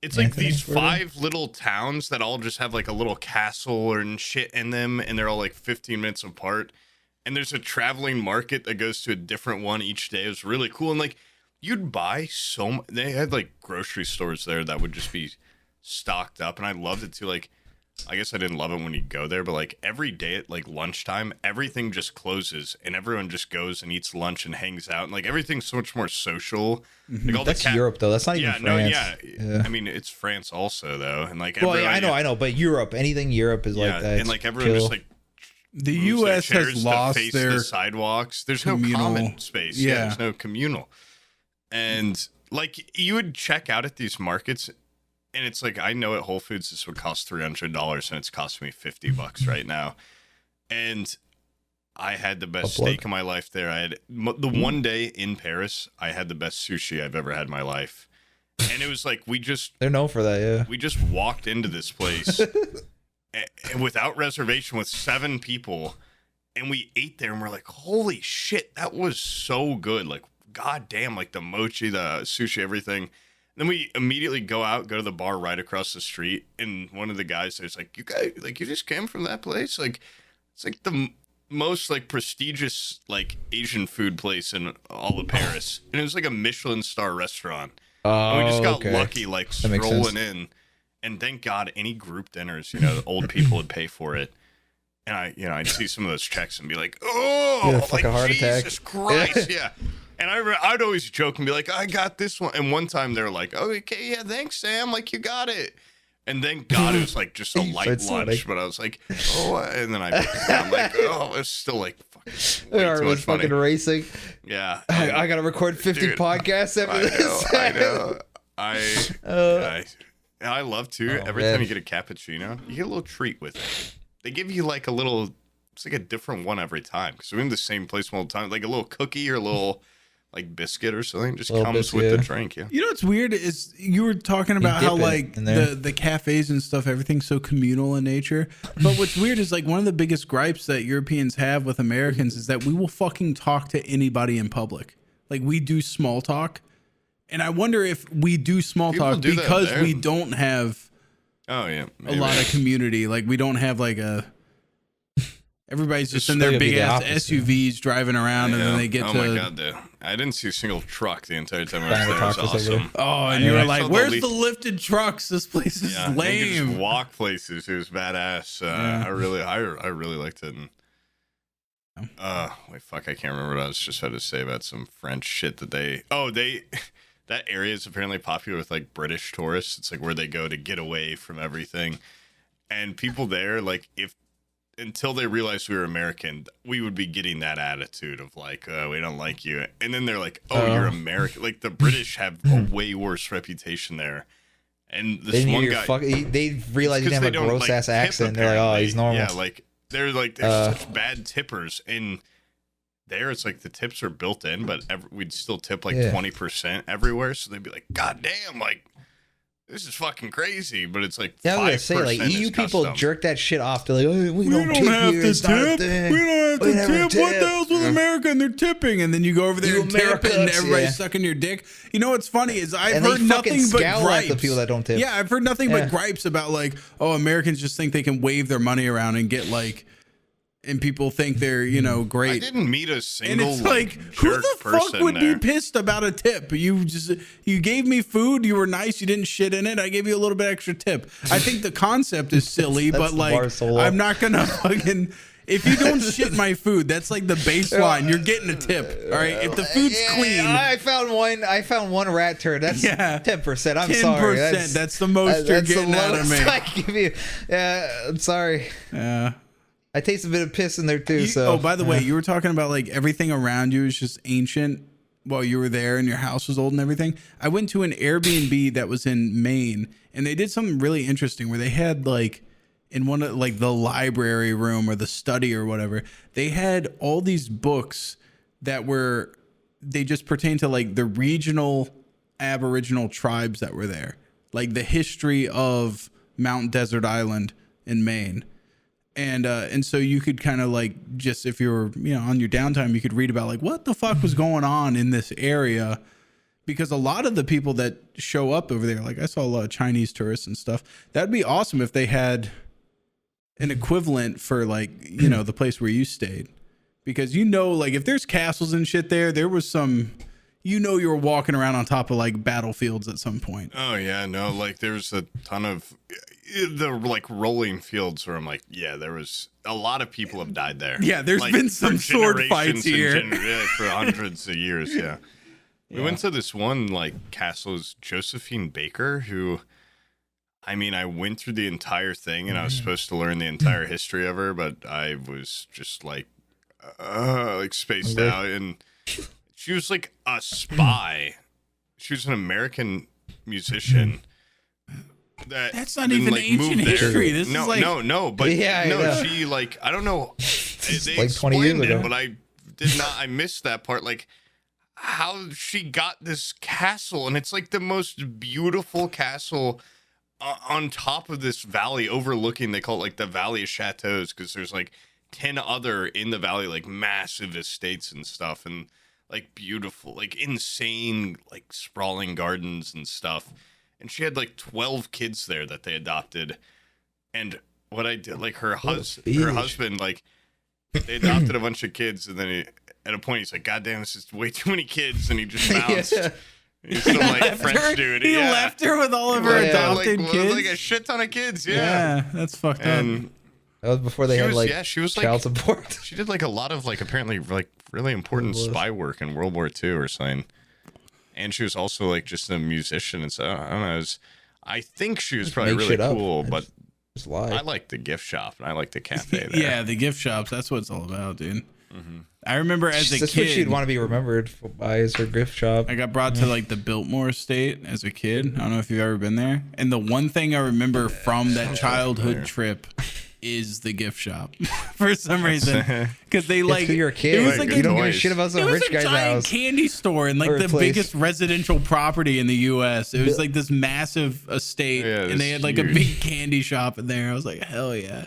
it's like these 5 little towns that all just have like a little castle and shit in them, and they're all like 15 minutes apart. And there's a traveling market that goes to a different one each day. It was really cool. And like you'd buy so much. They had like grocery stores there that would just be stocked up. And I loved it too. Like, I guess I didn't love it when you go there, but like every day at like lunchtime, everything just closes and everyone just goes and eats lunch and hangs out. And like everything's so much more social. Like all That's Europe though. That's not even France. Yeah. I mean, it's France also though. And like, well, yeah, I know. But Europe, anything Europe is like that. And like everyone just like, the U.S. has lost their the sidewalks. There's no common space. Yeah, there's no communal. And like you would check out at these markets, and it's like I know at Whole Foods this would cost $300, and it's costing me $50 right now. And I had the best steak of my life there. I had the one day in Paris. I had the best sushi I've ever had in my life, and it was like they're known for that. Yeah, we just walked into this place. And without reservation with 7 people, and we ate there and we're like, holy shit, that was so good. Like, goddamn, like the mochi, the sushi, everything. And then we immediately go to the bar right across the street, and one of the guys there's like, you guys, like, you just came from that place? Like, it's like the most like prestigious like Asian food place in all of Paris. And it was like a Michelin star restaurant. And we just got lucky, like strolling in. And thank God any group dinners, the old people would pay for it. And I'd see some of those checks and be like, oh, like a heart Jesus attack. Christ, yeah. And I'd always joke and be like, I got this one. And one time they were like, oh, okay, yeah, thanks, Sam. Like, you got it. And thank God it was like just a light lunch. But I was like, oh, and then I'm like, oh, it's still like fucking way too much fucking money. Racing. Yeah. I got to record 50 podcasts after this. I know. I love too. Every time you get a cappuccino, you get a little treat with it. They give you like it's like a different one every time because we're in the same place all the time. Like a little cookie or a little like biscuit or something just comes with the drink. Yeah. You know what's weird is you were talking about how like the cafes and stuff, everything's so communal in nature. But what's weird is like one of the biggest gripes that Europeans have with Americans is that we will fucking talk to anybody in public. Like we do small talk. And I wonder if we do small talk because we don't have a lot of community. Like we don't have like everybody's just in their big ass SUVs driving around, and then they get to. Oh my God, I didn't see a single truck the entire time I was there. It was awesome. Oh, and you were like, "Where's the lifted trucks? This place is lame." You just walk places. It was badass. I really liked it. And, wait, fuck, I can't remember what I was just about to say about some French shit that they. That area is apparently popular with like British tourists. It's like where they go to get away from everything. And people there, like until they realized we were American, we would be getting that attitude of like, we don't like you. And then they're like, oh, you're American. Like the British have a way worse reputation there. And this one guy, they realize you have a gross ass accent. They're like, oh, he's normal. Yeah, like they're such bad tippers. And there it's like the tips are built in, but we'd still tip like 20% everywhere. So they'd be like, God damn, like this is fucking crazy. But it's like 5% I was gonna say, like EU people jerk that shit off. They're like, oh, we don't have here. to tip. We don't have to tip. What the hell's with America and they're tipping? And then you go over there and tip and everybody's sucking your dick. You know what's funny is I've heard nothing but gripes. The people that don't tip. Yeah, I've heard nothing but gripes about like, oh, Americans just think they can wave their money around and get like. And people think they're, great. I didn't meet a single. And it's like, who the fuck would be pissed about a tip? You gave me food. You were nice. You didn't shit in it. I gave you a little bit extra tip. I think the concept is silly, but like, I'm not gonna fucking. If you don't shit my food, that's like the baseline. You're getting a tip. All right. If the food's clean. I found one rat turd. That's 10%. I'm 10%, sorry. That's the most you're getting out of me. I give you. I'm sorry. Yeah. I taste a bit of piss in there too. Oh, by the way, you were talking about like everything around you is just ancient. while you were there and your house was old and everything. I went to an Airbnb that was in Maine, and they did something really interesting where they had like in one of like the library room or the study or whatever, they had all these books that were, they just pertain to like the regional Aboriginal tribes that were there, like the history of Mount Desert Island in Maine. And so you could kind of like, just if you were, you know, on your downtime, you could read about like what the fuck was going on in this area, because a lot of the people that show up over there, like I saw a lot of Chinese tourists and stuff. That'd be awesome if they had an equivalent for like, you know, the place where you stayed, because, you know, like if there's castles and shit there was some, you know, you were walking around on top of like battlefields at some point. Oh yeah, no, like there's a ton of the like rolling fields where I'm like, yeah, there was a lot of people have died there. Yeah, there's like, been some sword fights here for hundreds of years. Yeah, we went to this one like castle's Josephine Baker, who, I mean, I went through the entire thing and I was supposed to learn the entire history of her, but I was just like spaced out, and she was like a spy. She was an American musician. That's not even ancient history. This is like no, but she like, I don't know. They like 20 years ago, but I did not. I missed that part. Like how she got this castle, and it's like the most beautiful castle on top of this valley overlooking. They call it like the Valley of Chateaus, because there's like 10 other in the valley, like massive estates and stuff, and like beautiful, like insane, like sprawling gardens and stuff. And she had like 12 kids there that they adopted. And what I did, like her husband, like they adopted a bunch of kids, and then at a point he's like, God damn, this is way too many kids, and he just bounced. He's some like French dude. He left her with all of her adopted kids. Like a shit ton of kids. Yeah, that's fucked up. That was before they had like she was child support. She did like a lot of like apparently like really important spy work in World War II or something. And she was also like just a musician and so I don't know. I think she was probably really cool, but I like the gift shop and I like the cafe there. Yeah, the gift shops. That's what it's all about, dude. Mm-hmm. I remember as a kid, that's what she'd want to be remembered by, is her gift shop. I got brought to like the Biltmore estate as a kid. I don't know if you've ever been there. And the one thing I remember from that childhood trip is the gift shop for some reason, because they like you're a kid. It was like you don't give a shit about some rich guy's house. Candy store in like the biggest residential property in the U.S. It was like this massive estate, and they had like a big candy shop in there. I was like, hell yeah.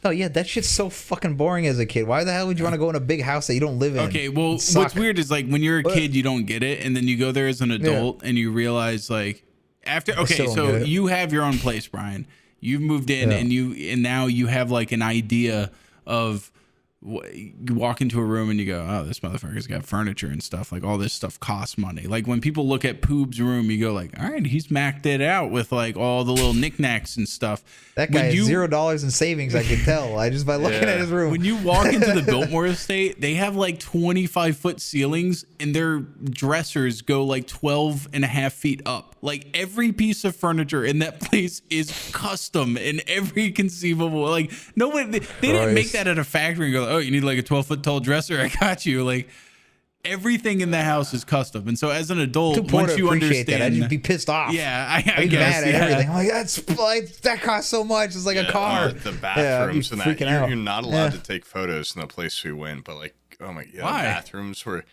Oh yeah, that shit's so fucking boring as a kid. Why the hell would you want to go in a big house that you don't live in? Okay, well, what's weird is like when you're a kid, you don't get it, and then you go there as an adult, and you realize like after. Okay, so you have your own place, Brian. You've moved in, and now you have like an idea of. You walk into a room and you go, oh, this motherfucker's got furniture and stuff. Like all this stuff costs money. Like when people look at Poob's room, you go like, all right, he's macked it out with like all the little knickknacks and stuff. That guy has $0 in savings. I can tell. I just by looking at his room. When you walk into the Biltmore estate, they have like 25-foot ceilings, and their dressers go like 12 and a half feet up. Like every piece of furniture in that place is custom in every conceivable. Like no one, they didn't make that at a factory and go, oh, you need like a 12-foot tall dresser? I got you. Like everything in the house is custom. And so as an adult, once you understand that, I'd just be pissed off. Yeah, I I'd be guess, mad at everything. I'm like, that's like that costs so much. It's like a car. The bathrooms and that you're not allowed to take photos in the place we went, but like, oh my god, why? Bathrooms were,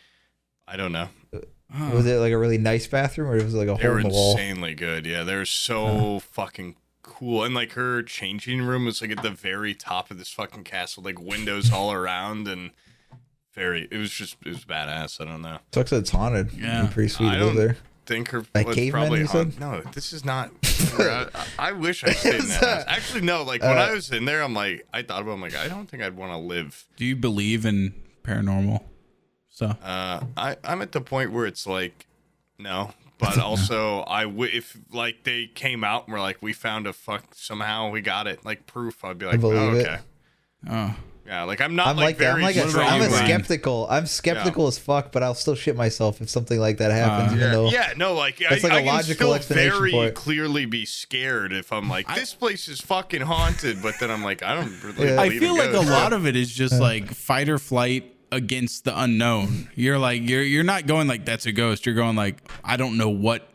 I don't know. Was it like a really nice bathroom, or was it like a hole in the wall? They were insanely good. Yeah, they were so fucking cool. And like her changing room was like at the very top of this fucking castle, like windows all around, and it was badass. I don't know. Sucks that it's haunted. Yeah, it'd be pretty sweet to live there. Think her like caveman, you said? No, this is not. I wish I stayed in that house. Actually, no. Like when I was in there, I'm like, I thought about it, I'm like, I don't think I'd want to live. Do you believe in paranormal? So I'm at the point where it's like, no, but also if like they came out and were like, we found somehow we got it, like proof, I'd be like, oh, okay. Oh. Yeah, like I'm not I'm like very. I'm skeptical. I'm skeptical as fuck, but I'll still shit myself if something like that happens. Like it's like a logical explanation very for it. Clearly be scared if I'm like, this place is fucking haunted, but then I'm like, I don't really. I feel like a lot of it is just like fight or flight. against the unknown. You're like you're not going like that's a ghost. You're going like I don't know what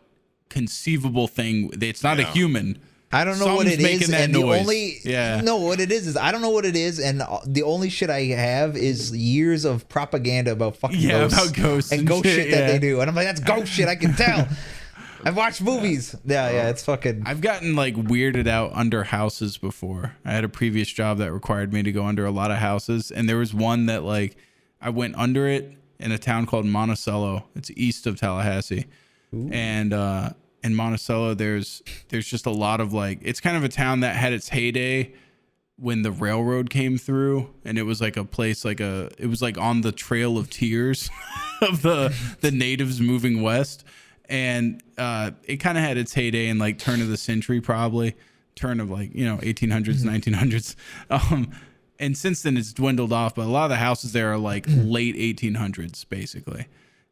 conceivable thing. It's not a human. I don't know what it is, and noise. what it is I don't know what it is, and the only shit I have is years of propaganda about fucking ghosts, about ghosts and ghost shit that they do, and I'm like, that's ghost shit. I can tell. I've watched movies. Yeah, it's fucking. I've gotten like weirded out under houses before. I had a previous job that required me to go under a lot of houses, and there was one that like I went under it in a town called Monticello. It's east of Tallahassee, and in Monticello, there's just a lot of like, it's kind of a town that had its heyday when the railroad came through, and it was like a place it was like on the Trail of Tears of the natives moving west, and it kind of had its heyday in like turn of the century, probably turn of like 1800s, 1900s, and since then it's dwindled off. But a lot of the houses there are like late 1800s basically,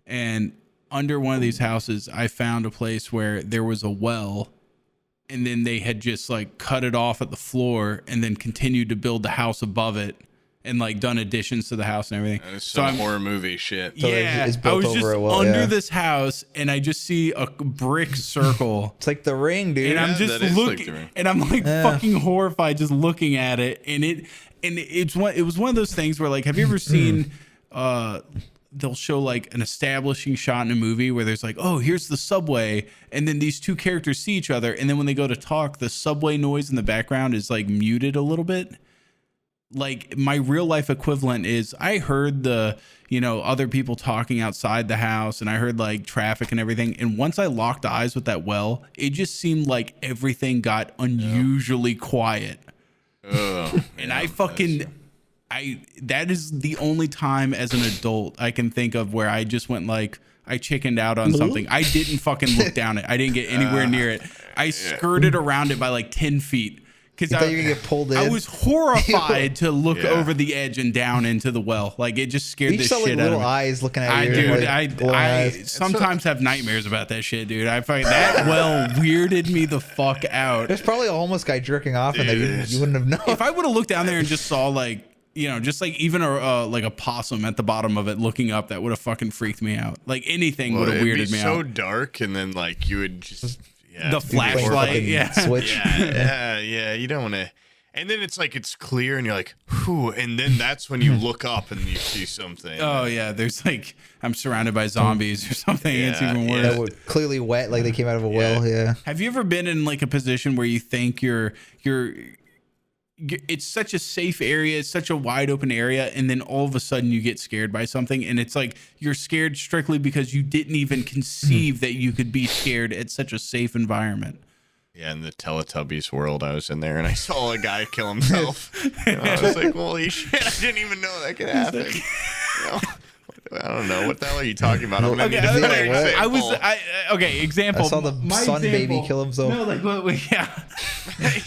and under one of these houses, I found a place where there was a well, and then they had just like cut it off at the floor and then continued to build the house above it and like done additions to the house and everything. That's some horror movie shit. So yeah, it's built I was over just a well, under this house, and I just see a brick circle. It's like The Ring, dude. And I'm just looking, and I'm like fucking horrified just looking at it. And it was one of those things where like, have you ever seen they'll show like an establishing shot in a movie where there's like, oh, here's the subway, and then these two characters see each other, and then when they go to talk, the subway noise in the background is like muted a little bit. Like my real life equivalent is I heard the other people talking outside the house, and I heard like traffic and everything, and once I locked eyes with that well, it just seemed like everything got unusually quiet. And that is the only time as an adult I can think of where I just went like, I chickened out on something. I didn't fucking look down it. I didn't get anywhere near it. I skirted around it by like 10 feet. Because I thought you were gonna get pulled in. I was horrified to look over the edge and down into the well. Like it just scared the shit out of me. Little eyes looking at you. I sometimes have nightmares about that shit, dude. I find that well weirded me the fuck out. There's probably a homeless guy jerking off in there. You wouldn't have known. If I would have looked down there and just saw like, just like even like a possum at the bottom of it looking up, that would have fucking freaked me out. Like anything would have weirded me out. So dark, and then like you would just the flashlight, switch. Yeah. You don't want to. And then it's like it's clear, and you're like, whew. And then that's when you look up and you see something. Oh yeah, there's like I'm surrounded by zombies or something. It's even worse. That were clearly wet, like they came out of a well. Yeah. Have you ever been in like a position where you think you're it's such a safe area, it's such a wide open area, and then all of a sudden you get scared by something, and it's like you're scared strictly because you didn't even conceive that you could be scared at such a safe environment? Yeah, in the Teletubbies world, I was in there and I saw a guy kill himself. I was like, holy shit, I didn't even know that could happen. I don't know. What the hell are you talking about? Okay, example. I saw the son baby kill himself. No, like, yeah.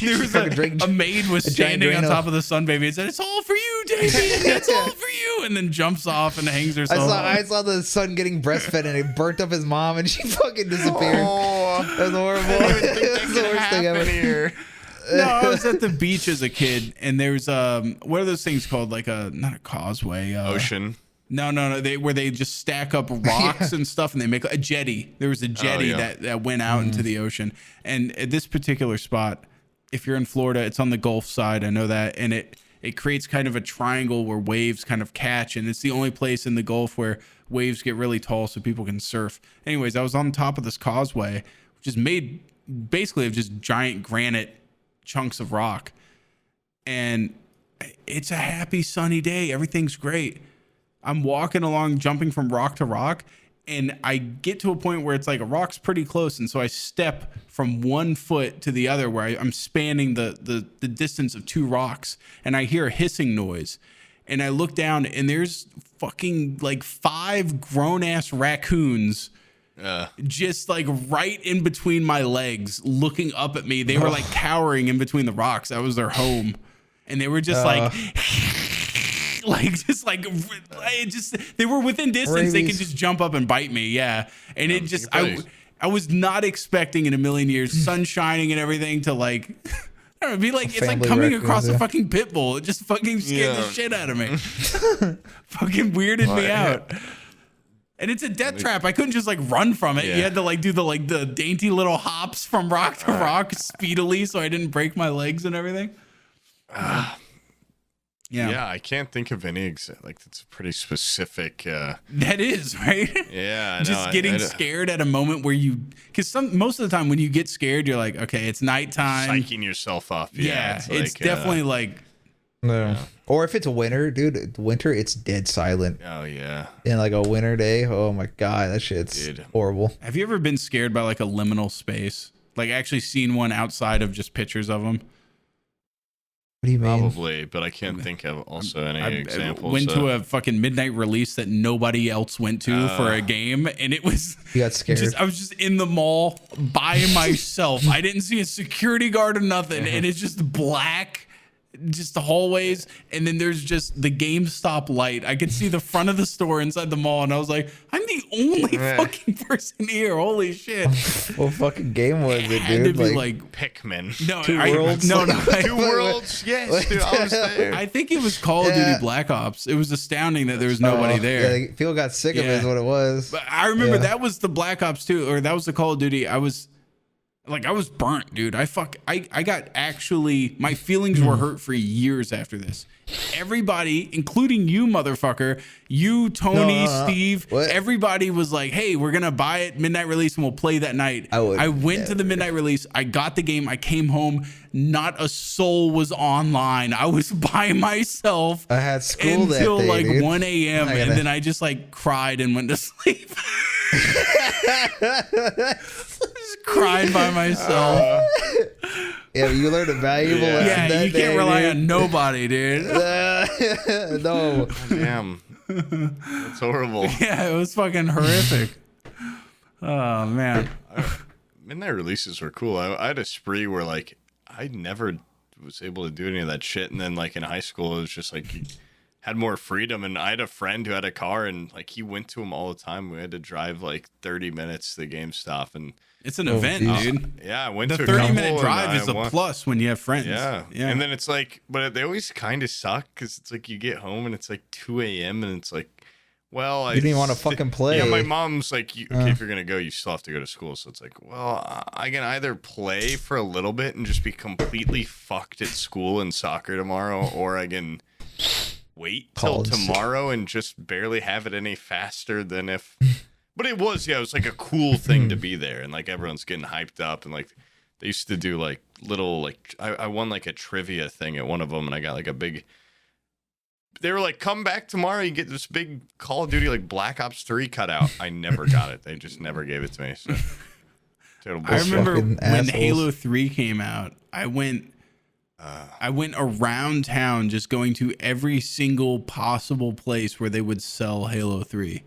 There was a maid was standing on top of the sun baby and said, "It's all for you, Davey. It's all for you," and then jumps off and hangs herself. I saw the son getting breastfed and it burnt up his mom and she fucking disappeared. Oh, that was horrible. That's the worst thing ever. Here. No, I was at the beach as a kid, and there's what are those things called? Like not a causeway, ocean. No. Where they just stack up rocks and stuff, and they make a jetty. There was a jetty that went out into the ocean. And at this particular spot, if you're in Florida, it's on the Gulf side. I know that, and it creates kind of a triangle where waves kind of catch, and it's the only place in the Gulf where waves get really tall so people can surf. Anyways, I was on top of this causeway, which is made basically of just giant granite chunks of rock, and it's a happy sunny day. Everything's great. I'm walking along, jumping from rock to rock, and I get to a point where it's like a rock's pretty close, and so I step from one foot to the other where I'm spanning the distance of two rocks, and I hear a hissing noise, and I look down, and there's fucking like 5 grown-ass raccoons just like right in between my legs looking up at me. They were like cowering in between the rocks. That was their home, and they were just they were within distance. Rabies. They could just jump up and bite me. Yeah. And it just, I was not expecting in a million years, sun shining and everything, to like, It'd be like, it's like family coming raccoons, across a yeah. fucking pit bull. It just fucking scared the shit out of me. Fucking weirded me out. And it's a death trap. I couldn't just like run from it. Yeah. You had to like do the dainty little hops from rock to rock speedily so I didn't break my legs and everything. Yeah, I can't think of any like that's a pretty specific. That is right. Yeah, I just know. getting scared at a moment where you, because most of the time when you get scared, you're like, okay, it's nighttime. Psyching yourself up. Yeah, it's, it's like, definitely like. No. Or if it's winter, dude, winter, it's dead silent. Oh yeah. In like a winter day, oh my god, that shit's horrible. Have you ever been scared by like a liminal space? Like actually seen one outside of just pictures of them? What do you mean? Probably, but I can't think of also any examples. I went to a fucking midnight release that nobody else went to for a game, and it was. You got scared. I was just in the mall by myself. I didn't see a security guard or nothing, and it's just black, just the hallways, and then there's just the GameStop light. I could see the front of the store inside the mall, and I was like, I'm the only fucking person here. Holy shit! What fucking game was it, Had to dude? be like Pikmin. no, Two Worlds? no, Two Worlds. Yes, dude, I was there. I think it was Call of Duty Black Ops. It was astounding that there was nobody there. Yeah, people got sick of it, is what it was. But I remember that was the Black Ops 2, or that was the Call of Duty. I was burnt, dude. I got actually, my feelings were hurt for years after this. Everybody, including you, motherfucker, you, Tony, Steve, everybody was like, hey, we're going to buy it midnight release and we'll play that night. I went to the midnight release. I got the game. I came home. Not a soul was online. I was by myself. I had school until that day, like dude. 1 a.m. And then I just like cried and went to sleep. Just cried by myself. Yeah, you learned a valuable lesson Yeah, that you can't day, rely dude. on nobody, dude. No. Damn. That's horrible. Yeah, it was fucking horrific. Oh man. Midnight releases were cool. I had a spree where like I never was able to do any of that shit, and then like in high school it was just like you had more freedom, and I had a friend who had a car, and like he went to them all the time. We had to drive like 30 minutes to GameStop, and It's an event, dude. yeah, I went The to a 30-minute couple, drive and is a I won. plus when you have friends. Yeah. And then it's like, but they always kind of suck because it's like you get home and it's like 2 a.m. and it's like, well, You didn't even want to fucking play. Yeah, my mom's like, okay, if you're going to go, you still have to go to school. So it's like, well, I can either play for a little bit and just be completely fucked at school and soccer tomorrow, or I can wait till tomorrow and just barely have it any faster than if. But it was like a cool thing to be there, and like everyone's getting hyped up, and like they used to do like little like I won like a trivia thing at one of them, and I got like a big. They were like, come back tomorrow, you get this big Call of Duty like Black Ops 3 cutout. I never got it. They just never gave it to me. So I remember when assholes. Halo 3 came out, I went around town just going to every single possible place where they would sell Halo 3.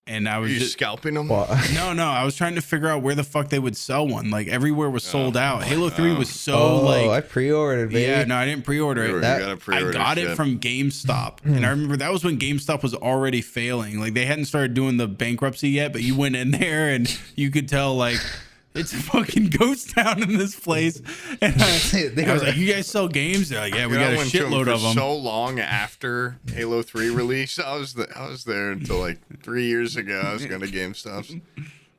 And I was just scalping them. No, I was trying to figure out where the fuck they would sell one. Like everywhere was sold out. Halo 3 was so like I pre-ordered, baby. Yeah, no, I didn't pre-order it. I got it from GameStop. And I remember that was when GameStop was already failing. Like they hadn't started doing the bankruptcy yet, but you went in there and you could tell like it's a fucking ghost town in this place. And I was like, you guys sell games? They're like, yeah, we got a shitload of them. So long after Halo 3 release, I was there until like 3 years ago. I was going to GameStop.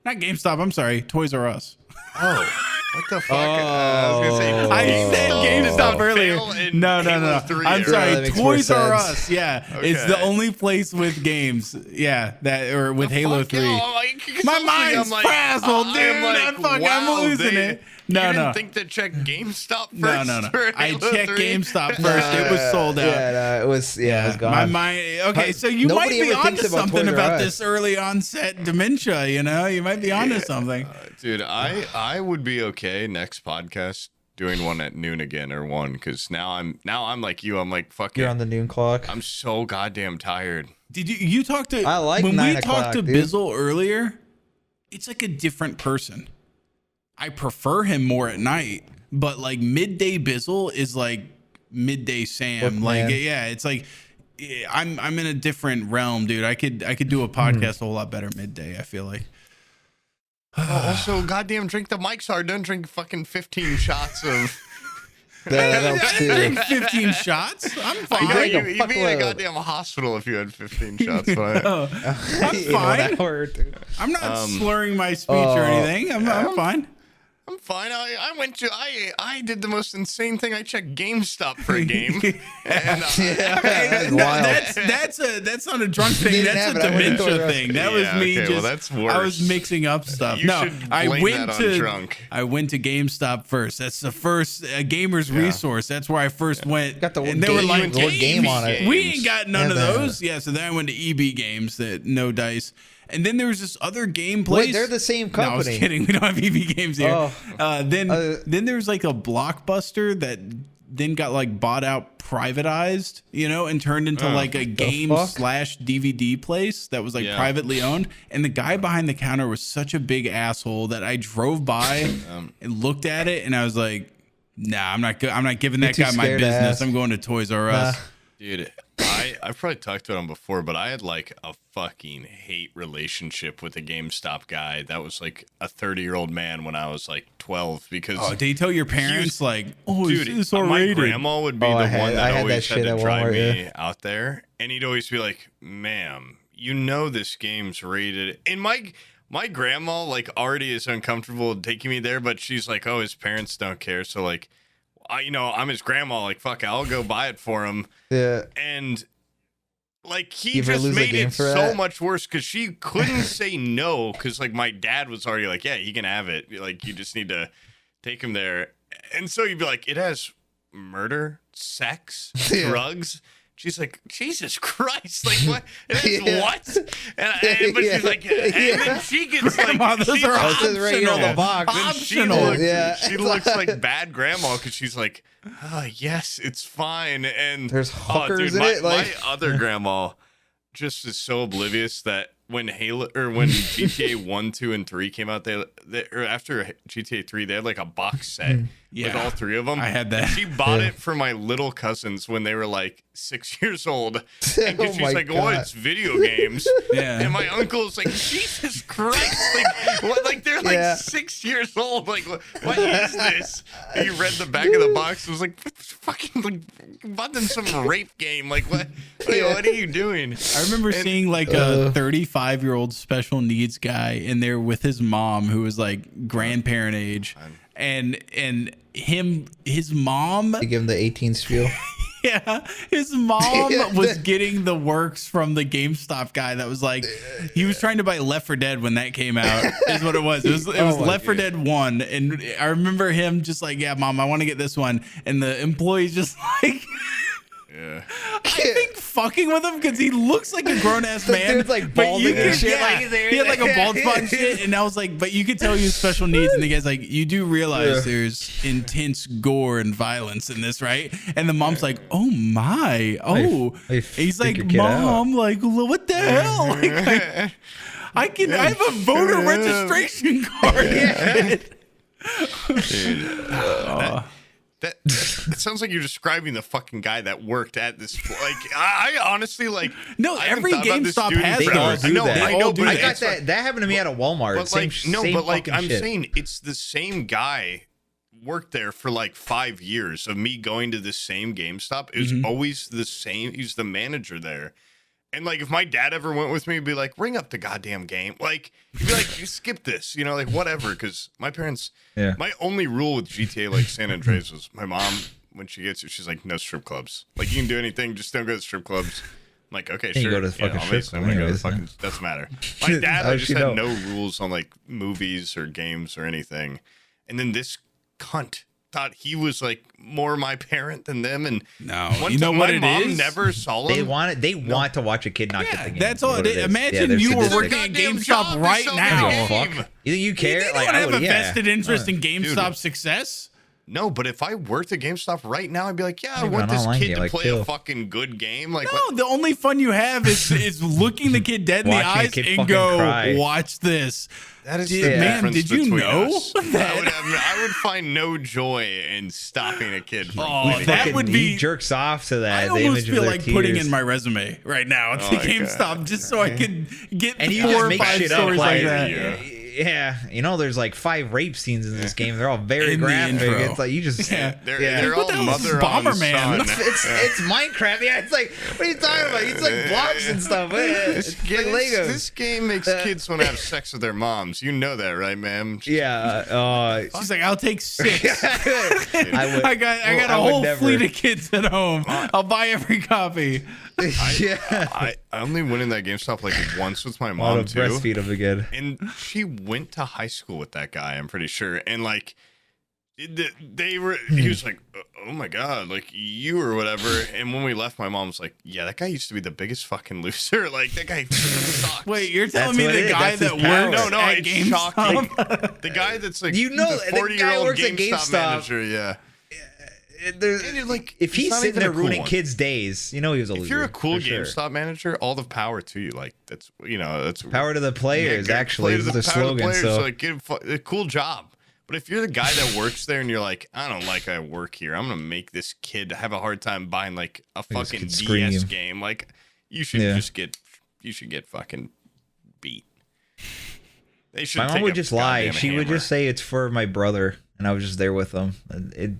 Not GameStop, I'm sorry, Toys R Us. Oh, what the fuck? I was gonna say I said GameStop earlier. No. I'm sorry, that makes more Toys R sense. Us. Yeah, Okay. it's the only place with games. Yeah, that or with Halo 3. My mind's frazzled, dude. I'm losing it. You didn't think to check GameStop first? No. for I Halo checked 3? GameStop first. It was sold out. Yeah, no, it was. Yeah, it was gone. My mind. Okay, so you might Nobody be ever thinks onto about something Toys R about Us. this early onset dementia. You know, you might be onto something. Dude, I would be okay next podcast doing one at noon again or 1, because now I'm like you. I'm like, fuck You're it. on the noon clock. I'm so goddamn tired. Did you talk to? I like when 9 we o'clock, talked to dude. Bizzle earlier. It's like a different person. I prefer him more at night, but like midday Bizzle is like midday Sam. Like yeah, it's like I'm in a different realm, dude. I could do a podcast a whole lot better midday. I feel like. Also, goddamn, drink the mics hard. Don't drink fucking 15 shots of That I helps didn't too. take 15 shots. I'm You, fine. like a you'd be in a fuckload. goddamn hospital if you had 15 shots. But I'm In 1 fine. hour, dude. I'm not slurring my speech or anything. I'm fine. I'm fine. I did the most insane thing. I checked GameStop for a game. And, That's No, wild. that's not a drunk thing. Didn't That's have a it. I went to dementia Toys R Us. thing. That Yeah, was me. okay, well, Just that's I was worse. mixing up stuff. You No, should I blame went that to on drunk. I went to GameStop first. That's the first gamer's resource. That's where I first went. Got the and they were game- like, the word game on it. We ain't got none of Yeah, those. Yeah, so then I went to EB Games that no dice. And then there was this other game place. Wait, they're the same No, I was company. kidding. We don't have EB Games here. Oh. Then there's like a Blockbuster that then got like bought out, privatized, and turned into like a game fuck? / DVD place that was like privately owned. And the guy behind the counter was such a big asshole that I drove by and looked at it, and I was like, "Nah, I'm not giving that too guy my scared to business. ask. I'm going to Toys R Us." Dude, I've probably talked about him before, but I had like a fucking hate relationship with a GameStop guy that was like a 30-year-old man when I was like 12 because Oh, did you tell your parents like, "Oh, dude, it's my R-rated"? grandma would be Oh, the I one had that that always had shit to at drive Walmart, me out there, and he'd always be like, "Ma'am, you know this game's rated." And my grandma like already is uncomfortable taking me there, but she's like, "Oh, his parents don't care," so like, I'm his grandma. Like, fuck, I'll go buy it for him. Yeah. And like he You ever just lose a made game it for so that? much worse because she couldn't say no because like my dad was already like, yeah, he can have it. Like you just need to take him there. And so you'd be like, it has murder, sex, Yeah. drugs. She's like, Jesus Christ, like what? It has Yeah. what? But she's like, and then she gets Grandma, like, those she, are Oh, it says right here on the optional. box. then she Optional. looks, Yeah. she looks like bad grandma because she's like, oh, yes, it's fine. And There's hookers in my, it, like- my other grandma just is so oblivious that when when GTA 1, 2, and 3 came out, they or after GTA 3, they had like a box set with Yeah. all three of them. I had that. And she bought Yeah. it for my little cousins when they were like 6 years old. And Oh she's my like, oh, God. it's video games. Yeah. And my uncle's like, Jesus Christ. Like, what? Like they're like Yeah. 6 years old. Like, what is this? And he read the back of the box and was like, fucking, like, bought them some rape game. Like, what are you doing? I remember seeing like a 35-year-old special needs guy in there with his mom, who was like grandparent age, and his mom, To give him the 18 spiel. yeah, his mom Yeah. was getting the works from the GameStop guy that was like, he was trying to buy Left 4 Dead when that came out, is what it was. It was Left 4 Dead 1, and I remember him just like, yeah, mom, I want to get this one, and the employee's just like. Yeah. I think fucking with him because he looks like a grown ass man. dude's, like, but balding and shit, Yeah, like, he's there. he had like a bald spot and shit. And I was like, but you could tell he has special needs. And the guy's like, you do realize there's intense gore and violence in this, right? And the mom's like, oh my, oh. Hey, He's freak like, your kid out. mom, like, what the hell? Like, I have a voter registration card. That it sounds like you're describing the fucking guy that worked at this. Like, I honestly like. No, I haven't every thought about this GameStop dude in has They forever. all those. do I know, that. I know, but I got it's that. That happened to me at a Walmart. But Same, like, no, same but like, fucking I'm shit. saying it's the same guy worked there for like 5 years of me going to the same GameStop. It was always the same. He's the manager there. And like, if my dad ever went with me, he'd be like, ring up the goddamn game. Like, he'd be like, skip this, like whatever. Because my parents, my only rule with GTA like San Andreas was my mom, when she gets it, she's like, no strip clubs. Like, you can do anything, just don't go to strip clubs. I'm like, okay, You sure. go to the fucking strip obviously, club I'm gonna go to the anyways, fucking, doesn't matter. My dad, How I does just she had know? no rules on like movies or games or anything. And then this cunt thought he was like more my parent than them. And No, one you know time what my it mom is? never saw him. They want to watch a kid not get the game. that's all. What it is. Imagine they're you were sadistic. working at Goddamn GameStop job, right they now. sell Oh, the game. fuck. You think you care? They Like, don't I have would, a yeah. vested interest in Dude. GameStop's success. No, but if I worked at GameStop right now, I'd be like, yeah, I Maybe want an this online kid game, to like, play chill. a fucking good game. Like, No, the only fun you have is looking the kid dead in the Watching a eyes kid and fucking go, cry. watch this. that is Did- the man, difference did you between know us. that- I would find no joy in stopping a kid from Oh, playing. that Fucking- would he be- jerks off to that. I the almost image feel of their like putting tears. in my resume right now at the my GameStop just so I could get and you 4 just or make 5 shit up stories like like that. Yeah. yeah, you know, there's like 5 rape scenes in this game. They're all very graphic. It's like you just they're all mother on son. It's Minecraft. Yeah, it's like, what are you talking about? It's like blocks and stuff. It's like Legos. This game makes kids want to have sex with their moms. You know that, right, ma'am? Yeah. She's like, I'll take 6. I got a whole fleet of kids at home. I'll buy every copy. I only went in that GameStop like once with my mom too. Breastfeed them again. And she went to high school with that guy, I'm pretty sure. And like he was like, oh my God, like you or whatever. And when we left, my mom was like, yeah, that guy used to be the biggest fucking loser. Like that guy sucks. Wait, you're telling me the guy that works at it's shocking. The guy that's like, you know, the 40-year-old GameStop manager, yeah. Like, if he's sitting there ruining kids' days, you know he was a loser. If you're a cool GameStop manager, all the power to you. Like that's power to the players. Actually, is the slogan. So like, get a cool job. But if you're the guy that works there and you're like, I don't like I work here, I'm gonna make this kid have a hard time buying like a fucking DS game. Like you should get fucking beat. They should. My mom would just lie. She would just say it's for my brother. And I was just there with them.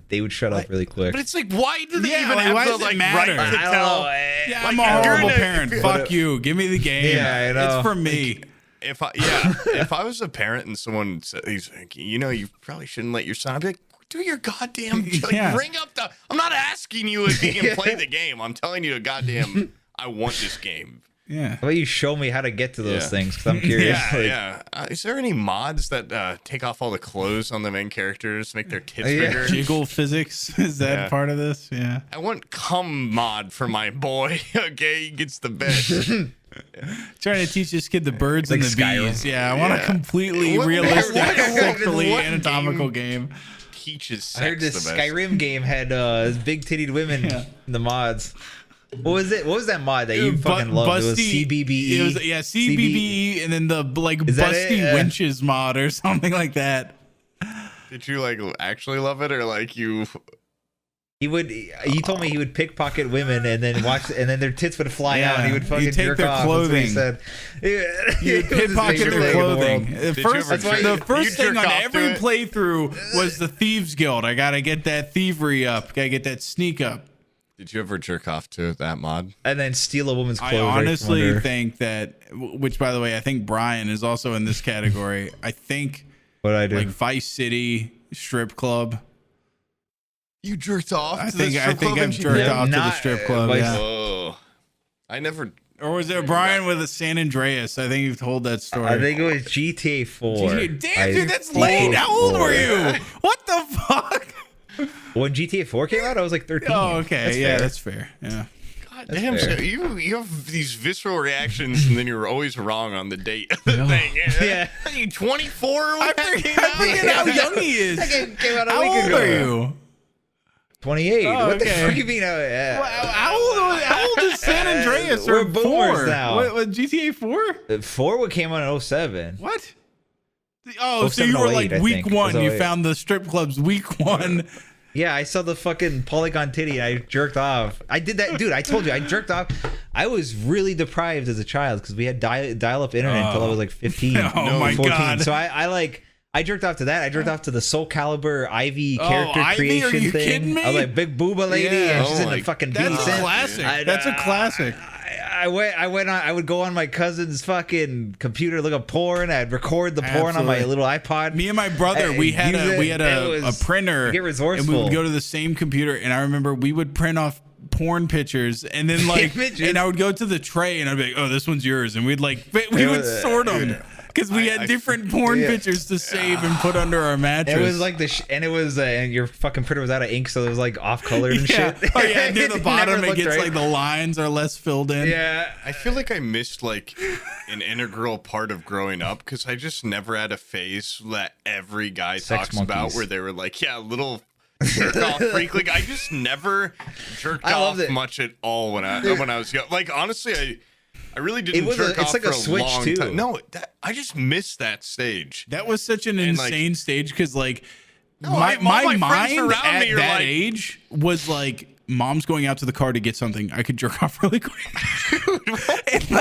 They would shut up really quick. But it's like, why do they even have the right to tell? Yeah, I'm a horrible parent. Fuck you. Give me the game. Yeah, I know. It's for me. If I was a parent and someone said, he's like, you know, you probably shouldn't let your son. I'd be like, do your goddamn. Bring up the. I'm not asking you if you can play the game. I'm telling you, goddamn. I want this game. Yeah. How about you show me how to get to those things? Because I'm curious. Is there any mods that take off all the clothes on the main characters, make their tits bigger? Jiggle physics? Is that part of this? Yeah. I want cum mod for my boy. Okay, he gets the best. Trying to teach this kid the birds and the bees. Yeah, I want a completely realistic, sexually anatomical game. Teaches sex. I heard this Skyrim game had big-titted women in the mods. What was it? What was that mod that you fucking loved? It was CBBE. It was CBBE, and then the like Busty Winches mod or something like that. Did you like actually love it, or like you? He would. He told me he would pickpocket women and then watch, and then their tits would fly out, and he would fucking jerk off. Clothing. That's what he said. You pickpocket their clothing. The first thing on every playthrough was the Thieves Guild. I gotta get that thievery up. Gotta get that sneak up. Did you ever jerk off to that mod? And then steal a woman's clothes? I honestly think that, which by the way, I think Brian is also in this category. I think what I do, like Vice City strip club. You jerked off? I think I've jerked off to the strip club. Oh, I never. Or was it Brian with a San Andreas? I think you've told that story. I think it was GTA 4. Damn, dude, that's late. How old were you? What the fuck? When GTA 4 came out, I was like 13. Oh, okay. That's fair. Yeah. God damn, so you have these visceral reactions, and then you're always wrong on the date of the thing. Yeah. Are you 24 when I forget how young he is. That game came out a week ago. How old are you? 28. Oh, what the fuck you mean? How old is San Andreas? We're boomers now. What, GTA 4? 4 came out in 07. What? Oh, so you were like week 1. You found the strip clubs week 1. Yeah, I saw the fucking Polygon Titty. I jerked off. I did that, dude. I told you, I jerked off. I was really deprived as a child because we had dial-up internet until I was like 15. Oh my 14. God. So I jerked off to that. I jerked off to the Soul Calibur Ivy character creation Are you thing. Kidding me? I was like big booba lady, and she's in the fucking That's a classic. That's a classic. I went on. I would go on my cousin's fucking computer, look up porn. I'd record the porn on my little iPod. Me and my brother, we had a printer. Get resourceful. And we would go to the same computer, and I remember we would print off porn pictures, and then like, and I would go to the tray, and I'd be like, "Oh, this one's yours," and we'd would sort them. Because we had different porn pictures to save and put under our mattress. It was like and it was and your fucking printer was out of ink, so it was like off colored and shit. Oh yeah, near the bottom it gets like the lines are less filled in. Yeah, I feel like I missed like an integral part of growing up because I just never had a phase that every guy talks about where they were like, yeah, little jerk off freak. Like I just never jerked off much at all when I was young. Like honestly, I really didn't jerk off for a long time. No, I just missed that stage. That was such an insane stage because, like, my mind at that age was like, mom's going out to the car to get something. I could jerk off really quick. And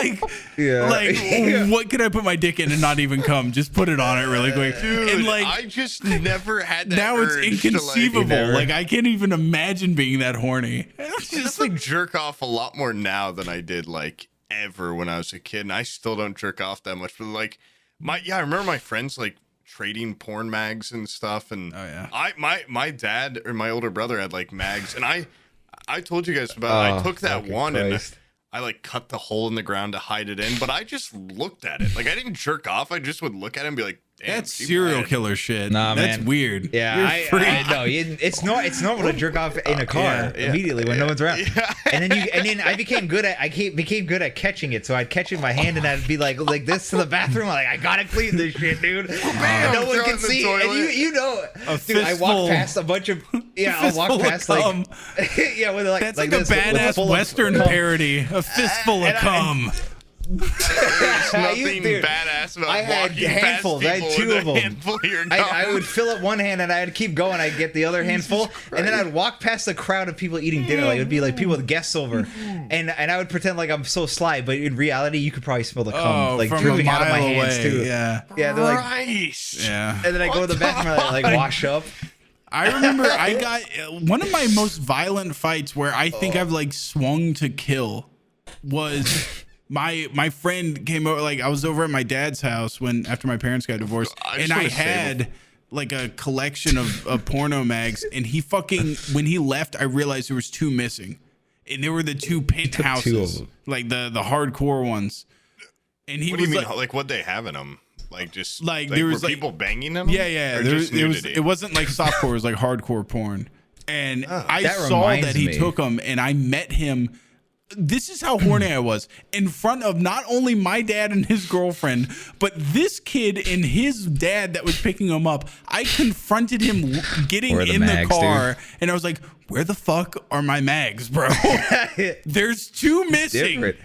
what could I put my dick in and not even come? Just put it on it really quick. Dude, and like, I just never had that. now it's urge to, inconceivable. Like, I can't even imagine being that horny. I definitely jerk off a lot more now than I did like ever when I was a kid, and I still don't jerk off that much. But like I remember my friends like trading porn mags and stuff, and my dad or my older brother had like mags, and I told you guys about it. I took that one and I like cut the hole in the ground to hide it in, but I just looked at it. Like, I didn't jerk off. I just would look at it and be like, damn, that's serial killer shit. Nah, that's man. weird. Yeah, I know. It's normal to jerk off in a car immediately when no one's around. Yeah. And then I became good at catching it. So I'd catch it in my hand and I'd be like this to the bathroom. Like, I gotta clean this shit, dude. No one can see. And you know, dude, I walk past a bunch of I'll walk past like with like that's like a badass Western parody. A fistful of cum. There's nothing badass about walking past people I had two of them. Handful of your I would fill up one hand and I'd keep going. I'd get the other handful, and then I'd walk past a crowd of people eating dinner. Like, it would be like people with guests over, and I would pretend like I'm so sly, but in reality, you could probably smell the cum like dripping out of my hands too. Yeah, they're like, yeah. And then I go to the bathroom and I like wash up. I remember I got one of my most violent fights where I think I've like swung to kill was. My friend came over, like I was over at my dad's house after my parents got divorced, and I had like a collection of porno mags, and he fucking, when he left, I realized there was two missing, and they were the two penthouses, like the hardcore ones. And he what do you mean? Like what they have in them? Like just like there was were like, people banging them? Yeah. It wasn't like softcore, it was like hardcore porn. And I saw that he took them, and I met him. This is how horny I was in front of not only my dad and his girlfriend, but this kid and his dad that was picking him up. I confronted him getting in the car, and I was like, "Where the fuck are my mags, bro? There's two missing." Different.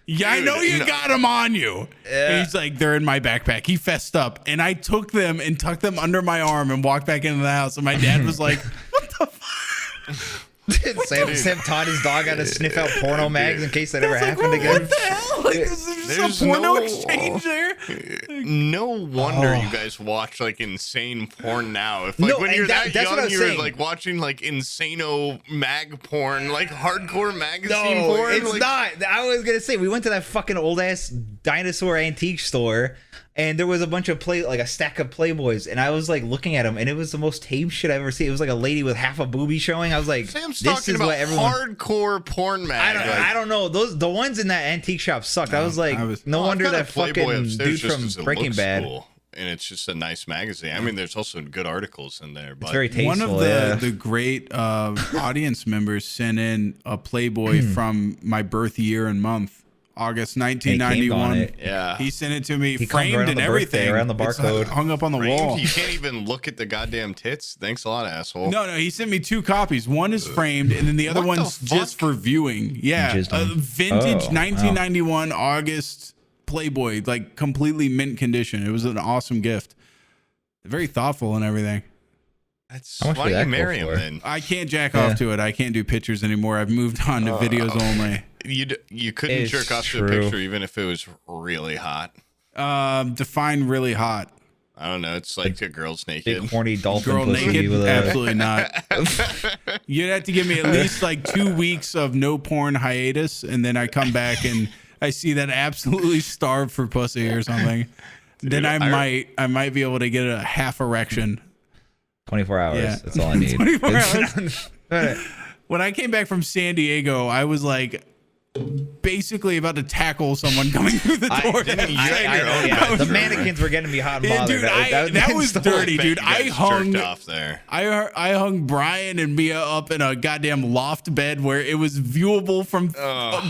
Yeah, I know you got them on you. Yeah. And he's like, they're in my backpack. He fessed up, and I took them and tucked them under my arm and walked back into the house. And my dad was like, "What the fuck?" Sam taught his dog how to sniff out porno mags in case that ever happened again. What the hell? Like, there's a porno exchange there? No wonder you guys watch like insane porn now. If like when you're that young, you're like watching like insano mag porn, like hardcore magazine porn. It's not. I was gonna say we went to that fucking old ass dinosaur antique store. And there was a bunch of a stack of Playboys, and I was like looking at them, and it was the most tame shit I've ever seen. It was like a lady with half a boobie showing. I was like, Sam's talking about hardcore porn mag. I don't know. The ones in that antique shop sucked. I was like, no wonder that fucking dude from Breaking Bad. Cool. And it's just a nice magazine. I mean, there's also good articles in there. But it's very tasteful. One of the great audience members sent in a Playboy from my birth year and month. August 1991. Yeah, he sent it to me, framed and everything, around the barcode, hung up on the wall. You can't even look at the goddamn tits. Thanks a lot, asshole. No, he sent me two copies. One is framed, and then the other one's just for viewing. Yeah, a vintage 1991 August Playboy, like completely mint condition. It was an awesome gift. Very thoughtful and everything. That's why you marry him then. I can't jack off to it. I can't do pictures anymore. I've moved on to videos only. You couldn't jerk off to a picture even if it was really hot. Define really hot. I don't know. It's like a girl's naked. Big horny dolphin girl naked? Absolutely not. You'd have to give me at least like 2 weeks of no porn hiatus, and then I come back and I see that absolutely starved for pussy or something. Dude, then I might be able to get a half erection. 24 hours. Yeah. That's all I need. 24 hours. When I came back from San Diego, I was like basically about to tackle someone coming through the door. The mannequins were getting me hot and bothered. Dude, that was dirty, dude. I hung off there. I hung Brian and Mia up in a goddamn loft bed where it was viewable from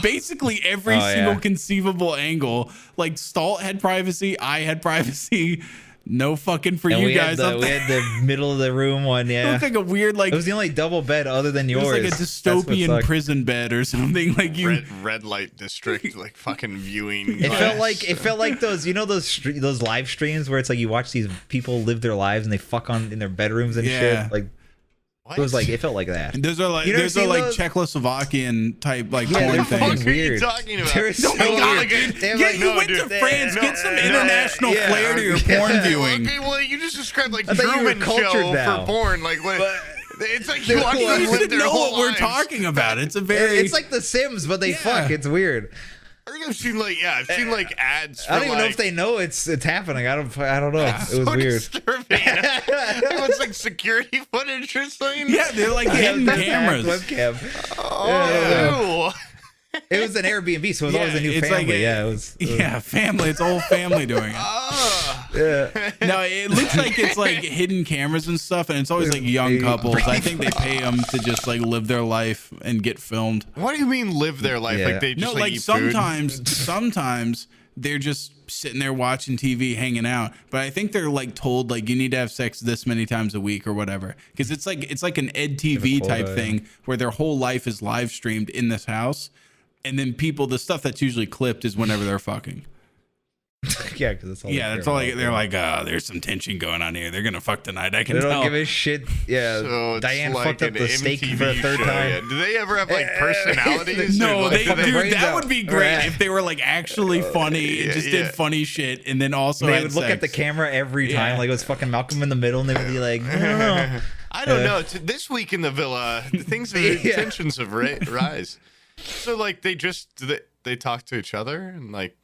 basically every single conceivable angle. Like Stalltt had privacy, I had privacy. No fucking for you guys. We had the middle of the room one, It looked like a weird, like... It was the only double bed other than yours. It was like a dystopian prison bed or something. Like you... Red light district, like fucking viewing. It felt like those, those live streams where it's like you watch these people live their lives and they fuck in their bedrooms and shit. Like, It was like it felt like that. Those are like those Czechoslovakian type like Yeah, porn they're things. fucking What are you weird. talking about? They're so God, weird. They're Yeah, like, you went to France. Get some international yeah, flair to your yeah. porn viewing. Okay, well, you just described like I thought you were Truman cultured Show now. for porn. Like what? It's like you They're watch cool. them You live should their know whole what we're lives. talking about. It's a very. It's like The Sims, but they Yeah. fuck. It's weird. I think I've seen like ads. For, I don't even know like, if they know it's happening. I don't know. That's It was so weird. disturbing. It's like security footage or something. Yeah, they're like hidden That's cameras. webcam. Oh, ew. It was an Airbnb, so it was always a new it's family. like Yeah, it was. Yeah, family. It's a whole family doing it. Yeah. No, it looks like it's like hidden cameras and stuff, and it's always like young couples. I think they pay them to just like live their life and get filmed. What do you mean live their life? Yeah. Like they just No, like eat food? sometimes they're just sitting there watching TV, hanging out. But I think they're like told like you need to have sex this many times a week or whatever, because it's like an Ed TV type thing where their whole life is live streamed in this house, and then the stuff that's usually clipped is whenever they're fucking. Yeah, because it's all. Yeah, that's all. They're like, there's some tension going on here. They're gonna fuck tonight. I can They don't tell. give a shit. Yeah, So it's Diane like fucked up an the steak MTV for the third show, time. yeah. Do they ever have like personalities? No, Or, like, they do dude, brains that out. would be great Right. if they were like actually funny and just did funny shit, and then also They had would look at the sex. camera every time, Yeah. like it was fucking Malcolm in the Middle, and they would be like, no. I don't know. This week in the villa, the Yeah. tensions have rise. So like they talk to each other and like.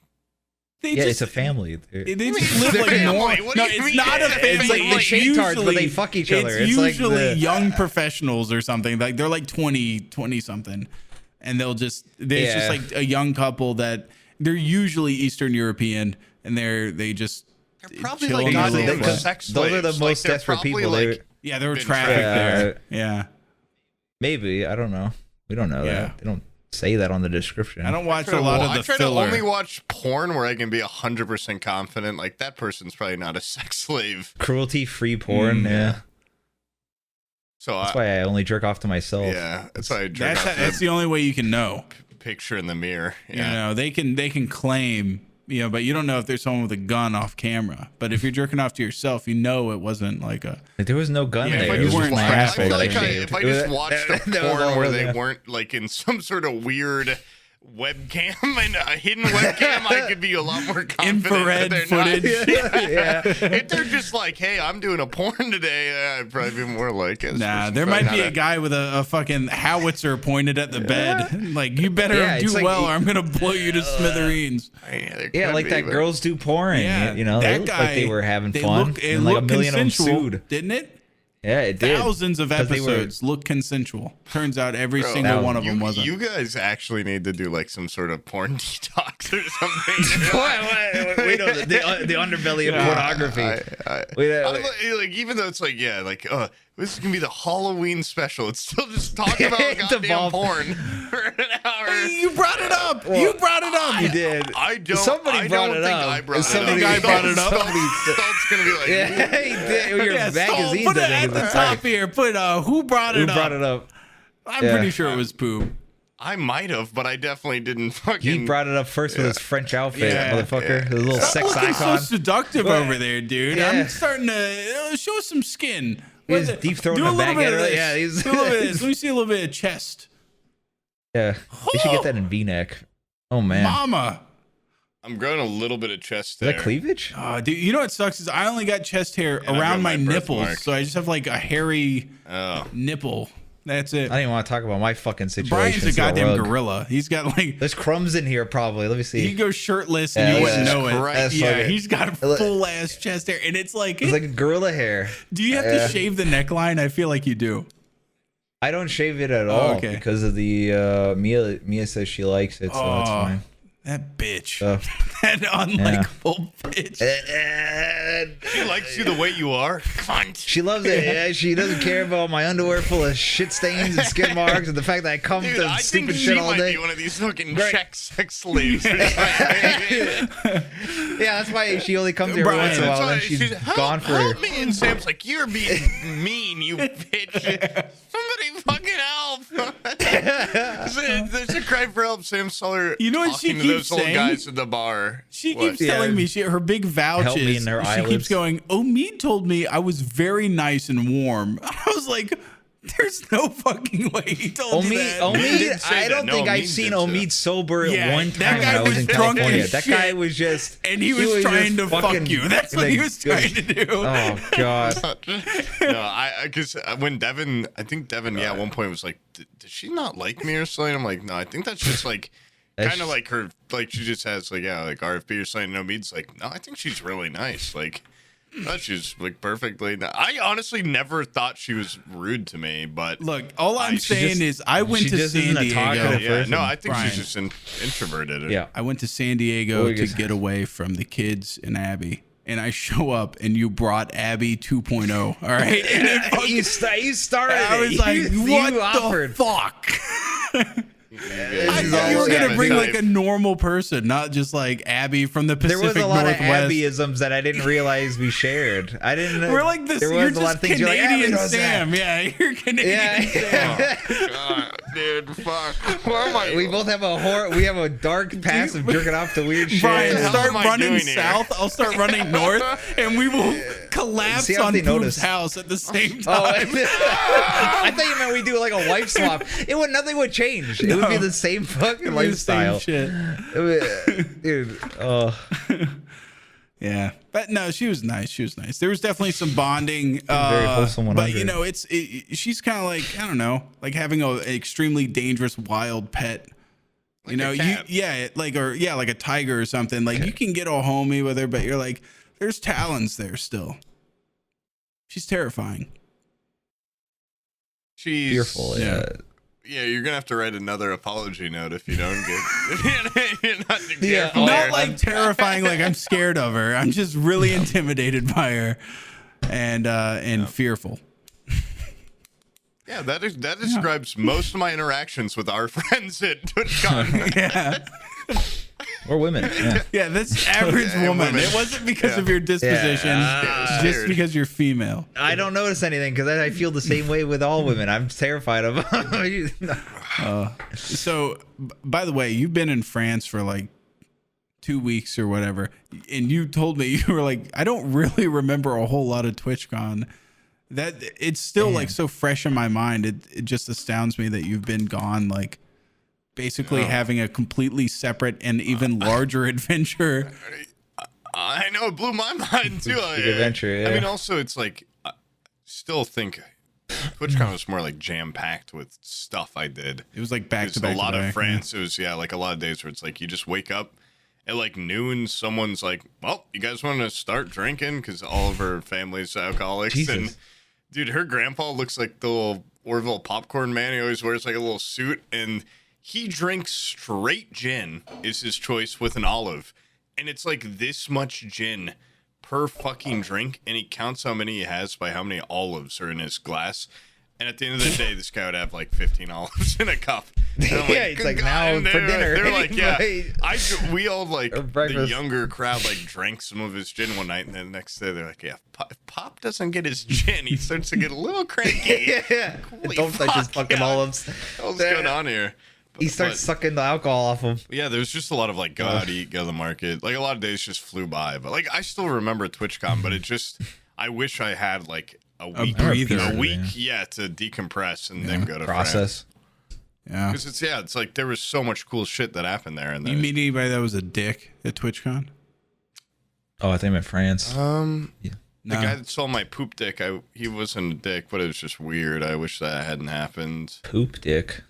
They Yeah, just, it's a family. They just live They're like family. normal. What do No, you it's mean? not a It's family. like the It's Shade-Tards, but they usually- fuck each other. It's It's like usually the- young professionals or something. Like they're like 20 something, and there's just Yeah. like a young couple that they're usually Eastern European, and they just They're probably chill like in their goddamn little flat. sex Those are the slaves. Like, most they're desperate probably, people. Like, Yeah, they were been trafficked there. trapped. Yeah. Maybe, I don't know. We don't know Yeah. that. They don't say that on the description. I don't watch a lot of I the try filler. to only watch porn where I can be 100% confident. Like that person's probably not a sex slave. Cruelty-free porn. Yeah, So that's why I only jerk off to myself. yeah, that's why I jerk off to That's the only way you can know. the picture in the mirror. You Yeah. know, they can claim, but you don't know if there's someone with a gun off camera. But if you're jerking off to yourself, you know it wasn't like a. There was no gun Yeah, there. if I It just was just weren't my trapped, asshole I feel that like I shaved. if I just watched a that was all porn it where was, they yeah. weren't like in some sort of weird webcam and a hidden webcam, I could be a lot more confident Infrared that they're footage. Not, Yeah. If they're just like, hey, I'm doing a porn today, I'd probably be more like it. Nah, there might be a guy with a fucking howitzer pointed at the bed. Like, you better Yeah, do it's like- well or I'm going to blow you to smithereens. Yeah, like that girls do porn. Yeah, You know, they that looked guy, like they were having fun. It and like a looked million of them consensual, sued. didn't it? Yeah, it did. Thousands of 'Cause they were- episodes look consensual. Turns out every Bro, single one of them wasn't. You guys actually need to do like some sort of porn detox or something. We know the underbelly of pornography. Like, even though it's like, yeah, like, this is gonna be the Halloween special. It's still just talking about It's goddamn evolved. porn for an hour. You brought it up. You brought it up. You did. I don't. Somebody I brought don't it think up. I brought it Somebody up. brought it up. Stallt's gonna be like, Yeah, he did. Your Yeah, magazines. put it I think, at is the the top title. here. Put who brought it Who up? brought it up? I'm Yeah. pretty sure it was Poop. I might have, but I definitely didn't fucking. He brought it up first with his French outfit, Yeah, motherfucker. His little sex Looking so icon. seductive over there, dude. Yeah. I'm starting to show us some skin. He's What the- deep throating do a a little bag bit at of her. this. Yeah, he's- Do a little bit of this. Let me see a little bit of chest. Yeah, they should get that in V-neck. Oh man, Mama. I'm growing a little bit of chest is there. that cleavage? Dude, you know what sucks is I only got chest hair I've around got my my nipples, birthmark. so I just have like a hairy Oh. nipple. That's it. I don't even want to talk about my fucking situation. Brian's a It's goddamn rug. gorilla. He's got like There's crumbs in here, probably. Let me see. he goes shirtless and Yeah, you wouldn't that's know it. correct. That's Yeah, fucking- he's got full ass chest hair, and it's like, It's like gorilla hair. do you have to shave the neckline? I feel like you do. I don't shave it at all okay. because of the Mia says she likes it, so that's Oh. fine. That bitch. So, That unlikable bitch. She likes you the way you are. Cunt. she loves it. Yeah, she doesn't care about my underwear full of shit stains and skid marks and the fact that I come Dude, to I think stupid she shit all might day. be one of these fucking Great. Czech sex slaves. Or something. Yeah, that's why she only comes here every Brian, once in a That's while. why And she's help, gone for help me. And Sam's like, you're being mean, you bitch. Somebody fucking help. There's a cry for help. Sam saw her You know what she talking to keeps those old saying? guys at the bar. She What? keeps telling me her big vouches. Help me in her she eyelids. keeps going, Mead told me I was very nice and warm. I was like, There's no fucking way he told you that. Omid, I don't think I've seen Omid sober one time when I was in California. That guy was just... And he was trying to fuck you. That's what he was trying to do. Oh, God. No, because when Devin, I think Devin, at one point was like, did she not like me or something? I'm like, no, I think that's just like... kind of like her, like she just has like RFP or something. No, Omid's like, no, I think she's really nice. Like, I thought she was like perfectly. I honestly never thought she was rude to me, but look, all I'm saying is I went to San Diego. Yeah, no, I think she's just introverted. Yeah, I went to San Diego to get away from the kids and Abby. And I show up, and you brought Abby 2.0. All right, and you started. I was like, what the fuck? I thought you were gonna bring like a normal person, not just like Abby from the Pacific Northwest. There was a lot of Abbyisms that I didn't realize we shared. I didn't. We're like this. You're just Canadian Sam. Yeah, you're Canadian Sam. Oh, God, dude, fuck. Where am I? We both have we have a dark past of jerking off to weird shit. Brian, start running south. I'll start running north, and we will collapse on Poop's house at the same time. I thought you meant we do like a wife swap. Nothing would change. It would be the same fucking lifestyle. Same shit. Dude. Oh. Yeah, but no, she was nice. There was definitely some bonding. Very wholesome 100. But you know, she's kind of like, I don't know, like having an extremely dangerous wild pet. Like like a tiger or something. Like you can get all homey with her, but you're like, there's talons there still. She's terrifying. She's fearful. Yeah. Yeah, you're gonna have to write another apology note if you don't get. Not like terrifying, like I'm scared of her. I'm just really intimidated by her, and fearful. Yeah, that describes most of my interactions with our friends at TwitchCon. Yeah. Or women. Yeah, that's average woman. It wasn't because of your disposition, just because you're female. I don't notice anything because I feel the same way with all women. I'm terrified of them. So, by the way, you've been in France for like 2 weeks or whatever, and you told me, you were like, I don't really remember a whole lot of TwitchCon. That it's still like so fresh in my mind. It just astounds me that you've been gone, like basically having a completely separate and even larger adventure. I know, it blew my mind too. Big adventure. Yeah. I mean, also it's like, I still think TwitchCon was more like jam packed with stuff I did. It was like back to back. A lot of France. It was like a lot of days where it's like you just wake up at like noon. Someone's like, "Well, you guys want to start drinking?" Because all of her family's alcoholics. Jesus. And dude, her grandpa looks like the little Orville popcorn man. He always wears like a little suit, and he drinks straight gin is his choice with an olive. And it's like this much gin per fucking drink. And he counts how many he has by how many olives are in his glass. And at the end of the day, this guy would have like 15 olives in a cup. And I'm like, it's like now for dinner. They're like, yeah. We all like, the breakfast. younger crowd like drank some of his gin one night. And then the next day they're like, yeah, if Pop doesn't get his gin, he starts to get a little cranky. Yeah. Don't touch his fucking olives. What's going on here? He starts sucking the alcohol off him. Yeah, there's just a lot of like go out, eat, go to the market. Like a lot of days just flew by. But like I still remember TwitchCon, but it just I wish I had like a week to decompress and then go to process. Yeah, because it's like there was so much cool shit that happened there. And you meet anybody that was a dick at TwitchCon? Oh, I think I'm in France. The guy that saw my poop dick, he wasn't a dick, but it was just weird. I wish that hadn't happened. Poop dick.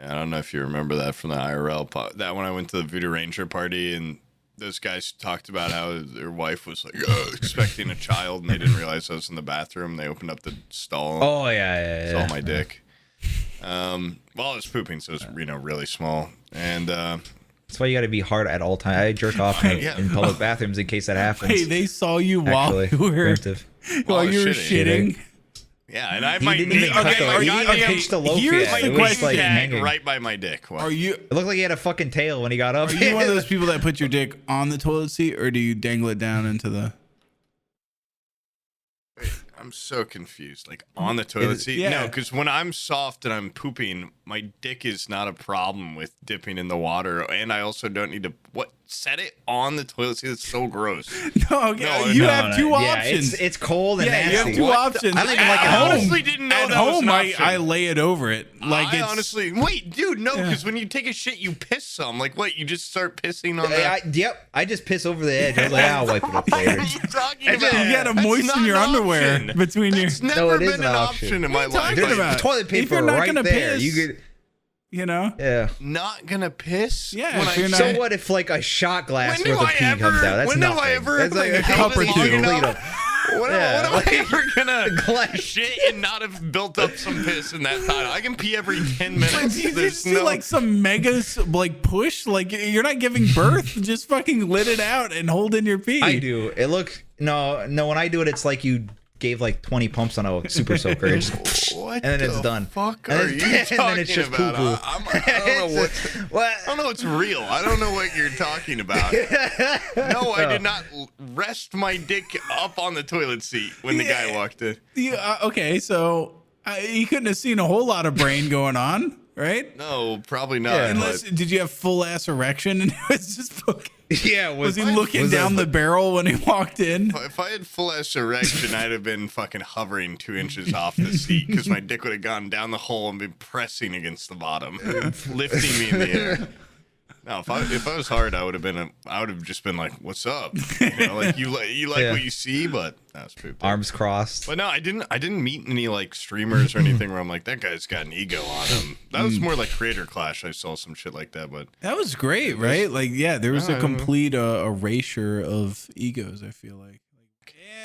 I don't know if you remember that from the IRL. That when I went to the Voodoo Ranger party and those guys talked about how their wife was like expecting a child and they didn't realize I was in the bathroom. They opened up the stall. Oh yeah. Saw my dick. Well, I was pooping, so it was really small. And that's why you got to be hard at all times. I jerk off in public bathrooms in case that happens. Hey, they saw you while you were shitting. Yeah, and I might pitch the loaf here's yet. the question, right by my dick. Are you? It looked like he had a fucking tail when he got up. Are you one of those people that put your dick on the toilet seat, or do you dangle it down into the? Wait, I'm so confused. Like on the toilet seat? Yeah. No, because when I'm soft and I'm pooping, my dick is not a problem with dipping in the water, and I also don't need to. What? set it on the toilet seat. It's so gross. No, you have two options. It's cold and nasty. You have two options. I don't even like it at honestly didn't know at that was home. an option. I lay it over it. Like I honestly wait, dude. No, because when you take a shit, you piss some. Like what? You just start pissing on that. Yep. I just piss over the edge. I was like, I'll wipe it up What later. are you talking You about? gotta moisten your underwear between your. It's never it is been an an option. option in my life. talking about? Toilet If paper you're not right gonna there. piss, You could. You know. Yeah. Not gonna piss. Yeah, When if you're not- So what if like a shot glass When worth do of I pee ever- comes out? That's when have nothing. I ever, That's like a like, cup or held it two. long Clean enough? up. When Yeah, am I ever gonna glass. shit and not have built up some piss in that time? I can pee every 10 minutes. But you There's just do like some mega like push, like you're not giving birth. Just fucking let it out and hold in your pee. I do. It looks no. When I do it, it's like you gave like 20 pumps on a super soaker. It's just, What and then it's the done. fuck And are then- you and talking then it's just about? poo-poo. I don't know what. What? I don't know what's real. I don't know what you're talking about. No, I did not rest my dick up on the toilet seat when the guy walked in. Okay, so you couldn't have seen a whole lot of brain going on, right? No, probably not. Yeah. Unless, did you have full ass erection and it was just fucking. Yeah. Was he looking down the barrel when he walked in? If I had full ass erection, I'd have been fucking hovering 2 inches off the seat because my dick would have gone down the hole and been pressing against the bottom, lifting me in the air. No, if I was hard, I would have just been like, "What's up?" You know, like you like what you see, but that's poop. Arms crossed. But no, I didn't meet any like streamers or anything where I'm like, that guy's got an ego on him. That was more like Creator Clash. I saw some shit like that, but That was great, right? Like, yeah, there was a complete erasure of egos, I feel like.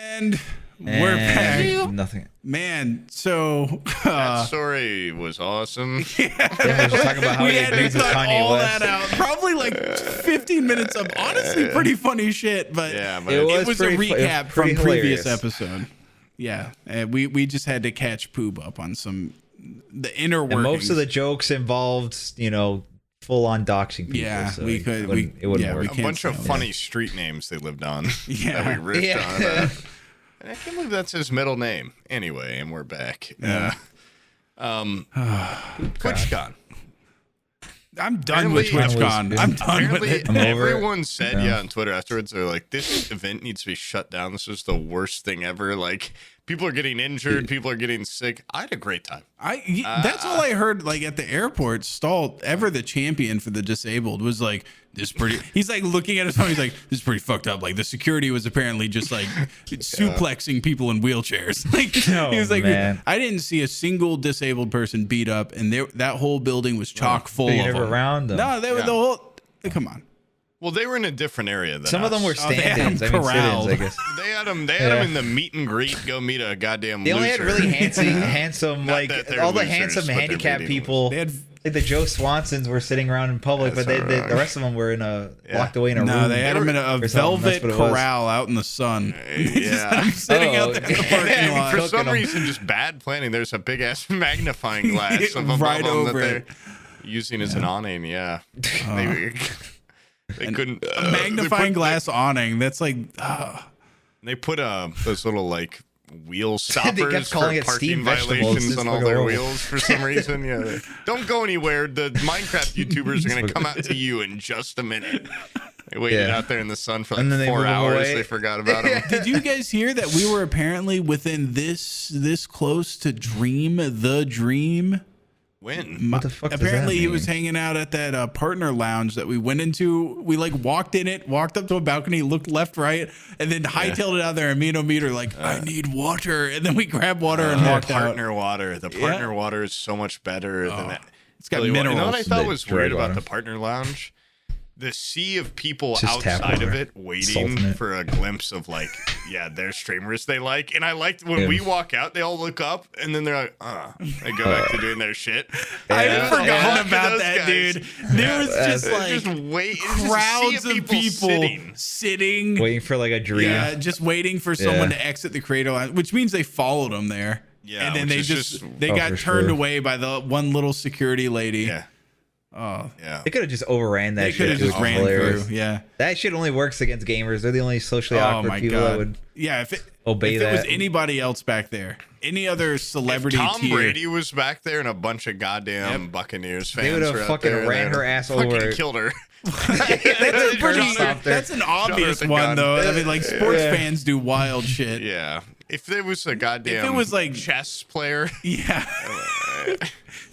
And we're back. Nothing. Man, so that story was awesome. Yeah, we're just talking about how we he had to agrees with cut Kanye all West. that out. Probably like 15 minutes of honestly pretty funny shit, but Yeah, but it was was a pretty recap from hilarious. previous episode. Yeah, we just had to catch Poob up on the inner workings. And most of the jokes involved, full on doxing people. Yeah, so we could. It wouldn't work. A can't bunch of say funny street names they lived on. Yeah. That we riffed Yeah. on. And I can't believe that's his middle name. Anyway, and we're back. TwitchCon. I'm done with Apparently- TwitchCon. I'm done with Apparently, it. I'm over it. everyone said on Twitter afterwards, they're like, this event needs to be shut down. This is the worst thing ever. Like, people are getting injured. People are getting sick. I had a great time. That's all I heard. Like at the airport, Stalltt, ever the champion for the disabled, was like, "This pretty." He's like looking at his phone. He's like, "This is pretty fucked up." Like the security was apparently just like suplexing people in wheelchairs. Like he was like, man. "I didn't see a single disabled person beat up, and that whole building was chock full You of never them." around them. No, they were the whole. Come on. Well, they were in a different area than Some of them were us. they had stand-ins. them corralled. Sit-ins, I guess. They had them in the meet and greet. Go meet a goddamn They loser. only had really handsome, Not like that they're all the losers, handsome but they're handicapped meeting people. They had. Like the Joe Swansons were sitting around in public, That's but not the wrong. rest of them were locked away in a room. No, they had them in a or something. velvet That's what it was. corral out in the sun. Yeah. Sitting out there in the parking And lot. for Cooking some them. reason, just bad planning. There's a big ass magnifying glass of above Right them over that it. they're using as an awning. Yeah, they couldn't. A magnifying glass awning. That's like, They put those little like wheel stoppers kept calling for it parking steamed vegetables. violations It's on all fucking their horrible. wheels for some reason. Yeah, don't go anywhere. The Minecraft YouTubers are gonna come out to you in just a minute. They waited Yeah. out there in the sun for And like then they 4 move 'em hours. away. They forgot about them. did you guys hear that we were apparently within this close to Dream the Dream? When? What the fuck does that Apparently, he mean? was hanging out at that partner lounge that we went into. We like walked in it, walked up to a balcony, looked left, right, and then hightailed it out there. And me and Omid are like, "I need water," and then we grabbed water and walked out. Partner water. The partner water is so much better than that. It's got You know what I minerals. thought The was drug weird about water. the partner lounge? The sea of people Just tap outside of water. it Salt waiting in it. for a glimpse of like, their streamers they like. And I liked when we walk out, they all look up and then they're like, they go back to doing their shit. I had Yeah. forgotten Look at about those that, guys. dude. There was just It's like just wait, it's just a sea crowds of people sitting. waiting for like a dream. Yeah, just waiting for someone Yeah. to exit the creator line, which means they followed him there. Yeah, and then which they is just just- they Oh, got for turned sure. away by the one little security lady. Yeah. Oh, Yeah. They could have just overran that they shit. could have It was just ran hilarious. through. Yeah. That shit only works against gamers. They're the only socially Oh awkward my people god. that would Yeah. obey if that. it was anybody else back there, any other celebrity If Tom tier, Brady was back there and a bunch of goddamn Buccaneers fans They would have were out fucking there, ran they'd her have ass fucking over. killed her. that's an obvious the one gun. though. I mean, like sports fans do wild shit. Yeah. If there was a goddamn If it was like chess player. Yeah.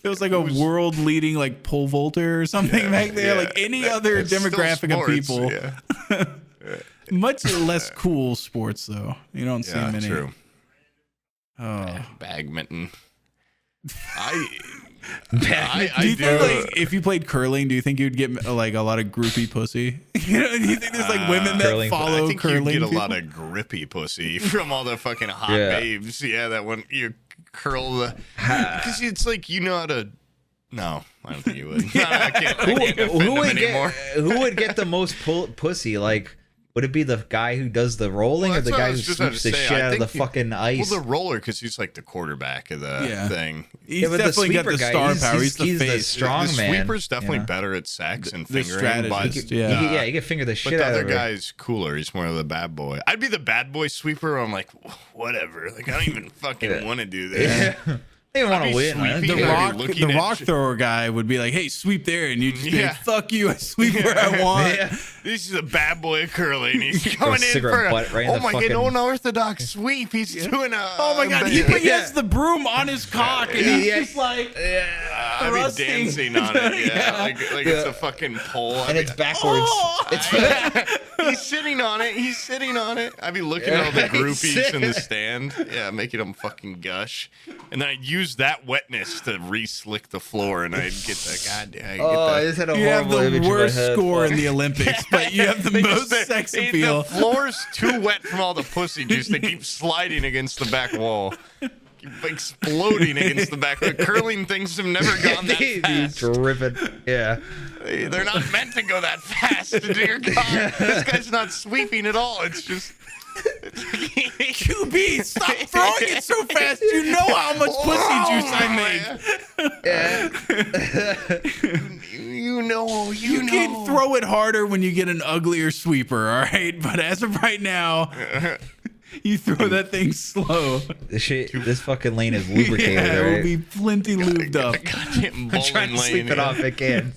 It was like a world leading like pole vaulter or something back there. Like any other That's still demographic of sports, people. Yeah. Much less cool sports though. You don't see many. True. Oh. Badminton. Do I you do. think like if you played curling, do you think you'd get like a lot of groupie pussy? You know, do you think there's like women that curling. follow I think curling? you get a people? lot of grippy pussy from all the fucking hot Yeah. babes. Yeah, that one you curl the because it's like you know how to. No, I don't think you would. No, I can't defend who them would anymore. who would get the most pussy? Like, would it be the guy who does the rolling Well, or the that's what I guy who was just about sweeps to the say. shit I out of the think fucking ice? Well, the roller because he's like the quarterback of the thing. He's but definitely got the sweeper guy, star power. He's the face. strong the man. sweeper's definitely you know? better at sex and The fingering. But, strategist, yeah. He can finger the but shit the out other of her. guy's cooler. He's more of the bad boy. I'd be the bad boy sweeper. I'm like, whatever. Like I don't even fucking want to do this. Yeah. They don't want I'd to be win. Man. sweeping. The Yeah, rock, looking the at rock shit. thrower guy would be like, "Hey, sweep there," and you just be Yeah. like, "Fuck you, I sweep where I want." Yeah. This is a bad boy of curling. He's coming in cigarette for butt right in oh the my god, fucking- unorthodox sweep. He's doing a Oh my god, he has the broom on his cock, and he's Yeah. just like, I'd be thrusting. dancing on it. Yeah, Yeah. like it's a fucking pole. And it's backwards. Oh! He's sitting on it. He's sitting on it. I'd be looking at all the groupies in the stand. Yeah, making them fucking gush. And then I'd use that wetness to re-slick the floor, and I'd get the goddamn. I just had a you have horrible the image in my worst head. score Fuck. in the Olympics, but you have the most sex appeal. The floor's too wet from all the pussy juice. They keep sliding against the back wall. Keep exploding against the back. The curling things have never gone that fast. Dripping. Yeah. They're not meant to go that fast. Dear God, this guy's not sweeping at all. It's just. QB, stop throwing it so fast. You know how much pussy juice I make. You know. You can throw it harder when you get an uglier sweeper, all right? But as of right now, you throw that thing slow. This fucking lane is lubricated, Yeah, it will right? be plenty lubed up. Goddamn I'm trying to sweep it off. It can't.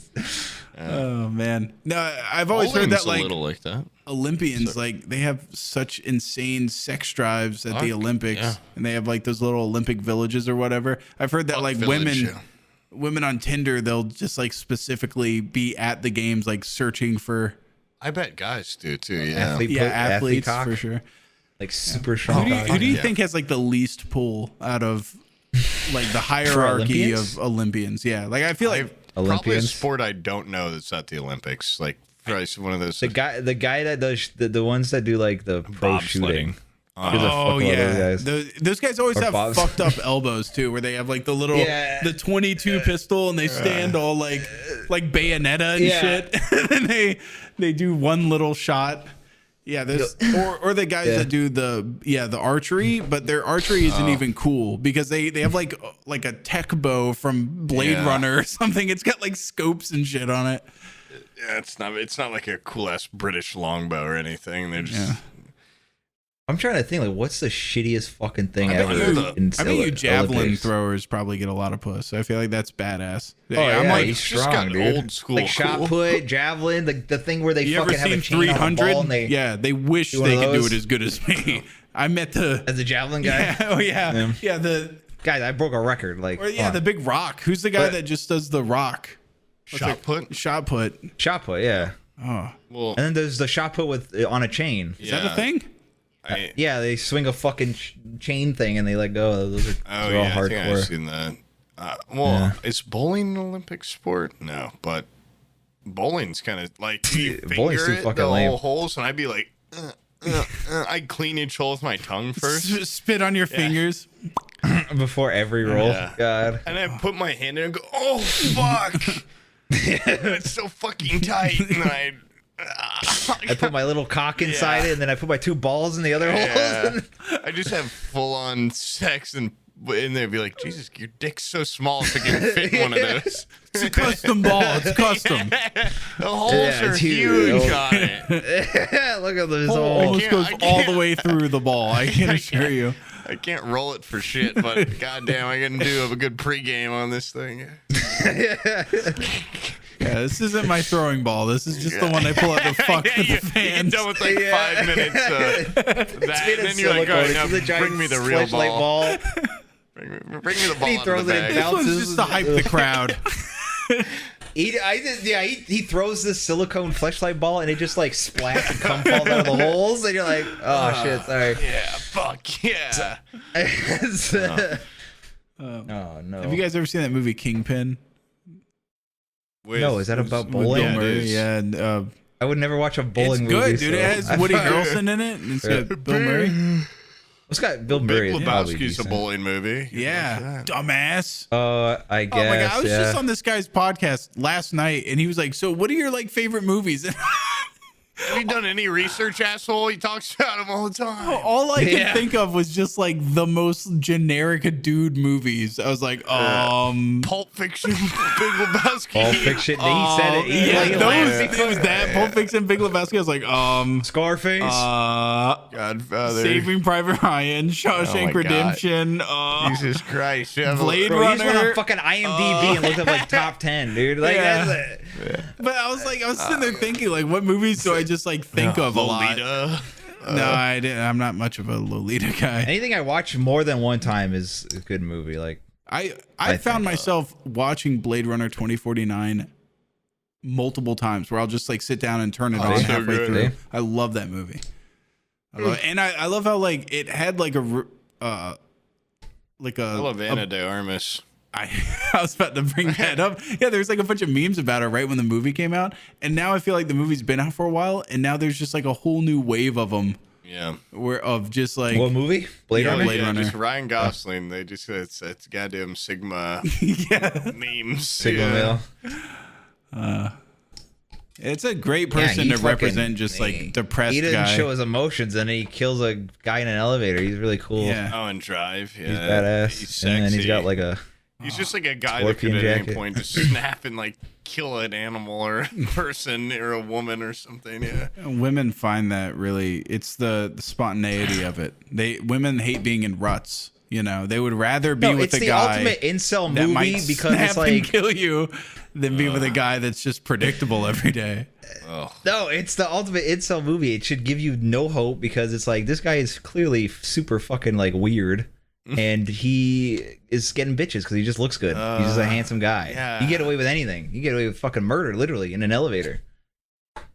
Oh man, no, I've always heard that like like that. Olympians, like they have such insane sex drives at the Olympics, and they have like those little Olympic villages or whatever. I've heard that like women on Tinder, they'll just like specifically be at the games, like searching for. I bet guys do too. Yeah. Athletes cock. for sure. Like super strong. Who do you think has like the least pull out of like the hierarchy Olympians? of Olympians? Yeah, like I feel like Probably a Olympians? sport I don't know that's at the Olympics. Like probably one of those. The guy that does the ones that do like the pro shooting. There's a oh fuck load of yeah, those guys. those guys always Or have Bob's. fucked up elbows too, where they have like the little the 22 pistol and they stand all like Bayonetta and shit, and they do one little shot. Yeah, there's or the guys that do the archery, but their archery isn't even cool because they have like a tech bow from Blade Runner or something. It's got like scopes and shit on it. Yeah, it's not like a cool ass British longbow or anything. They're just I'm trying to think like what's the shittiest fucking thing ever. I bet you javelin throwers probably get a lot of puss. I feel like that's badass. Oh yeah, I'm like, he's just strong, got dude. old school like shot cool. put, javelin, the thing where they you ever fucking have a seen chain on the ball 300? and They wish do one they of could do those? it as good as me. I met the as a javelin guy. the Guys, I broke a record. Like the big rock. Who's the guy that just does the rock? Shot put. Shot put. shot put, yeah. Oh, Well, And then there's the shot put with on a chain. is that a thing? Yeah, they swing a fucking chain thing and they let go. Those are, Oh they're all yeah, I think I've hardcore. seen that. Is bowling an Olympic sport? No, but bowling's kind of like you Bowling's finger too it, fucking the lame. whole holes, and I'd be like, I'd clean each hole with my tongue first, Spit on your fingers. Before every roll. Yeah. God. and I put my hand in and go, oh fuck, it's so fucking tight, and then I put my little cock inside it and then I put my two balls in the other Yeah. holes. I just have full on sex and and they'd be like, Jesus, your dick's so small if it can fit in one of those. It's a custom ball. It's custom. The holes are huge on it. Look at this Hole hole. almost goes all the way through the ball. I can assure you. I can't roll it for shit, but goddamn, I can do a good pregame on this thing. Yeah, this isn't my throwing ball. This is just the one I pull out the fuck with the fans. You get done with like 5 minutes. That, and then you're like, all right, now bring me the real ball. Bring me the ball. He throws it and This one's bounces. just to hype the crowd. He throws this silicone fleshlight ball and it just like splats and cum falls out of the holes and you're like, oh shit, sorry. Yeah, fuck yeah. Oh no. Have you guys ever seen that movie Kingpin? No, is that about With bowling? Bill Murray, yeah, and I would never watch a bowling it's movie. good, dude. It has Woody Harrelson in it, and it's got Bill Murray. It's got Bill Murray. Big Lebowski's a bowling movie. Yeah, dumbass. I guess. Oh my god, I was just on this guy's podcast last night, and he was like, "So, what are your like favorite movies?" Have you done any research, asshole? He talks about them all the time. All I could think of was just like the most generic dude movies. I was like, Pulp Fiction, Big Lebowski. Pulp Fiction. He said it. It was that Pulp Fiction, Big Lebowski. I was like, Scarface. Godfather. Saving Private Ryan, Shawshank God. Redemption. Jesus Christ. You have Blade Bro, you just went Runner. on fucking IMDb and looked up like top 10, dude. Like that's it. But I was sitting there thinking, like, what movies do I just like think of a lot? Lolita. No, I didn't. I'm not much of a Lolita guy. Anything I watch more than one time is a good movie. Like I found myself watching Blade Runner 2049 multiple times, where I'll just like sit down and turn it on so halfway good. through. Yeah. I love that movie. I love how like it had like a I love Ana de Armas. I was about to bring that up. Yeah, there's like a bunch of memes about it right when the movie came out, and now I feel like the movie's been out for a while, and now there's just like a whole new wave of them. Yeah. Of just like what movie? Blade Yeah, Runner. Blade Runner. Just Ryan Gosling. They just it's goddamn Sigma yeah, memes. Sigma male. it's a great person to represent just like depressed He doesn't guy. show his emotions, and he kills a guy in an elevator. He's really cool. Yeah. Oh, and Drive. Yeah. He's badass. He's sexy. And then he's got like a. He's just like a guy that could Scorpion at any jacket. point just snap and like kill an animal or a person or a woman or something. Yeah. Women find that really, it's the spontaneity of it. Women hate being in ruts. You know, they would rather be with it's a the guy ultimate incel that movie might because snap it's like and kill you than be with a guy that's just predictable every day. no, it's the ultimate incel movie. It should give you no hope because it's like this guy is clearly super fucking like weird. And he is getting bitches because he just looks good. He's just a handsome guy. Yeah. You get away with anything. You get away with fucking murder, literally, in an elevator.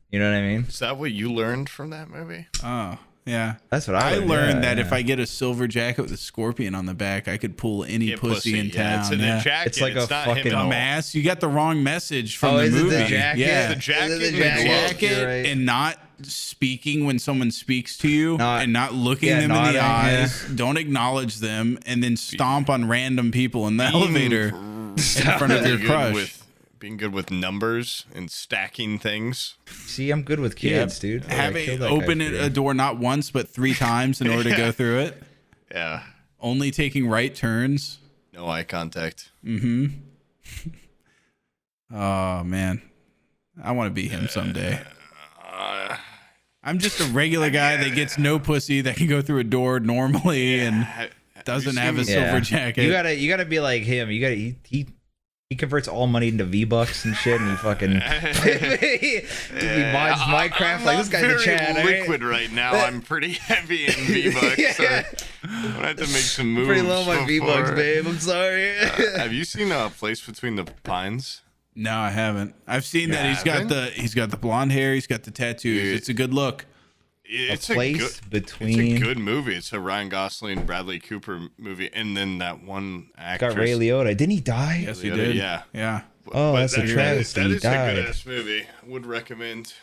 You know what I mean? Is that what you learned from that movie? Oh, yeah. That's what I learned. learned Yeah, that yeah. if I get a silver jacket with a scorpion on the back, I could pull any Get pussy in Yeah, town. it's in Yeah. the jacket. It's like a not fucking him at all. Dumbass, you got the wrong message from the is it movie. the jacket? Yeah, The jacket. The and jacket. glove. jacket You're right. and not speaking when someone speaks to you Not- and not looking yeah, them in nodding, the yeah. eyes. Don't acknowledge them and then stomp on random people in the elevator in front of your crush. Being good with numbers and stacking things. See, I'm good with kids, dude. I Having killed that guy open for a you. door not once but 3 times in order to go through it. Yeah. Only taking right turns. No eye contact. Oh man, I want to be him someday. I'm just a regular guy that gets no pussy that can go through a door normally and doesn't have a silver jacket. You gotta be like him. You gotta he converts all money into V-Bucks and shit, and he fucking he mods Minecraft like this guy's a Chad. I'm liquid right now. I'm pretty heavy in V-Bucks. Yeah. So I'm gonna have to make some moves. Pretty low on my before- V-Bucks, babe. I'm sorry. Have you seen A Place Between the Pines? No, I haven't. I've seen that he's got the blonde hair, he's got the tattoos. Dude. It's a good look. It's Place It's Between. a good movie. It's a Ryan Gosling, Bradley Cooper movie, and then that one actress. Got Ray Liotta. Didn't he die? Yes, he Liotta, did. yeah. Yeah. Oh, But that's a travesty. That He is a died. good ass movie. Would recommend.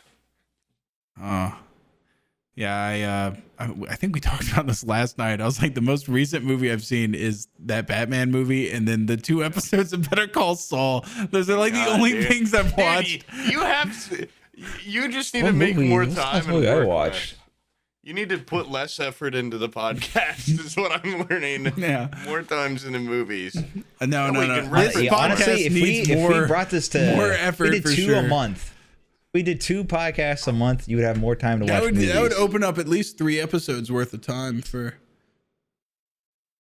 Yeah, I think we talked about this last night. I was like, the most recent movie I've seen is that Batman movie, and then the 2 episodes of Better Call Saul. Those are like the only dude. things I've watched. You have to, you just need What to make movie? more What's the time. last and movie I work on watched? it. You need to put less effort into the podcast, is what I'm learning. Yeah. More times than in movies. No. This Yeah, podcast honestly, if we brought this to more effort, we did for 2 sure. a month. We did 2 podcasts a month. You would have more time to watch movies. That would open up at least 3 episodes worth of time for.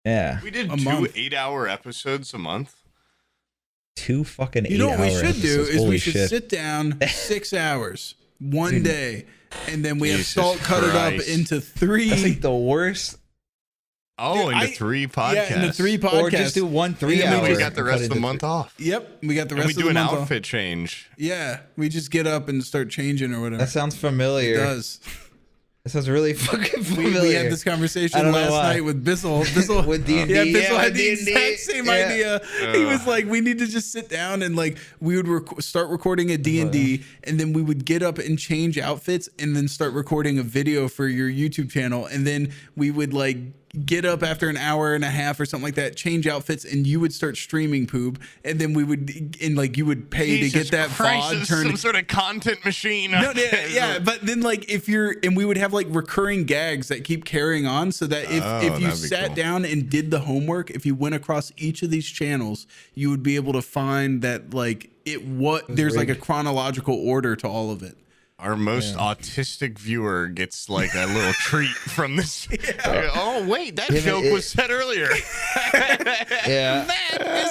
Yeah. We did A 2 month. 8-hour episodes a month. 2 fucking 8-hour You know what we should do episodes. is Holy we should shit. sit down 6 hours one day, and then we have Jesus Stalltt cut it up Christ. into 3. That's like the worst. Oh, Dude, into 3 podcasts. Yeah, into 3 podcasts. Or just do 1 And then 3-hour. we We got the rest of the month off. Yep, we got the And rest we of do the an month off. outfit change. Yeah, we just get up and start changing or whatever. That sounds It familiar. does. That sounds really fucking We familiar. had this I conversation don't know last why. night with Bissell. Bissell With D&D. Yeah, Bissell Yeah, had the D&D. exact same Yeah. idea. He was like, we need to just sit down and like we would start recording a D&D, and then we would get up and change outfits and then start recording a video for your YouTube channel. And then we would like get up after an hour and a half or something like that, change outfits, and you would start streaming Poop. And then we would, and like you would pay to get that Christ, VOD it's turned. some sort of content machine. No, yeah, but then like if you're, and we would have like recurring gags that keep carrying on, so that if you that'd be sat cool. down and did the homework, if you went across each of these channels, you would be able to find that like there's like a chronological order to all of it. Our most autistic viewer gets like a little treat from this. Oh, wait, that joke was said earlier. Yeah.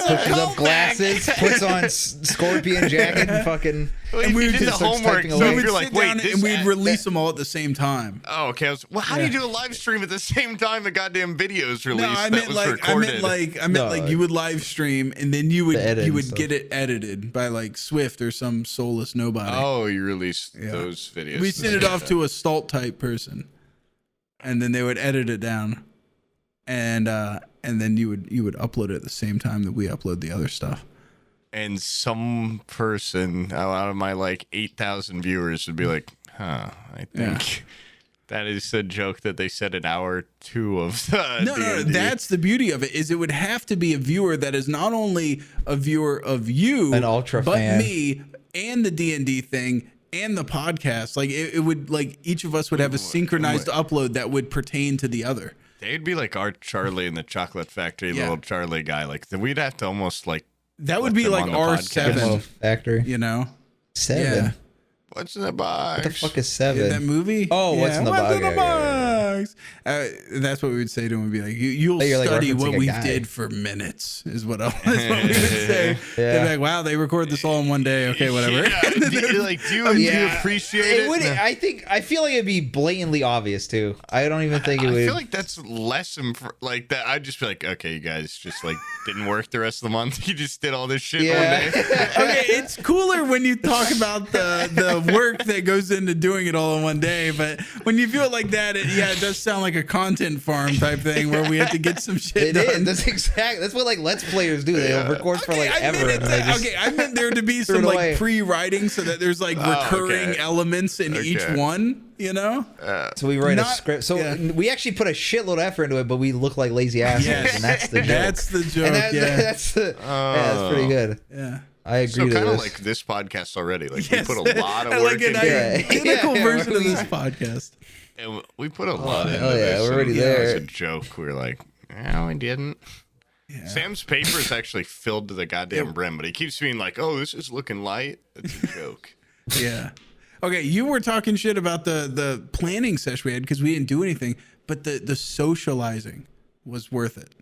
Pushes up glasses, puts on scorpion jacket, and fucking. And we did the starts homework, typing so away. We would you're like, sit down wait, this and we'd release them all at the same time. Oh, okay. Well, how do you do a live stream at the same time the goddamn video's released? No, I that meant was like recorded? like you would live stream and then you edit and would stuff. get it edited by like Swift or some soulless nobody. Oh, you released those videos. We sent it off to a Stalltt type person, and then they would edit it down, and then you would upload it at the same time that we upload the other stuff. And some person out of my like 8,000 viewers would be like, "Huh, I think that is a joke that they said an hour 2 of the No, D&D." that's the beauty of it. Is it would have to be a viewer that is not only a viewer of you, An ultra but fan. me and the D&D thing and the podcast. Like it would like each of us would have a synchronized upload that would pertain to the other. They'd be like our Charlie in the Chocolate Factory, little Charlie guy. Like we'd have to almost like. That would Let be them like on the podcast. R7, Factory. you know? 7. Yeah. What's in the box? What the fuck is 7? That movie? Oh, what's in the box? What's in the Yeah, box? That's what we would say to him. We'd be like, you'll You're like study referencing what a we guy. did for minutes, is what we would say. They'd be like, wow, they recorded this all in one day. Okay, whatever. Yeah. Do you appreciate it? Would, No. I feel like it'd be blatantly obvious too. I don't even think it I would. feel like that's less like that. I'd just be like, okay, you guys just like didn't work the rest of the month. You just did all this shit one day. Okay, it's cooler when you talk about the work that goes into doing it all in one day, but when you feel it like that, it does sound like a content farm type thing where we have to get some shit It done. is. That's what like Let's Players do. They record for like I ever. meant And they just, I meant there to be threw some it like away. pre-writing so that there's like recurring elements in each one, you know? So we write a Not- script. So yeah. we actually put a shitload of effort into it, but we look like lazy assholes, Yes. and that's the joke. That's the joke, And that's pretty good. Yeah. I agree So to kind of this. like this podcast already. Like Yes. we put a lot of I work like an into it. identical Yeah, version of really. this podcast. And we put a lot into hell yeah, this. we're already and there. It was a joke. We were like, no, we didn't. Sam's paper is actually filled to the goddamn brim, but he keeps being like, oh, this is looking light. It's a joke. Yeah. Okay, you were talking shit about the planning session we had because we didn't do anything, but the socializing was worth it.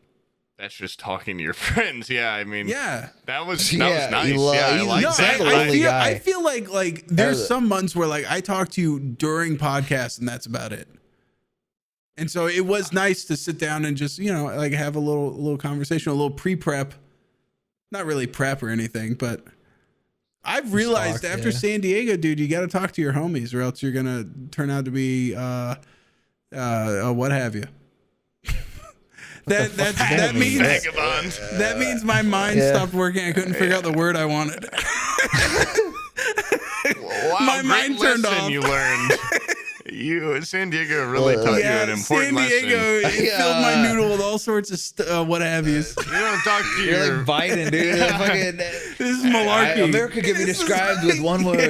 That's just talking to your friends. Yeah, I mean, Yeah. that was Yeah, nice. you love- Yeah, I you like love- that. a lonely guy. I feel like there's some months where like I talk to you during podcasts and that's about it. And so it was nice to sit down and just, like have a little conversation, a little pre-prep. Not really prep or anything, but I've realized talk, after yeah. San Diego, dude, you got to talk to your homies or else you're going to turn out to be what have you. That means Vagabond. that means my mind stopped working. I couldn't figure out the word I wanted. Wow, My great mind turned lesson off. You learned. San Diego really taught you an important San Diego, lesson. it filled my noodle with all sorts of what have yous. You don't talk to You're your... like Biden, dude. Fucking, This is malarkey. America can be described with one word.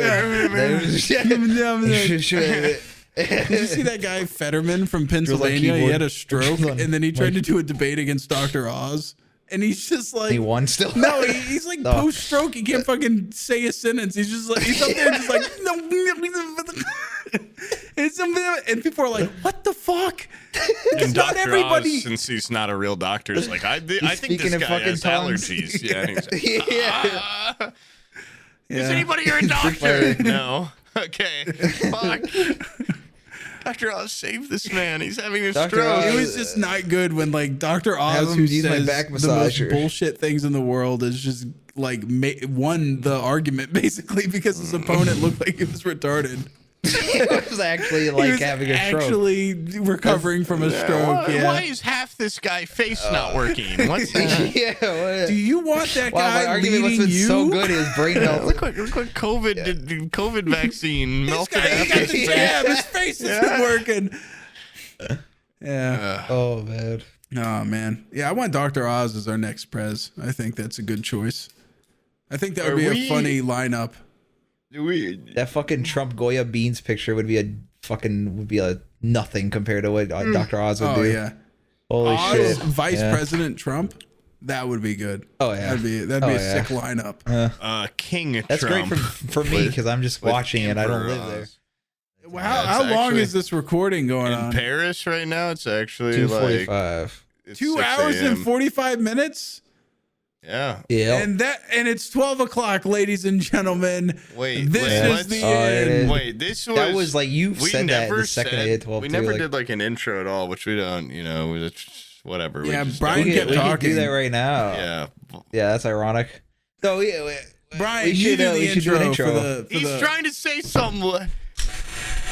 Did you see that guy Fetterman from like Pennsylvania? He keyboard. had a stroke, Like- and then he tried to do a debate against Dr. Oz, and he's just like, He won still. no, he's like No. post-stroke. He can't fucking say a sentence. He's just like, he's up there just like, no. And people are like, what the fuck? Because And not Dr. everybody. Oz, since he's not a real doctor, is like, I think speaking this in guy fucking has tongues. allergies. Yeah. And he's like, Yeah. Is Yeah. anybody here a doctor? No. Okay. Fuck. Dr. Oz, save this man. He's having a Dr. stroke. It was just not good when like Dr. Have Oz, him who use my says back the most massager. bullshit things in the world, is just like won the argument basically because his opponent looked like he was retarded. He was actually He like was having a stroke. actually recovering from a stroke. Why is half this guy face not working? What's that? Yeah. What? Do you want that Wow, guy my argument must leading have been you? so good. His brain melted. Look what COVID vaccine This melted guy, he after got his the face. jab. His face isn't working. Yeah. Oh man. Oh man. Yeah, I want Dr. Oz as our next prez. I think that's a good choice. I think that would be a funny lineup. That fucking Trump Goya beans picture would be a nothing compared to what Dr. Oz would Oh do. yeah. Holy Oz, shit. Vice Yeah. President Trump. That would be good. Oh yeah. That'd be Oh, a yeah. sick lineup. King That's Trump. great for me because I'm just with watching it. I don't Emperor live there. Oz. How, That's how long actually- is this recording going In on? Paris right now, it's actually 2:45. it's 2 6 hours and a.m. 45 minutes? Yeah. Yeah. And it's 12 o'clock, ladies and gentlemen. Wait, This is let's- the Oh, it end. is. Wait, this was That was like you we said that never the second said- I hit 12. We too, never like, did like an intro at all, which we don't. Whatever. We Yeah, just Brian we kept could talking. do that right now. Yeah. Yeah, that's ironic. So Brian, we you should, do the we should do an intro, intro. for the. He's the, trying to say something.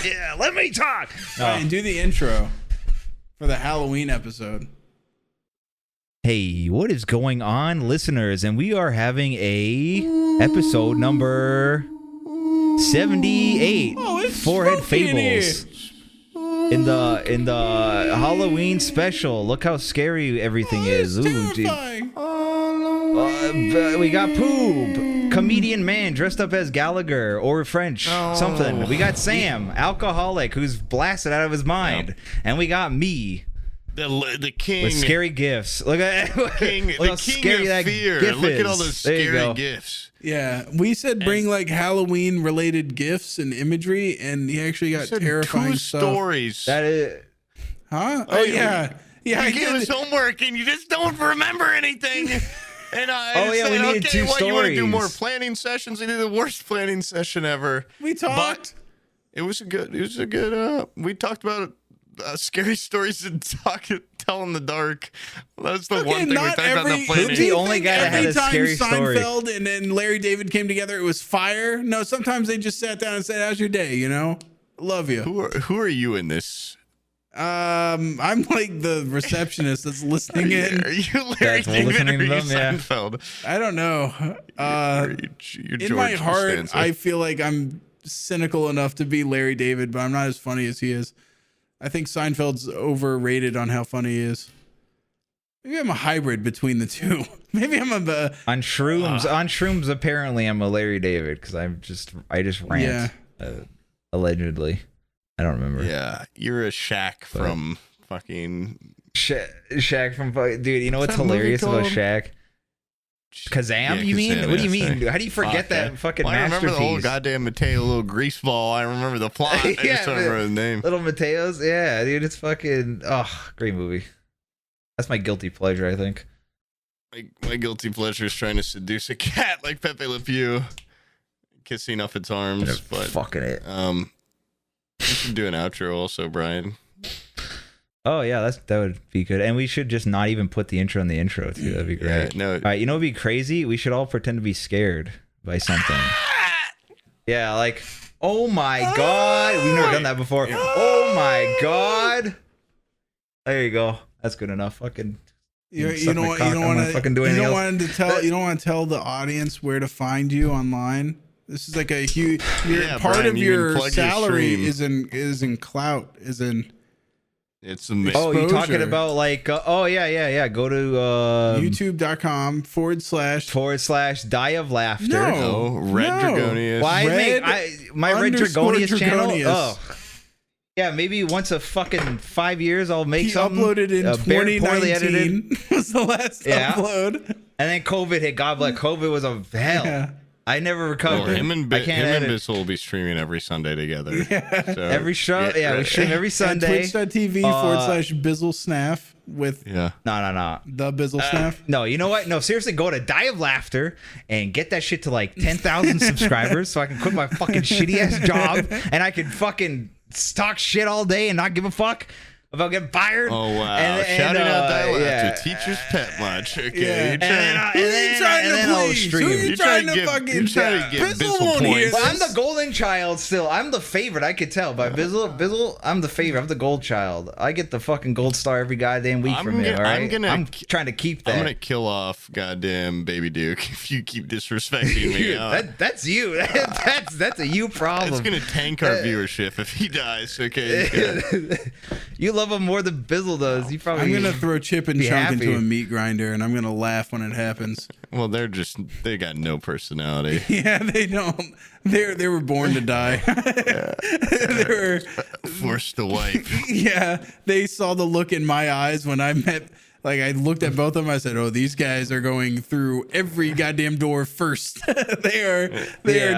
Yeah, let me talk. Brian, do the intro for the Halloween episode. Hey, what is going on, listeners? And we are having a episode number 78. Oh, it's Forehead spooky in here. Fables. In the Halloween special. Look how scary everything is. It's Ooh, dude. terrifying. We got Poob, comedian man dressed up as Gallagher or French something. We got Sam, alcoholic who's blasted out of his mind, and we got me The king. with scary gifts. Look at king. look The how king scary of that fear. gif Look is. at all those There you scary go. gifts. Yeah, we said bring like Halloween related gifts and imagery, and he actually got Said terrifying two stuff. stories. That is. Huh? Oh yeah, yeah. I you give us did. homework and you just don't remember anything. And I Oh, yeah, said, we needed okay, two what, you want to do stories. more planning sessions? We did the worst planning session ever. We talked. But it was a good. We talked about scary stories and tell in the dark. That's the Okay, one thing we not talked about every. the planning. Who's do the you only think guy that had every a time scary story? Seinfeld and then Larry David came together, it was fire. No, sometimes they just sat down and said, "How's your day?" You know, love you. Who are you in this? I'm like the receptionist that's listening in. Are you Larry That's David listening or to are you them, yeah. Seinfeld? I don't know. You're In my George heart, Costanza. I feel like I'm cynical enough to be Larry David, but I'm not as funny as he is. I think Seinfeld's overrated on how funny he is. Maybe I'm a hybrid between the two. Maybe I'm a On shrooms, apparently I'm a Larry David because I just rant. Allegedly, I don't remember. Yeah, you're a Shaq from fucking Shaq from dude. You know what's that movie hilarious about called? Shaq? Kazam? Yeah, You mean? Kazam, What do you yeah, mean? sorry. How do you forget that fucking Well, I remember masterpiece? the whole goddamn Mateo little grease ball. I remember the plot. I Yeah, just don't remember the name. Little Mateos? Yeah, dude, it's fucking great movie. That's my guilty pleasure, I think. My guilty pleasure is trying to seduce a cat like Pepe Le Pew, kissing off its arms. But Fucking it. we should do an outro also, Brian. Oh yeah, that would be good. And we should just not even put the intro in the intro too. That'd be Yeah, great. no. All right, you know what'd be crazy? We should all pretend to be scared by something. Yeah, like, oh my god. We've never done that before. Oh my god. There you go. That's good enough. Fucking you suck don't my want cock. you don't I'm gonna want to fucking do you anything don't else. want to tell you don't want to tell the audience where to find you online. This is like a huge Yeah, part Brian, of you can your plug your salary stream. is in clout, is in It's amazing. Oh, you talking exposure. about like oh yeah. Go to youtube.com/. /Die of Laughter. No. Red No. Dragonius. Why Red my Red underscore Dragonius channel? Dragonius. Oh. Yeah, maybe once a fucking 5 years, I'll make something. Uploaded in 2019 was the last upload. And then COVID hit. God bless. COVID was a hell. Yeah. I never recovered. Well, him and Bizzle will be streaming every Sunday together. Yeah. So, every show. Yeah, we stream every Sunday. Twitch.tv/BizzleSnaff with no. The Bizzle Snaff. No, you know what? No, seriously, go to Die of Laughter and get that shit to like 10,000 subscribers so I can quit my fucking shitty ass job and I can fucking talk shit all day and not give a fuck about getting fired. Oh wow! Shouting out Die of Laughter, teacher's pet much. Okay, and then I'll stream. You're trying to get Bizzle points. But I'm the golden child still. I'm the favorite. I could tell by Bizzle. I'm the favorite. I'm the gold child. I get the fucking gold star every goddamn week from him. All right? I'm trying to keep that. I'm gonna kill off goddamn Baby Duke if you keep disrespecting me. That's you. That's a you problem. It's gonna tank our viewership if he dies. Okay. You love him more than Bizzle does. You probably. I'm gonna throw Chip and Chunk into a meat grinder, and I'm gonna laugh when it happens. Well, they got no personality. Yeah, they don't. They were born to die. They were forced to wipe. Yeah, they saw the look in my eyes when I met. Like, I looked at both of them. I said, "Oh, these guys are going through every goddamn door first." They are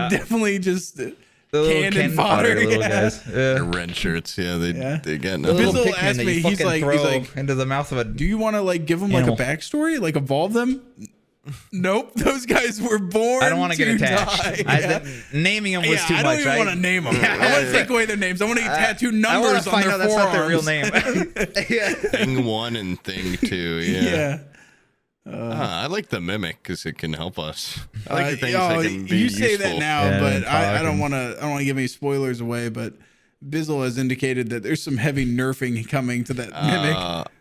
definitely just. The little Ken fodder little guys. Yeah. Red shirts, they got nothing. Bizzle asked me, he's like into the mouth of a. Do you want to like give them like a backstory, like evolve them? Nope, those guys were born. I don't want to get attached. Naming them was too much. I don't even want to name them. I want to take away their names. I want to get tattoo numbers on their forearms. That's not their real name. Thing 1 and Thing 2. Yeah. I like the mimic because it can help us. I like the things that can be useful. You say that now, but I don't want to give any spoilers away. But Bizzle has indicated that there's some heavy nerfing coming to that mimic.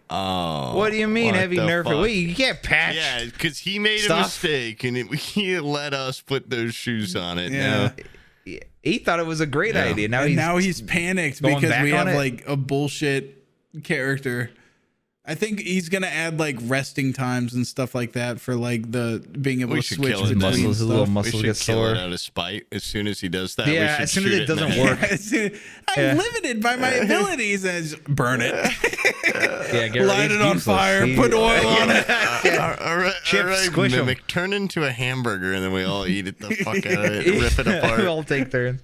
What do you mean heavy nerfing? Wait, you can't patch. Yeah, because he made a mistake and he let us put those shoes on it. Yeah. He thought it was a great idea. Now he's panicked because we have like a bullshit character. I think he's gonna add like resting times and stuff like that for like the being able to switch his muscles. His little muscles get sore. It out of spite as soon as he does that. Yeah, as soon as it doesn't work. I'm limited by my abilities. And just burn it. Light it on fire. Put oil on it. All right, squish mimic. Turn into a hamburger and then we all eat it the fuck out of it. Rip it apart. We all take turns.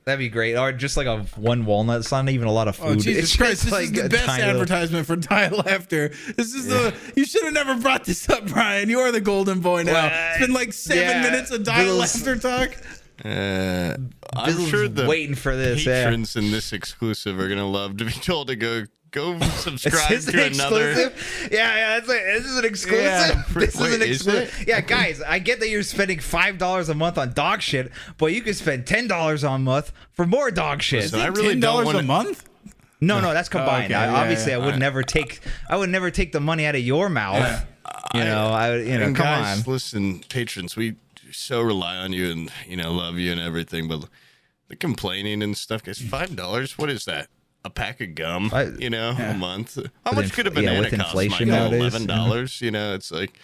That'd be great. Or just like a one walnut. It's not even a lot of food. Oh, Jesus Christ. This is the best advertisement for Die Laughter. This is you should have never brought this up, Brian. You are the golden boy now. It's been like 7 minutes of Die Laughter talk. I'm sure the waiting for this. patrons in this exclusive are gonna love to be told to go subscribe to another. Yeah, this is an exclusive. Yeah. This is an exclusive. Yeah, guys, I get that you're spending $5 a month on dog shit, but you can spend $10 a month for more dog shit. So I really don't want a month. No, that's combined. Okay, obviously, I would never take the money out of your mouth. Come guys, on. Listen, patrons, we so rely on you and love you and everything, but the complaining and stuff, guys. $5, what is that? A pack of gum, a month. How much could a banana cost? Inflation nowadays, $11. It's like,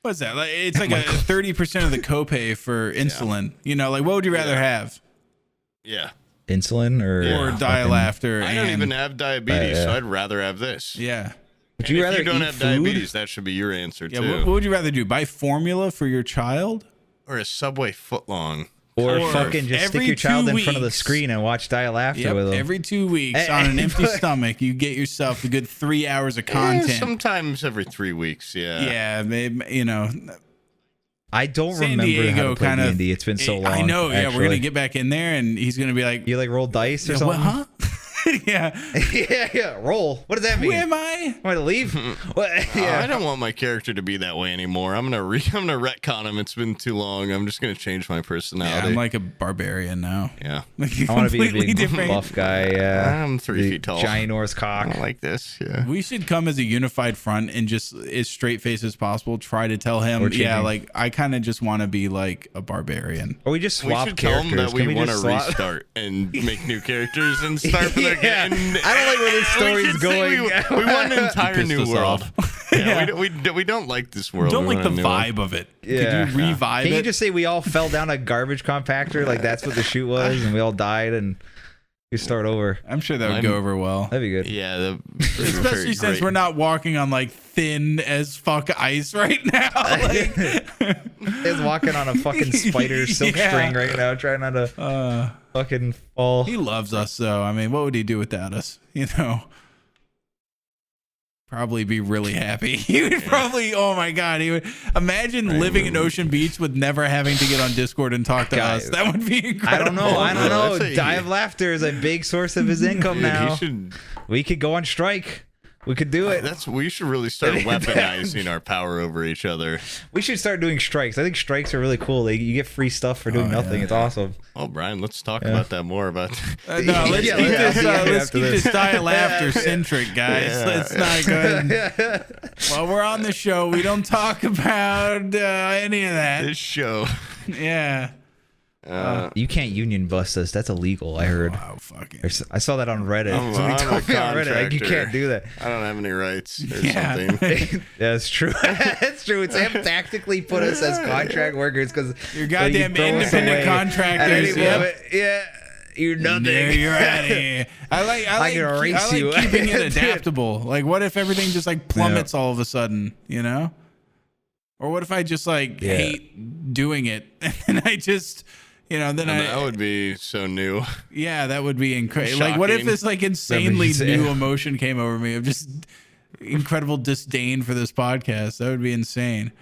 what's that? Like, it's like a 30% of the copay for insulin. Like, what would you rather have? Yeah, insulin or Die Laughter. I don't even have diabetes, so I'd rather have this. Yeah. Would you rather if you don't eat have food? diabetes, that should be your answer too. What would you rather do? Buy formula for your child, or a Subway footlong? Or fucking just stick your child in front of the screen and watch Die Laughter with them. Every 2 weeks on an empty stomach, you get yourself a good 3 hours of content. Sometimes every 3 weeks, Yeah, maybe, I don't San remember Diego how to play D&D. It's been so long. I know, actually. we're going to get back in there, and he's going to be like... You like roll dice or something? What, huh? Yeah. yeah. Roll. What does that mean? Who am I? Want to leave? I don't want my character to be that way anymore. I'm gonna retcon him. It's been too long. I'm just gonna change my personality. Yeah, I'm like a barbarian now. Yeah. I want to be a big buff guy. Yeah. I'm 3 feet tall. Ginormous cock. I like this. Yeah. We should come as a unified front and just as straight face as possible. Try to tell him, like I kind of just want to be like a barbarian. Or we just swap we should characters. Tell him that we want to restart and make new characters and start from their I don't like where this story's going. We want an entire new world. We don't like this world. Don't like the vibe of it. Yeah. Could you revive it? Can you just say we all fell down a garbage compactor? Like that's what the shoot was, and we all died. And You start over. I'm sure that would go over well. That'd be good. Yeah, especially since we're not walking on like thin as fuck ice right now. Like, He's walking on a fucking spider silk string right now, trying not to fucking fall. He loves us, though. I mean, what would he do without us? You know. Probably be really happy. He would probably, oh my God, he would imagine living in Ocean Beach with never having to get on Discord and talk to us. That would be incredible. I don't know. Die of Laughter is a big source of his income now. We could go on strike. We could do it. We should really start weaponizing our power over each other. We should start doing strikes. I think strikes are really cool. You get free stuff for doing nothing. It's awesome. Oh, Brian, let's talk about that more. Let's keep this Die of Laughter centric, guys. Let's not go ahead. While we're on the show, we don't talk about any of that. This show. Yeah. You can't union bust us. That's illegal. I heard. Wow, fucking. I saw that on Reddit. I'm told me on Reddit, like, you can't do that. I don't have any rights or something. That's true. That's true. Sam tactically put us as contract workers because you're goddamn independent contractors. Yeah. You're nothing. Yeah, you're out of here. I like keeping it adaptable. Like, what if everything just like plummets all of a sudden? You know? Or what if I just like hate doing it and I just. You know, that would be so new. Yeah, that would be incredible. Like, what if this like insanely new emotion came over me of just incredible disdain for this podcast? That would be insane.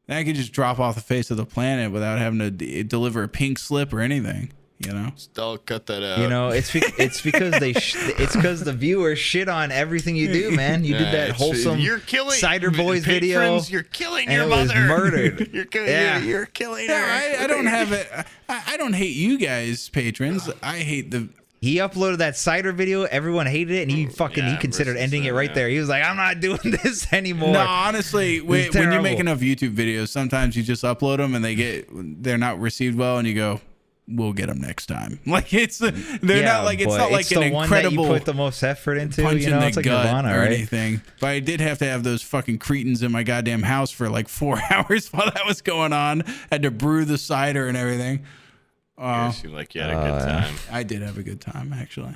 And I could just drop off the face of the planet without having to deliver a pink slip or anything. You know, Stalltt, cut that out. You know, it's because it's because the viewers shit on everything you do, man. You did that wholesome Cider Boys video. You're killing and your it mother. Was murdered. You're killing her. I don't have it. I don't hate you guys, patrons. I hate the. He uploaded that cider video. Everyone hated it, and he considered ending it right there. He was like, "I'm not doing this anymore." No, honestly, when you make enough YouTube videos, sometimes you just upload them and they're not received well, and you go, we'll get them next time. Like it's not like an incredible one that you put the most effort into. Punch in the it's like gut Nirvana, or right? anything. But I did have to have those fucking cretins in my goddamn house for like 4 hours while that was going on. Had to brew the cider and everything. You had a good time. I did have a good time actually.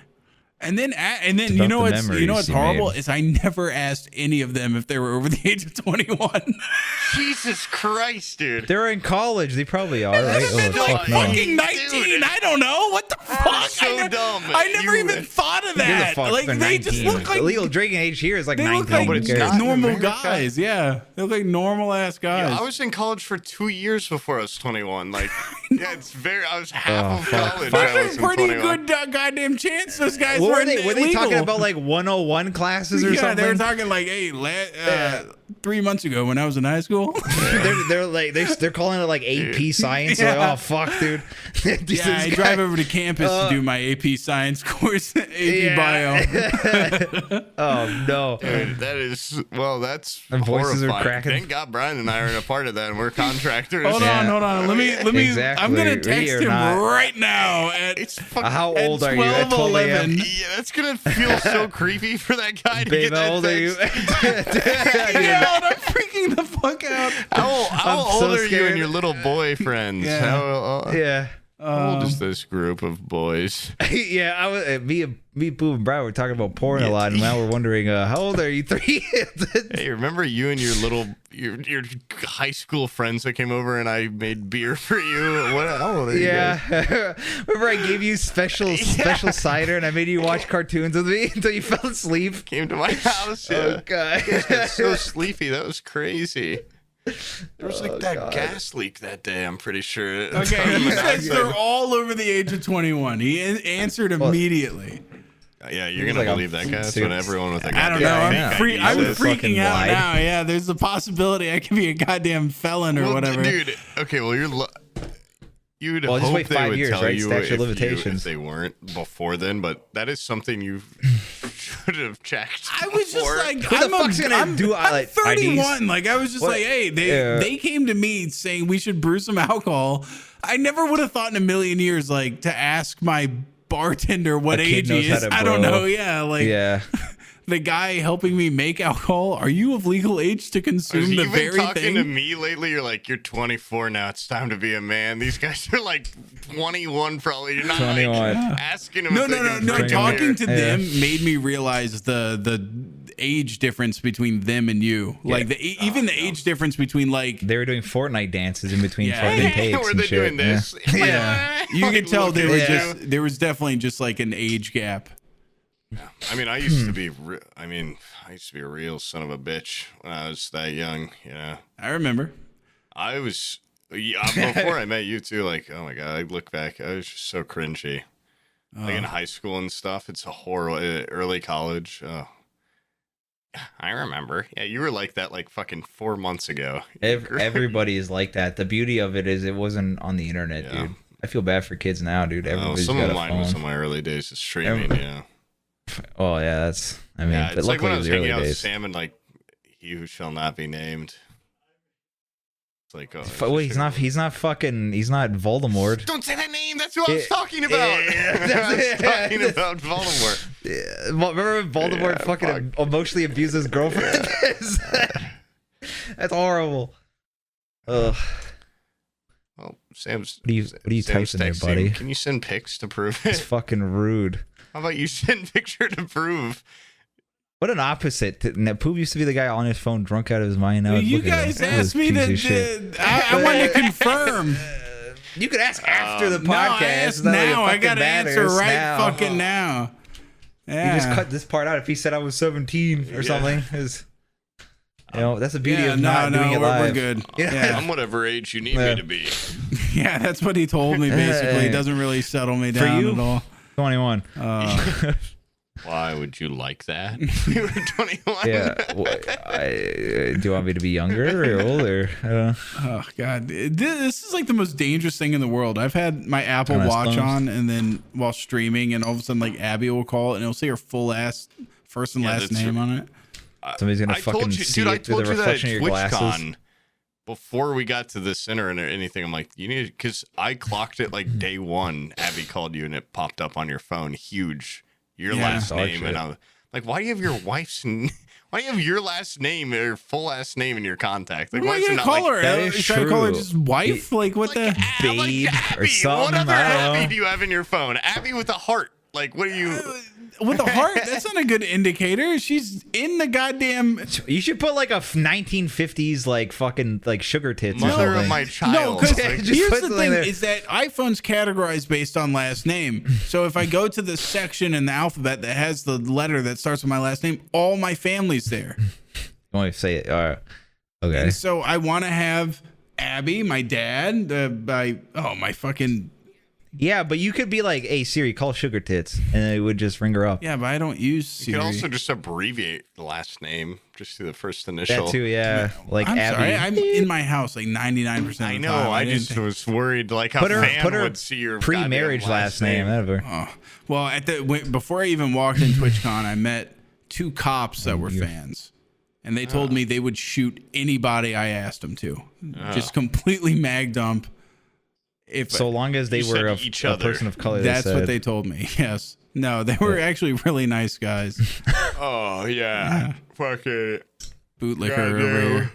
And then you know what's horrible is I never asked any of them if they were over the age of 21. Jesus Christ, dude! They're in college. They probably are, right? Fucking 19. Dude. I don't know what the fuck. So dumb. I never even thought of that. Like they just look like the legal drinking age here is like 19. Look like normal guys. Yeah, they look like normal ass guys. Yeah, I was in college for 2 years before I was 21. Like, I was half of college. There's a pretty good goddamn chance those guys. Were they talking about like 101 classes or something? They were talking like, hey, 3 months ago when I was in high school. they're calling it like AP science. Like, oh fuck, dude. I drive over to campus to do my AP science course, AP bio. Oh no, dude, that's and voices horrifying. Are cracking. Thank God Brian and I are in a part of that, and we're contractors. Hold on. Let me. Exactly. I'm gonna text him right now. How old are you? At 12:11. Yeah, that's gonna feel so creepy for that guy to get that. How old are you? I'm freaking the fuck out. How old are you and your little boy friends? Yeah. How old is this group of boys? Yeah, I was me, Boo, and Brad were talking about porn a lot, and now we're wondering, how old are you? 3? Hey, remember you and your high school friends that came over and I made beer for you? How old are you? Yeah, remember I gave you special cider and I made you watch cartoons with me until you fell asleep. Came to my house. Yeah. Oh god, it's so sleepy. That was crazy. There was that gas leak that day, I'm pretty sure. Okay, he says they're all over the age of 21. He answered immediately. Yeah, you're going to believe that guy? That's what everyone with that guy. I don't know. I'm freaking out now. Yeah, there's the possibility I could be a goddamn felon or whatever. Dude, okay, well, you'd hope just wait 5 years, tell right? you Statute of limitations. if they weren't before then, but that is something you should have checked. I was just like, I'm 31. Like, I was just like, hey, they came to me saying we should brew some alcohol. I never would have thought in a million years, like, to ask my bartender what age he is. I don't know. Yeah, like, the guy helping me make alcohol, are you of legal age to consume the very thing? Talking to me lately, you're like, you're 24 now. It's time to be a man. These guys are like 21 probably. You're not 21. Like asking them. No. Talking to them made me realize the age difference between them and you. Like even the age difference between like they were doing Fortnite dances in between fucking takes. Were and they shit. doing this? Yeah. You could tell they were there was definitely just like an age gap. Yeah. I mean, I used to be a real son of a bitch when I was that young. I remember. I was before I met you too. Like, oh my god, I look back, I was just so cringy. Like in high school and stuff, it's a horrible. Early college. Oh, I remember. Yeah, you were like that like fucking 4 months ago. Everybody is like that. The beauty of it is it wasn't on the internet, dude. I feel bad for kids now, dude. Everybody's some got of a mine phone. was in my early days of streaming. Oh yeah, that's. I mean, yeah, but it's like when I was hanging out with days. Sam and like he who shall not be named. It's like, wait, he's not Voldemort. Don't say that name. That's who I was talking about. I was talking about Voldemort. Yeah. Remember when Voldemort emotionally abused his girlfriend? That's horrible. Ugh. Well, Sam's. What are you typing there, buddy? Can you send pics to prove it? It's fucking rude. How about you send picture to prove? What an opposite. Poop used to be the guy on his phone drunk out of his mind. Now you guys asked me to. I wanted to confirm. You could ask after the podcast. No, I asked now. I got to answer fucking now. Yeah. You just cut this part out if he said I was 17 or something. That's the beauty of not doing it live. We're good. I'm whatever age you need me to be. Yeah, that's what he told me, basically. It doesn't really settle me down at all. 21. Why would you like that? You were 21. Yeah. Do you want me to be younger or older? Oh God, this is like the most dangerous thing in the world. I've had my Apple Watch on, and then while streaming, and all of a sudden, like Abby will call it, and it'll say her full first and last name on it. Somebody's gonna fucking see it through the reflection of your glasses. Before we got to the center and anything, I'm like, you need, because I clocked it like day one. Abby called you and it popped up on your phone, huge, your last name, and I'm like, why do you have your wife's? Why do you have your last name or full last name in your contact? Like, why are you gonna call her? Should I call her just wife? Like what the babe Abby, or something? What other Abby do you have in your phone? Abby with a heart. Like, what are you? With a heart? That's not a good indicator. She's in the goddamn. You should put like a 1950s like fucking like sugar tits. Mother or something. of my child. No, because here's the thing: is that iPhone's categorized based on last name. So if I go to the section in the alphabet that has the letter that starts with my last name, all my family's there. You want to say it? All right. Okay. And so I want to have Abby, my dad, my fucking. Yeah, but you could be like, "Hey Siri, call sugar tits," and it would just ring her up. Yeah, but I don't use Siri. You can also just abbreviate the last name just to the first initial. That too, yeah. Like I'm Abby. sorry, I'm in my house like 99% of the time. I know. I just was worried, like how fan would see your pre-marriage last name. Well, before I even walked in TwitchCon, I met two cops that were fans. And they told me they would shoot anybody I asked them to. Just completely mag dump. So long as they were a person of color. That's what they told me. Yes. No, they were actually really nice guys. Oh yeah. Fucking bootlicker over here.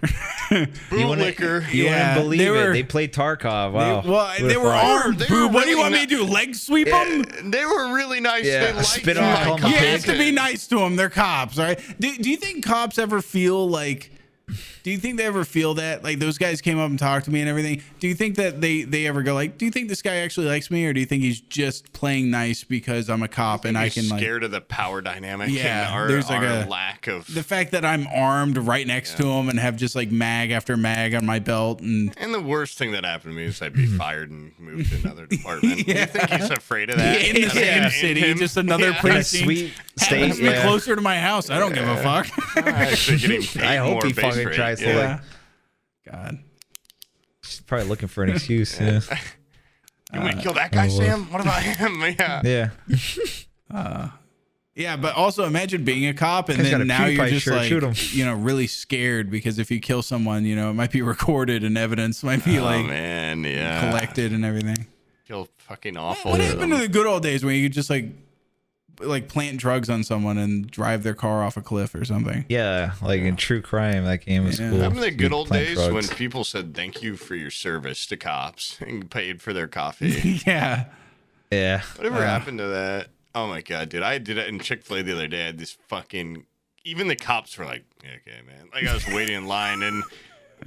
Bootlicker. You wouldn't believe it. They played Tarkov. Wow. They were armed. What do you want me to do? Leg sweep them? They were really nice. Yeah. They Spit on liked them. You have to be nice to them. They're cops, all right? Do you think cops ever feel like... Do you think they ever feel that? Like, those guys came up and talked to me and everything. Do you think that they ever go like, do you think this guy actually likes me? Or do you think he's just playing nice because I'm a cop and I can like... scared of the power dynamic yeah, and there's like our a lack of... The fact that I'm armed right next to him and have just like mag after mag on my belt. And the worst thing that happened to me is I'd be fired and moved to another department. Do you think he's afraid of that? In the same city, just another precinct. Sweet happens to be closer to my house. I don't give a fuck. I hope he fucking tries to like... God. She's probably looking for an excuse. Yeah. You want to kill that guy, Sam? What about him? Yeah. Yeah. Yeah, but also imagine being a cop and then now you're just like, really scared because if you kill someone, it might be recorded and evidence might be collected and everything. Feel fucking awful. What happened to the good old days when you could just like like plant drugs on someone and drive their car off a cliff or something. Yeah, like in True Crime, that game was cool. Remember the good old Plant days drugs. when people said thank you for your service to cops and paid for their coffee? Yeah. Yeah. Whatever happened to that? Oh my god, dude! I did it in Chick-fil-A the other day. I had this fucking. Even the cops were like, yeah, "Okay, man." Like I was waiting in line, and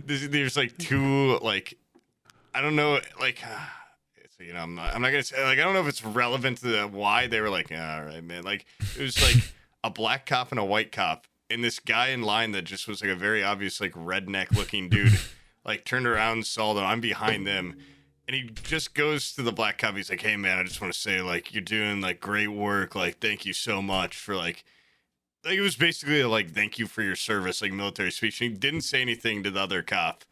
there's like two like, I don't know, like. You know, I'm not gonna say, like, I don't know if it's relevant to why they were like, all right, man. Like, it was like a black cop and a white cop, and this guy in line that just was like a very obvious, like, redneck looking dude, like, turned around, saw them. I'm behind them, and he just goes to the black cop. He's like, hey, man, I just want to say, like, you're doing, like, great work. Like, thank you so much for, like, it was basically like, thank you for your service, like, military speech. And he didn't say anything to the other cop.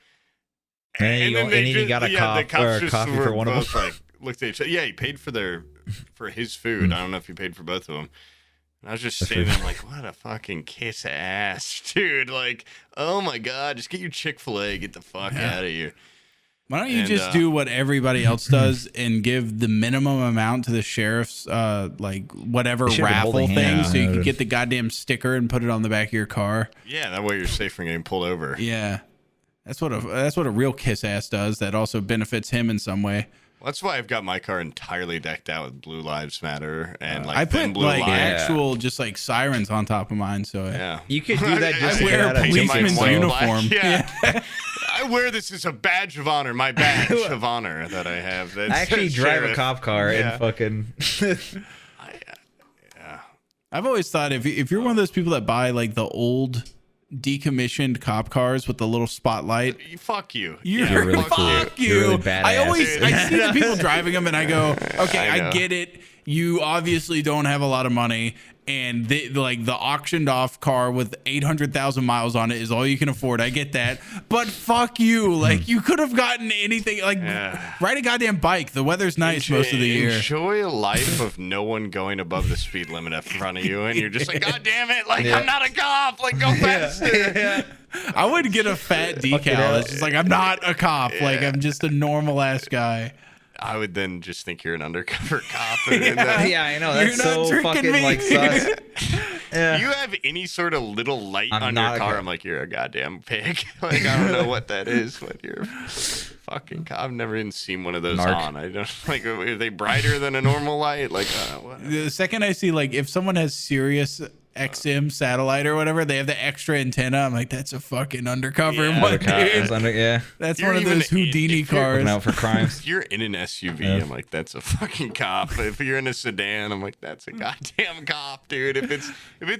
And then he got a cop or a coffee for one of them. Like, looked at each other. Yeah, he paid for his food. I don't know if he paid for both of them. And I was just standing there like, what a fucking kiss ass, dude. Like, oh my god, just get your Chick-fil-A, get the fuck out of here. Why don't you just do what everybody else does and give the minimum amount to the sheriff's like whatever raffle thing, so you can get the goddamn sticker and put it on the back of your car? Yeah, that way you're safe from getting pulled over. Yeah. That's what a real kiss ass does. That also benefits him in some way. Well, that's why I've got my car entirely decked out with Blue Lives Matter and like I put blue like line. actual just like sirens on top of mine. So Yeah, you could do that. Just I wear a policeman's uniform. Yeah. I wear this as a badge of honor. My badge of honor that I have. I actually drive a cop car and fucking. I've always thought if you're one of those people that buy like the old decommissioned cop cars with the little spotlight, fuck you. You're really cool. Fuck you. You're really badass. I see the people driving them and I go, okay, I get it. You obviously don't have a lot of money, and like the auctioned off car with 800,000 miles on it is all you can afford. I get that, but fuck you. Like you could have gotten anything. Like ride a goddamn bike. The weather's nice most of the year. Enjoy a life of no one going above the speed limit in front of you, and you're just like, God damn it! Like I'm not a cop. Like go faster. I would get a fat decal that's just like I'm not a cop. Like I'm just a normal ass guy. I would then just think you're an undercover cop. And yeah, I know. That's so fucking like sus. Yeah. You have any sort of little light on your car, I'm like, you're a goddamn pig. Like, I don't know what that is, but you're fucking cop. I've never even seen one of those on. I don't like, are they brighter than a normal light? Like, what? The second I see, like, if someone has Sirius XM satellite or whatever, they have the extra antenna. I'm like, that's a fucking undercover one, dude. That's one of those Houdini cars. Looking out for crimes. If you're in an SUV, I'm like, that's a fucking cop. If you're in a sedan, I'm like, that's a goddamn cop, dude. If it's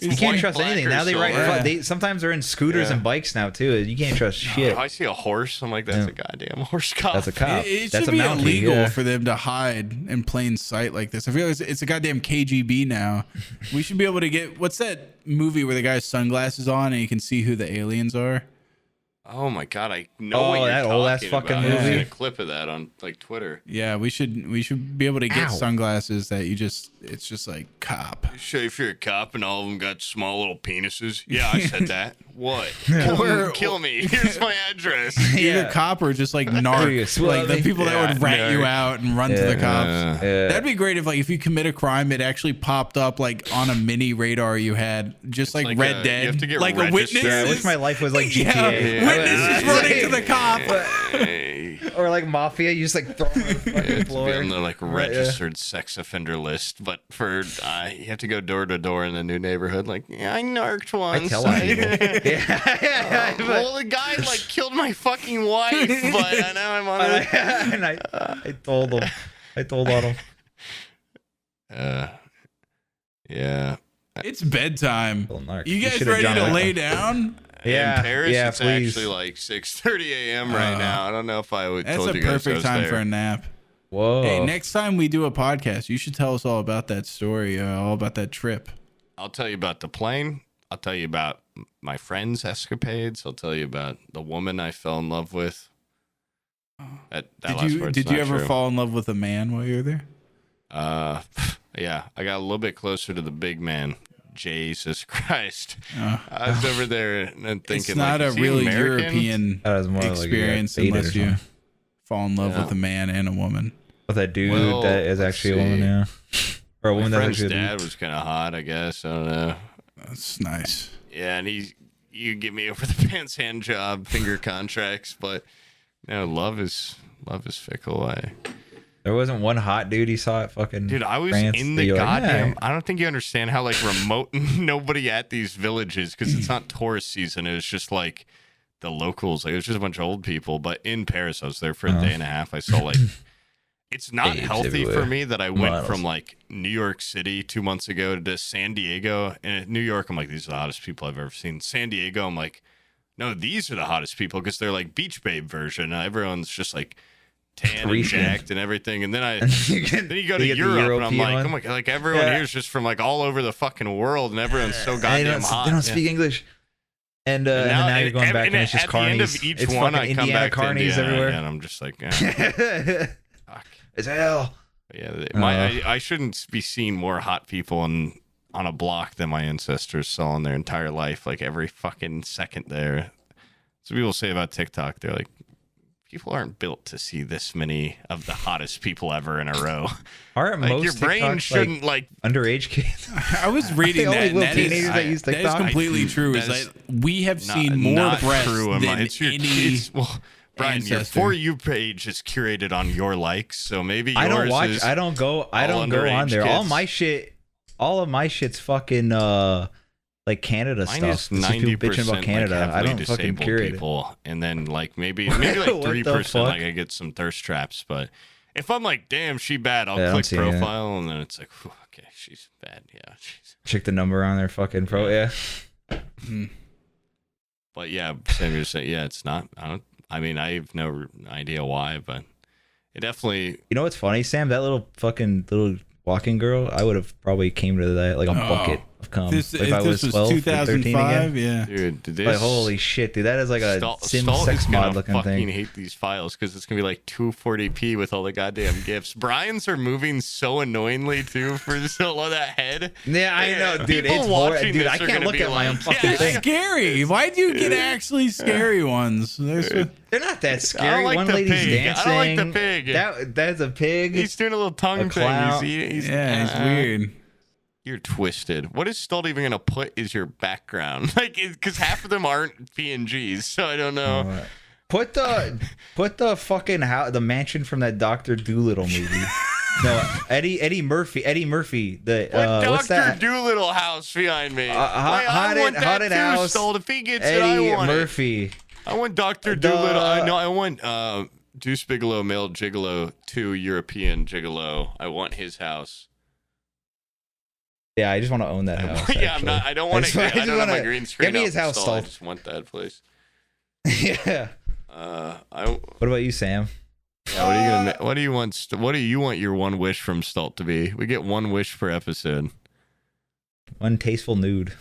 you can't trust anything now. They sometimes they're in scooters and bikes now too. You can't trust shit. If I see a horse, I'm like, that's a goddamn horse cop. That's a cop. It that's should be illegal for them to hide in plain sight like this. I feel like it's a goddamn KGB now. We should be able to get what's that movie where the guy's sunglasses on and you can see who the aliens are? Oh my god, I know what you're that old ass fucking movie. I've seen a clip of that on like Twitter. Yeah, we should be able to get sunglasses that it's just like cop. So if you're a cop and all of them got small little penises, yeah, I said that. What? Kill me. Here's my address. Either cop or just like narc, like the people that would rat you out and run to the cops. That'd be great if you commit a crime, it actually popped up like on a mini radar you had, just like Red Dead, you have to get like registered. a witness. I wish my life was like GTA. Witness is running to the cop. Or like Mafia, you just like throw them on the fucking floor. Be on the like registered sex offender list, but for you have to go door to door in a new neighborhood. Like, I narked once. I tell on people. Well, the guy like killed my fucking wife, but now I'm on it. And I told him. I told on him. Yeah. It's bedtime. You guys should've ready John to Wick lay down? Yeah, in Paris, it's please. actually like 6:30 a.m. right now. I don't know if I would. That's told a you guys perfect time for a nap. Whoa. Hey, next time we do a podcast, you should tell us all about that story, all about that trip. I'll tell you about the plane. I'll tell you about my friends' escapades. I'll tell you about the woman I fell in love with. Did you ever fall in love with a man while you were there? Yeah, I got a little bit closer to the big man. Jesus Christ. I was over there and thinking, it's not like, a really American? European experience unless you fall in love with a man and a woman. With that dude that is actually a woman, yeah. Or a My woman that's friend's actually dad was kind of hot, I guess. I don't know. That's nice. Yeah, and you give me over the pants hand job, finger contracts, but love is fickle. There wasn't one hot dude he saw at fucking Dude, I was France in that the you're like, goddamn. "Yeah." I don't think you understand how like remote nobody at these villages because it's not tourist season. It was just like the locals. Like it was just a bunch of old people. But in Paris, I was there for a day and a half. I saw like it's not Babes healthy everywhere. for me that I went Models. from like New York City 2 months ago to San Diego. And at New York, I'm like, these are the hottest people I've ever seen. San Diego, I'm like, no, these are the hottest people because they're like beach babe version. Everyone's just like tan and jacked and everything. And then then you go to Europe and I'm like, oh my god, like everyone here is just from like all over the fucking world and everyone's so goddamn hot. They don't speak English. And then now you're going back and it's just at the end carnies. of each It's one, fucking I come Indiana back to carnies Indiana, everywhere. and I'm just like, fuck. It's hell. Yeah, I shouldn't be seeing more hot people on a block than my ancestors saw in their entire life, like every fucking second there. So people say about TikTok, they're like, people aren't built to see this many of the hottest people ever in a row. Aren't Like most your brain TikToks, shouldn't like underage kids? I was reading The only that. little And that, teenagers that use that is TikTok? completely true. That Is is that we have seen more not breasts true, than Emma. It's your any. kids. Well, Brian, your ancestor. For You page is curated on your likes, so maybe yours I don't watch. is I don't go on underage there. kids. All of my shit's fucking like Canada Mine stuff. is It's just people 90% bitching about Canada. like I heavily don't fucking disabled curate it. people, and then like maybe like What the 3%. fuck? Like I get some thirst traps, but if I'm like, damn, she bad, I'll Yeah, I don't click see any of that. profile, and then it's like, whew, okay, she's bad. Yeah, she's. Check the number on their fucking pro. Yeah. But yeah, Sam, you're saying, yeah, it's not. I mean, I have no idea why, but it definitely. You know what's funny, Sam? That little walking girl. I would have probably came to that like a bucket of cum This, if I was 12 or 13 again. 2005, yeah. Dude, this, Like holy shit, dude! That is like a Sim Stalltt sex is gonna mod looking fucking thing. hate these files because it's gonna be like 240p with all the goddamn gifs. Brian's are moving so annoyingly too for so low that head. Yeah, I know, dude. People It's watching dude. this I are can't gonna look be at my own like, fucking yeah, thing. Scary. Why do you get actually scary ones? They're not that scary. like One the lady's pig. dancing. I don't like the pig. That's a pig. He's doing a little tongue clown. thing. He's It's weird. You're twisted. What is Stalltt even gonna put is your background? Like, because half of them aren't PNGs, so I don't know. Put the fucking the mansion from that Dr. Doolittle movie. No, Eddie Murphy. The What what's Dr. that? Doolittle house behind me? Haunted- I want that haunted too, house. Stalltt. If he gets it, I Eddie want Murphy. it. I want Dr. Doolittle. I want Deuce Bigelow, male gigolo, 2 European gigolo. I want his house. Yeah, I just want to own that house. Yeah, actually. I don't want to. I don't have my green screen. Give me up his house, installed. I Stalltt. just want that place. Yeah. What about you, Sam? Yeah, what do you want? What do you want your one wish from Stalltt to be? We get one wish per episode. One tasteful nude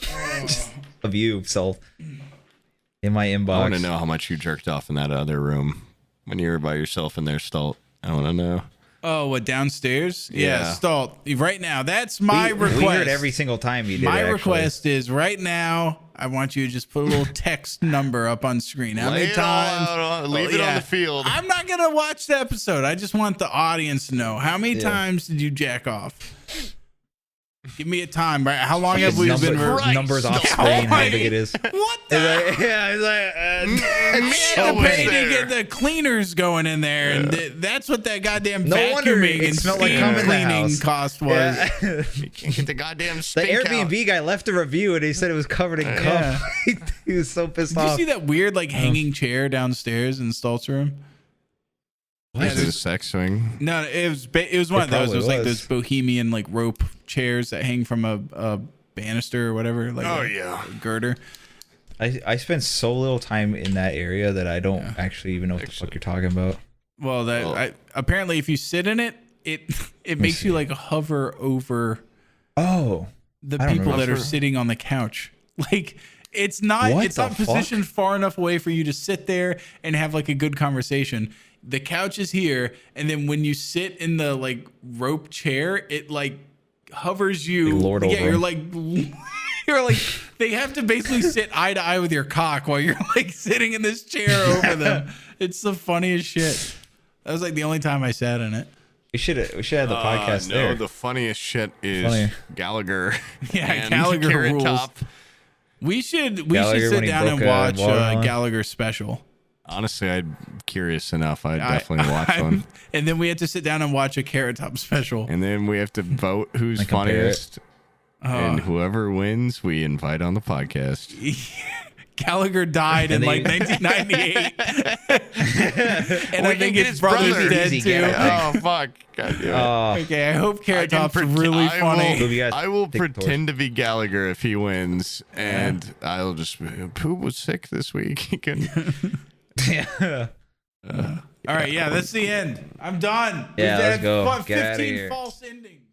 of you, Stalltt, in my inbox. I want to know how much you jerked off in that other room when you were by yourself in there, Stalltt. I want to know. Oh, what, downstairs? Yeah. Stalltt, right now. That's my request. We heard every single time you did My it, actually. request is right now, I want you to just put a little text number up on screen. How many times? Leave it on the field. I'm not going to watch the episode. I just want the audience to know. How many times did you jack off? Give me a time, right? How long have we been... Numbers off screen, how big it is. What the... It's I was paid to there. get the cleaners going in there, and that's what that goddamn No wonder vacuuming it and smelled like steam cum in the cleaning house. cost was. Yeah. You can't get the goddamn The stink Airbnb guy left a review and he said it was covered in cum. Yeah. He was so pissed Did you off. see that weird like hanging chair downstairs in Stallt's room? out. Is it a sex swing? No, it was one of those. It probably was like was. those bohemian like rope chairs that hang from a banister or whatever. Like a girder. I spent so little time in that area that I don't actually even know what the fuck you're talking about. Well, apparently if you sit in it, it makes you like hover over Oh. the I don't people that are remember. sitting on the couch. Like it's not What the positioned far enough away for you to sit there and have like a good conversation. The couch is here, and then when you sit in the like rope chair, it like hovers you. Like lord over you're him. like you're like they have to basically sit eye to eye with your cock while you're like sitting in this chair over them. It's the funniest shit. That was like the only time I sat in it. We should have the podcast no, there. the funniest shit is Gallagher. Yeah, and Gallagher Carrot rules. Top. We should Gallagher sit when he down and broke a watch watermelon. Gallagher's special. Honestly, I'm curious enough. I'd definitely watch one. And then we have to sit down and watch a Carrot Top special. And then we have to vote who's And compare funniest. And whoever wins, we invite on the podcast. Gallagher died in like 1998. And I think his brother's dead Easy too. guess. Oh, fuck. God damn it. Okay, I hope Carrot Top's really funny. I will pretend to be Gallagher if he wins, and I'll just Pooh was sick this week. He can. Yeah. All right, yeah, that's the end. I'm done. Yeah, We've let's had go. what, Get outta 15 here. false endings.